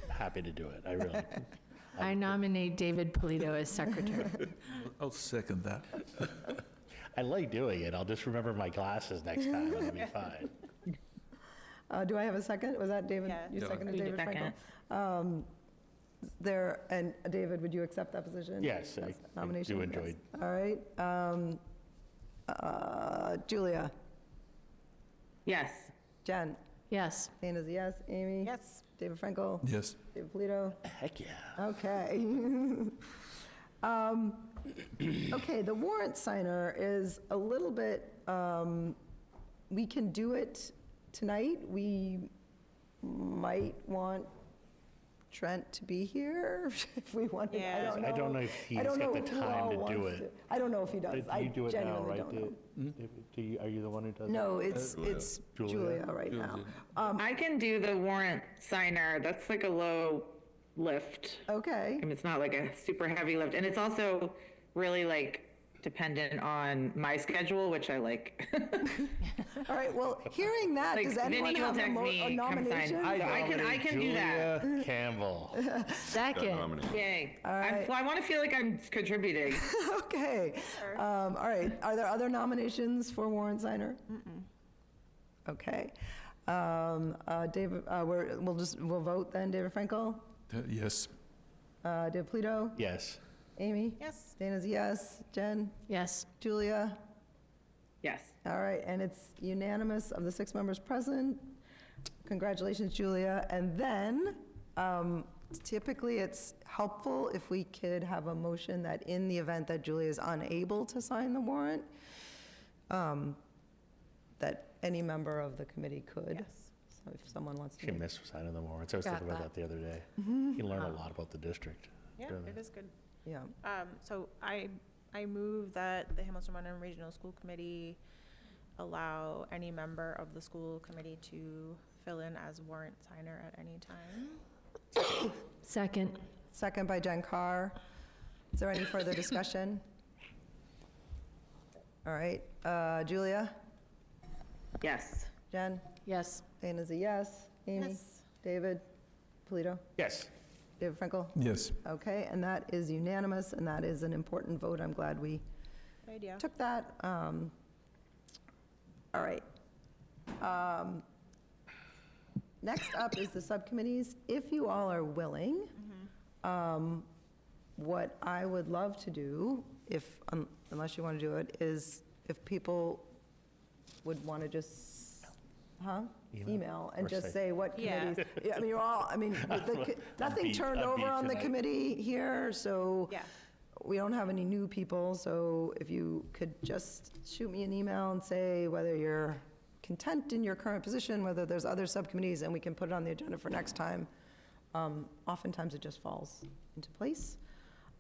Happy to do it. I really. I nominate David Polito as secretary. I'll second that. I like doing it. I'll just remember my glasses next time and it'll be fine. Do I have a second? Was that David? Yeah. You Yeah. seconded David Frankel? And David, would you accept that position? Yes, I Nomination? do Yes. enjoy. All right. Julia, Yes. Jen, Yes. Dana's a yes, Amy? Yes. David Frankel? Yes. David Polito? Heck yeah. Okay. Okay, the warrant signer is a little bit, we can do it tonight. We might want Trent to be here if we wanted. Yeah. I don't know if he's I don't got know the who time all to do wants it. I don't know if he does. You I do it now, genuinely right? don't know. Are you the one who does it? No, it's Julia right now. I can do the warrant signer. That's like a low lift. Okay. I mean, it's not like a super heavy lift. And it's also really like dependent on my schedule, which I like. All right, well, hearing that, Like, does anyone Vinny will have text me, a come sign. nomination? I can do that. Julia Campbell. Second. Yay. right. Well, I want to feel like I'm contributing. Okay. All right, are there other nominations for warrant signer? Okay. David, we'll vote then. David Frankel? Yes. David Polito? Yes. Amy? Yes. Dana's a yes. Jen? Yes. Julia? Yes. All right, and it's unanimous of the 6 members present. Congratulations, Julia. And then, typically, it's helpful if we could have a motion that in the event that Julia is unable to sign the warrant, that any member of the committee could. Yes. So if someone wants to. She missed signing the warrants. I was Got thinking about that the other day. You learn a lot about the district. Yeah, doing it that. is good. Yeah. So I move that the Hamilton Wenham Regional School Committee allow any member of the school committee to fill in as warrant signer at any time. Second. Second by Jen Carr. Is there any further discussion? All right, Julia? Yes. Jen? Yes. Dana's a yes. Amy? Yes. David? Polito? Yes. David Frankel? Yes. Okay, and that is unanimous, and that is an important vote. I'm glad we Good idea. took that. All right. Next up is the subcommittees. If you all are willing, what I would love to do, unless you want to do it, is if people would want to just, email and Or just say- say what Yeah. committees. Yeah, I mean, you're all, I mean, nothing beat- turned I'm over beat on the tonight. committee here, so Yeah. we don't have any new people, so if you could just shoot me an email and say whether you're content in your current position, whether there's other subcommittees, and we can put it on the agenda for next time. Oftentimes, it just falls into place.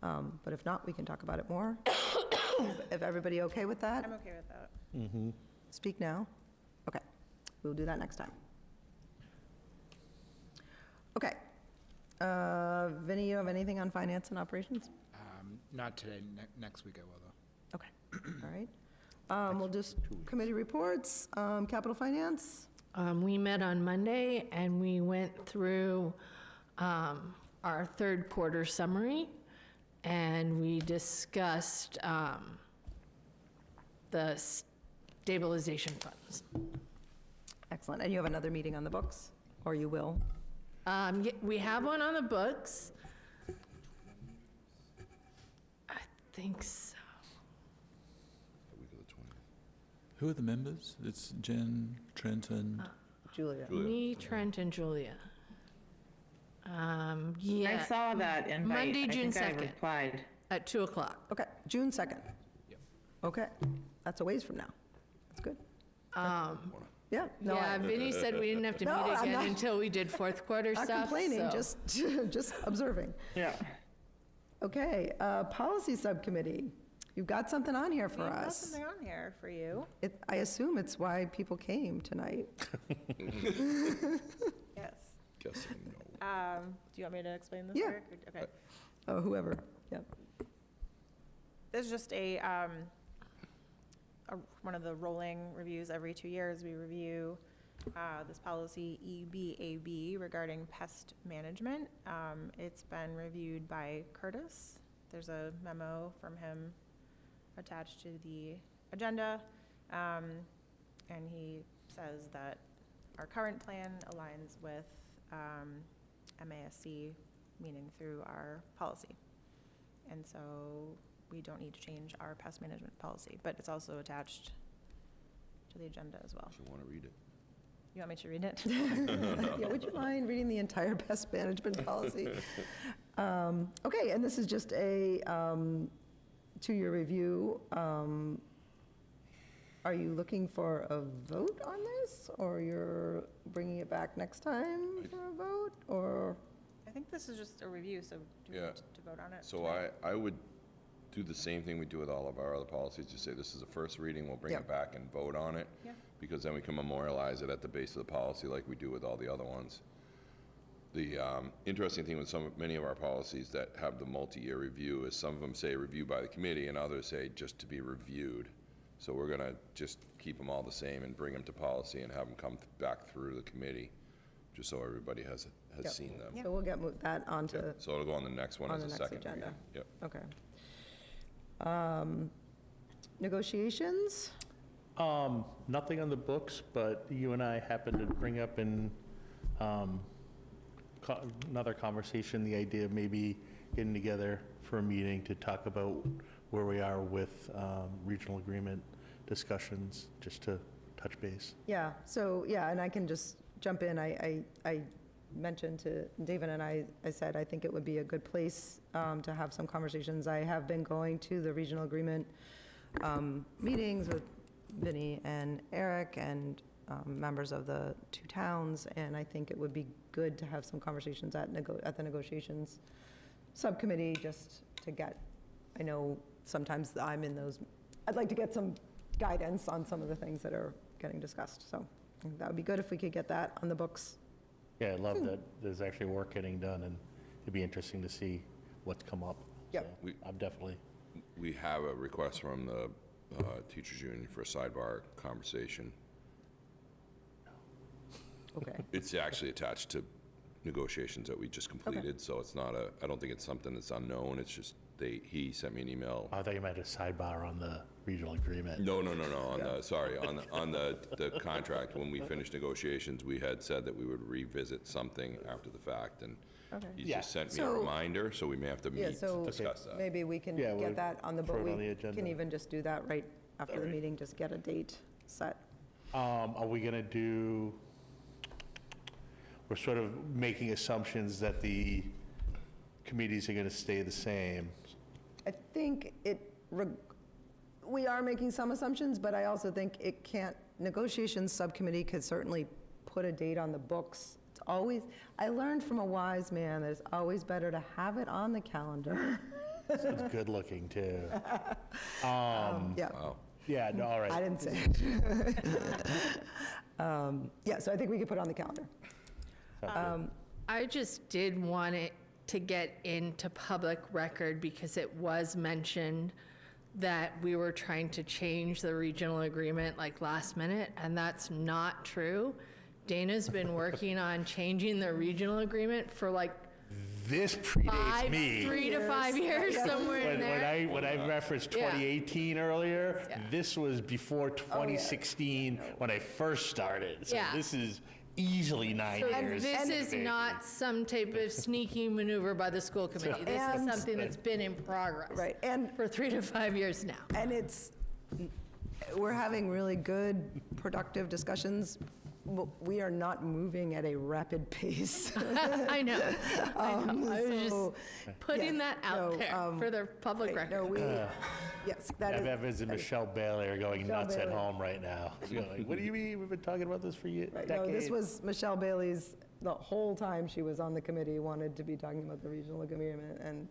But if not, we can talk about it more. If everybody okay with that? I'm okay with that. Speak now? Okay, we'll do that next time. Okay. Vinny, you have anything on finance and operations? Not today, next week I will, though. Okay, all right. We'll just, committee reports, capital finance? We met on Monday and we went through our third quarter summary and we discussed the stabilization funds. Excellent. And you have another meeting on the books, or you will? We have one on the books. I think so. Who are the members? It's Jen, Trent, and Julia. Me, Trent, and Julia. Yeah. I saw that invite. Monday, June I think 2nd. I replied. At 2 o'clock. Okay, June 2nd. Okay, that's a ways from now. That's good. Yeah. No, Yeah, Vinny said we didn't have to No, meet I'm again not- until we did fourth quarter Not stuff. complaining, so- just observing. Yeah. Okay, policy subcommittee. You've got something on here for We've got us. something on here for you. I assume it's why people came tonight. Yes. Guessing no. Do you want me to explain this? Yeah. Eric? Okay. Oh, whoever, yep. This is just one of the rolling reviews. Every 2 years, we review this policy EBAB regarding pest management. It's been reviewed by Curtis. There's a memo from him attached to the agenda. And he says that our current plan aligns with MASC, meaning through our policy. And so we don't need to change our pest management policy, but it's also attached to the agenda as well. If you want to read it. You want me to read it? Yeah, would you mind reading the entire pest management policy? Okay, and this is just a 2-year review. Are you looking for a vote on this, or you're bringing it back next time for a vote, or? I think this is just a review, so do we Yeah. need to vote on it? So I would do the same thing we do with all of our other policies, just say this is a first reading, we'll bring Yep. it back and vote on it. Yeah. Because then we can memorialize it at the base of the policy like we do with all the other ones. The interesting thing with many of our policies that have the multi-year review is some of them say review by the committee and others say just to be reviewed. So we're gonna just keep them all the same and bring them to policy and have them come back through the committee, just so everybody has Yep. seen them. So we'll get that onto, Yep. So it'll go on the next one on as the a next second agenda. reading. Yep. Okay. Negotiations? Nothing on the books, but you and I happened to bring up in another conversation, the idea of maybe getting together for a meeting to talk about where we are with regional agreement discussions, just to touch base. Yeah, so, yeah, and I can just jump in. I mentioned to David and I said, I think it would be a good place to have some conversations. I have been going to the regional agreement meetings with Vinny and Eric and members of the 2 towns, and I think it would be good to have some conversations at the negotiations subcommittee, just to get, I know sometimes I'm in those, I'd like to get guidance on some of the things that are getting discussed. So I think that would be good if we could get that on the books. Yeah, I love that there's actually work getting done, and it'd be interesting to see what's come up. Yep. So I'm definitely, We have a request from the teachers union for a sidebar conversation. Okay. It's actually attached to negotiations that we just completed, so it's not I don't think it's something that's unknown, it's just he sent me an email. I thought you meant a sidebar on the regional agreement. No, on the contract, when we finished negotiations, we had said that we would revisit something after the fact, and Okay. he Yeah. just sent me a So- reminder, so we may have to Yeah, meet so to discuss that. maybe we can Yeah, we'll get that on the throw book. it on the We agenda. can even just do that right after the meeting, just get a date set. Are we gonna do, we're sort of making assumptions that the committees are gonna stay the same. I think we are making some assumptions, but I also think it can't, negotiations subcommittee could certainly put a date on the books. It's always, I learned from a wise man that it's always better to have it on the calendar. It's good looking too. Yeah, Wow. Yeah, no, all I right. didn't say it. Yeah, so I think we could put it on the calendar. I just did want it to get into public record because it was mentioned that we were trying to change the regional agreement like last minute, and that's not true. Dana's been working on changing the regional agreement for like This predates me. 3 to 5 years, somewhere in there. When I referenced Yeah. 2018 earlier, Yeah. this was before 2016 when I first started. So Yeah. this is easily 9 So years. this in the is making. not some type of sneaky maneuver by the school committee. This is And- something that's been in progress. Right, and For 3 to 5 years now. And we're having really good, productive discussions. We are not moving at a rapid pace. I know. I was so, just putting that out there for the public right, no, record. yes, that Ev is. Evans and Michelle Bailey are going Michelle nuts at Bailey. home right now. You're like, what do you mean? We've been talking about this for Right, decades. no, this was Michelle Bailey's, the whole time she was on the committee, wanted to be talking about the regional agreement, and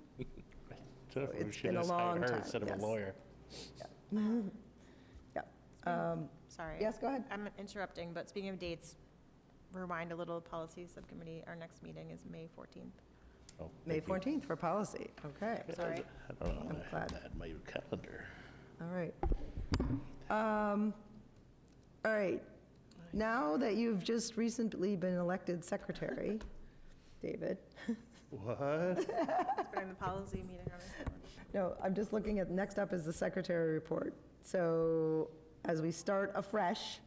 So we it's should been a have long hired her time, instead of yes. a lawyer. yeah. Sorry. Yes, go ahead. I'm interrupting, but speaking of dates, rewind a little, policy subcommittee, our next meeting is May 14th. Oh, May thank you. 14th for policy, okay, Sorry. I don't know. I'm glad. That my calendar. all right. All right, now that you've just recently been elected secretary, David, What? Putting the policy meeting on this calendar. no, I'm just looking at, next up is the secretary report. So as we start afresh,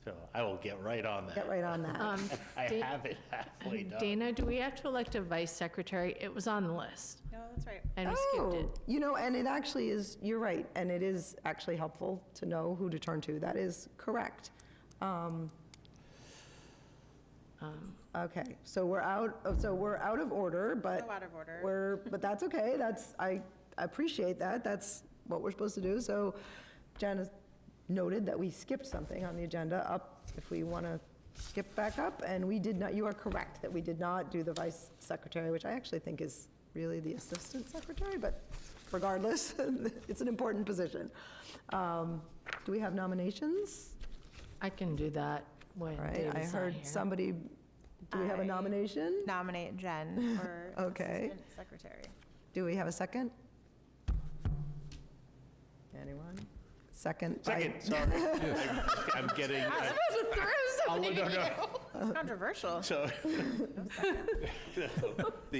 So I will get right on that. get right on that. I Da- have it halfway done. Dana, do we have to elect a vice secretary? It was on the list, No, that's right. and we skipped it. You know, and it actually is, you're right, and it is actually helpful to know who to turn to. That is correct. Okay, so we're out of order, but. So out of order. But that's okay, I appreciate that, that's what we're supposed to do. So Jen has noted that we skipped something on the agenda up, if we want to skip back up, and we did not, you are correct, that we did not do the vice secretary, which I actually think is really the assistant secretary, but regardless, it's an important position. Do we have nominations? I can do that when All right, David's I not heard here. somebody, do we have a I nomination? Nominate Jen for Okay. assistant secretary. Do we have a second? Anyone? Second? by- Second, sorry. I'm getting. Oh, no, no. It's controversial. So. the-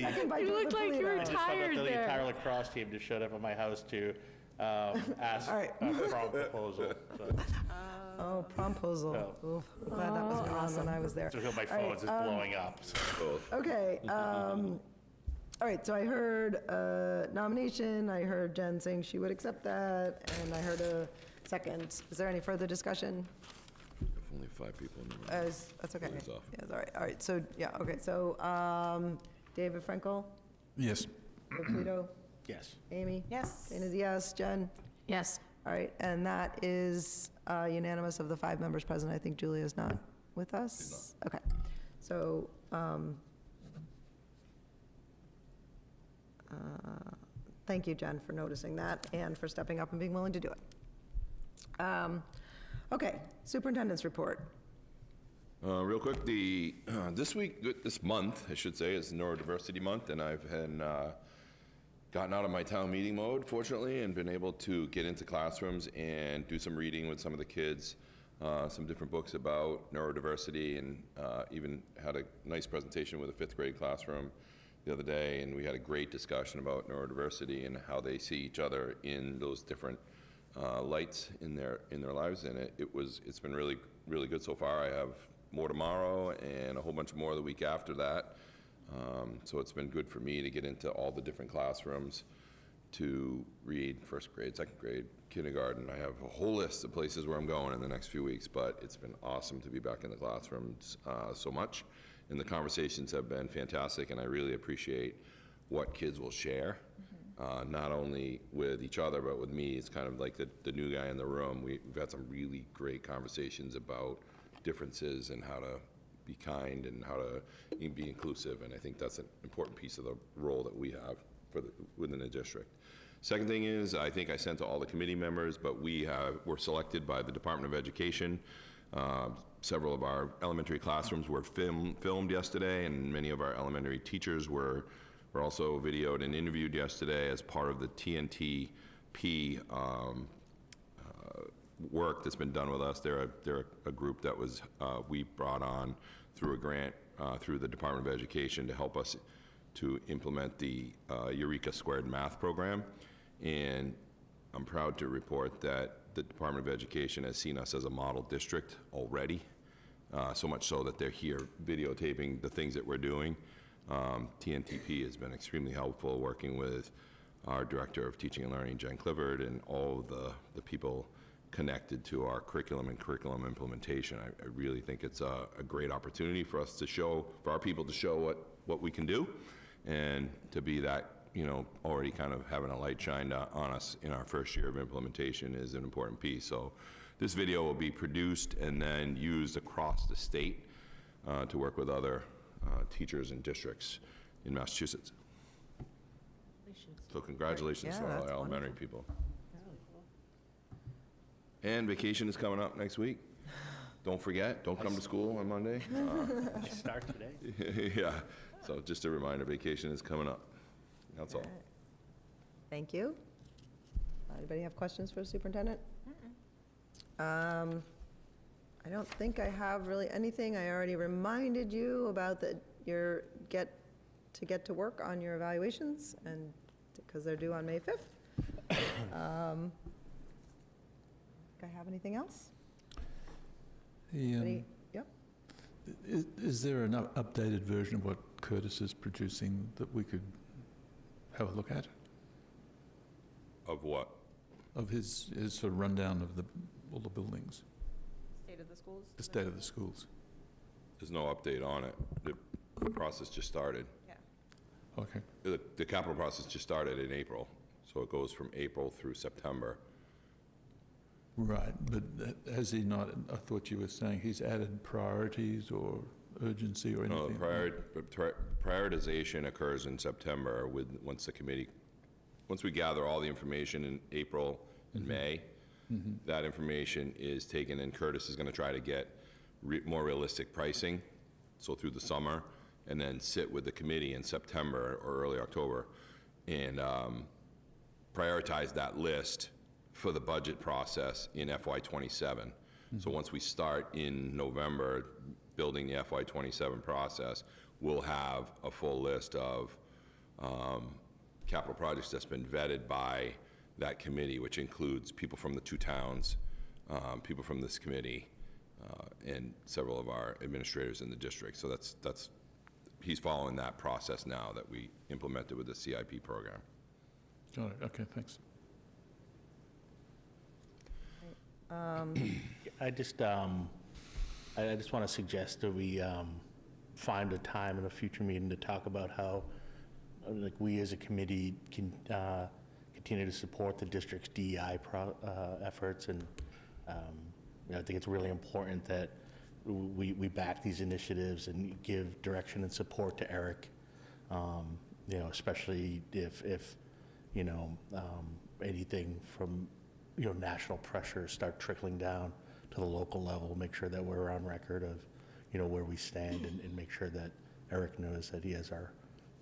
Second by You David looked like you were Polito. I just found out tired that the entire there. lacrosse team just showed up at my house to ask All right. a prom proposal. So, Oh, promposal. Oof, I'm glad that wasn't around when I was there. so my All right, phone's just blowing up. So. Okay, all right, so I heard nomination, I heard Jen saying she would accept that, and I heard a second. Is there any further discussion? If only 5 people in the room. That's okay. Hands off. Yes, all right, so, yeah, okay, so David Frankel, Yes. David Polito, Yes. Amy? Yes. Dana's a yes, Jen? Yes. All right, and that is unanimous of the 5 members present. I think Julia's not with us? Okay, so, thank you, Jen, for noticing that and for stepping up and being willing to do it. Okay, superintendent's report. Real quick, this month, I should say, is Neurodiversity Month, and I've gotten out of my town meeting mode, fortunately, and been able to get into classrooms and do some reading with some of the kids, some different books about neurodiversity, and even had a nice presentation with a 5th grade classroom the other day, and we had a great discussion about neurodiversity and how they see each other in those different lights in their lives, and it's been really good so far. I have more tomorrow and a whole bunch more the week after that. So it's been good for me to get into all the different classrooms to read 1st grade, 2nd grade, kindergarten. I have a whole list of places where I'm going in the next few weeks, but it's been awesome to be back in the classrooms so much. And the conversations have been fantastic, and I really appreciate what kids will share, not only with each other, but with me. It's kind of like the new guy in the room. We've had some really great conversations about differences and how to be kind and how to be inclusive, and I think that's an important piece of the role that we have within the district. Second thing is, I think I sent to all the committee members, but were selected by the Department of Education. Several of our elementary classrooms were filmed yesterday, and many of our elementary teachers were also videoed and interviewed yesterday as part of the TNTP work that's been done with us. They're a group that we brought on through a grant through the Department of Education to help us to implement the Eureka Squared math program. And I'm proud to report that the Department of Education has seen us as a model district already, so much so that they're here videotaping the things that we're doing. TNTP has been extremely helpful, working with our Director of Teaching and Learning, Jen Clifford, and all of the people connected to our curriculum and curriculum implementation. I really think it's a great opportunity for us to show, for our people to show what we can do, and to be that, already kind of having a light shined on us in our first year of implementation is an important piece. So this video will be produced and then used across the state to work with other teachers and districts in Massachusetts. So congratulations to all our elementary people. And vacation is coming up next week. Don't forget, don't come to school on Monday. Start today. Yeah, so just a reminder, vacation is coming up. That's all. Thank you. Anybody have questions for the superintendent? I don't think I have really anything. I already reminded you about your get to work on your evaluations, and because they're due on May 5th. I have anything else? Yep. Is there an updated version of what Curtis is producing that we could have a look at? Of what? Of his sort of rundown of all the buildings. State of the schools? The state of the schools. There's no update on it. The process just started. Yeah. Okay. The capital process just started in April, so it goes from April through September. Right, but has he not, I thought you were saying he's added priorities or urgency or anything? No, prioritization occurs in September once we gather all the information in April and May. That information is taken, and Curtis is going to try to get more realistic pricing, so through the summer, and then sit with the committee in September or early October and prioritize that list for the budget process in FY27. So once we start in November building the FY27 process, we'll have a full list of capital projects that's been vetted by that committee, which includes people from the 2 towns, people from this committee, and several of our administrators in the district. So he's following that process now that we implemented with the CIP program. Got it, okay, thanks. I just want to suggest that we find a time in a future meeting to talk about how, like, we as a committee can continue to support the district's DEI efforts, and I think it's really important that we back these initiatives and give direction and support to Eric, especially if anything from national pressure start trickling down to the local level, make sure that we're on record of, where we stand and make sure that Eric knows that he has our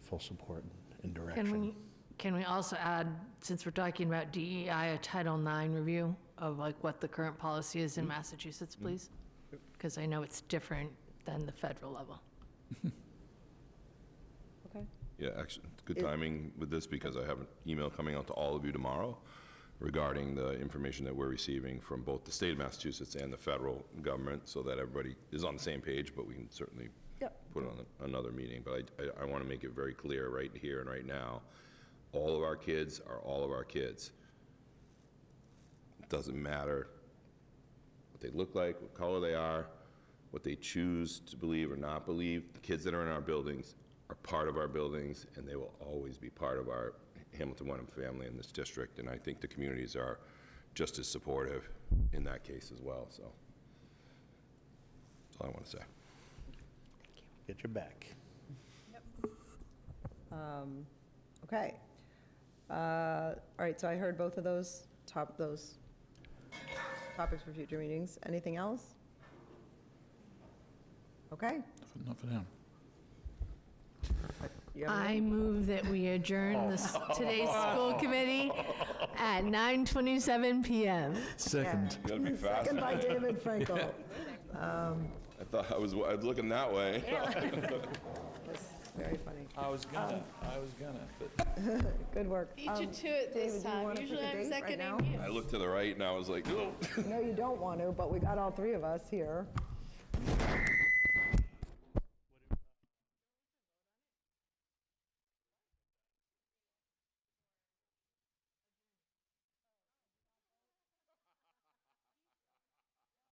full support and direction. Can we also add, since we're talking about DEI, a Title IX review of like what the current policy is in Massachusetts, please? Because I know it's different than the federal level. Okay. Yeah, actually, it's good timing with this because I have an email coming out to all of you tomorrow regarding the information that we're receiving from both the state of Massachusetts and the federal government, so that everybody is on the same page, but we can certainly put it on another meeting. But I want to make it very clear right here and right now, all of our kids are all of our kids. It doesn't matter what they look like, what color they are, what they choose to believe or not believe. The kids that are in our buildings are part of our buildings, and they will always be part of our Hamilton Wenham family in this district. And I think the communities are just as supportive in that case as well. So that's all I want to say. Get your back. Okay. All right, so I heard both of those topics for future meetings. Anything else? Okay. Not for now. You have I move that we adjourn today's school committee at 9:27 PM. Second. You gotta be fast. Second by David Frankel. I thought I was looking that way. That's very funny. I was gonna, but. Good work. Beat you to it David, this do you time. wanna pick Usually a I'm date right seconding now? you. I looked to the right and I was like, oh. No, you don't want to, but we got all three of us here.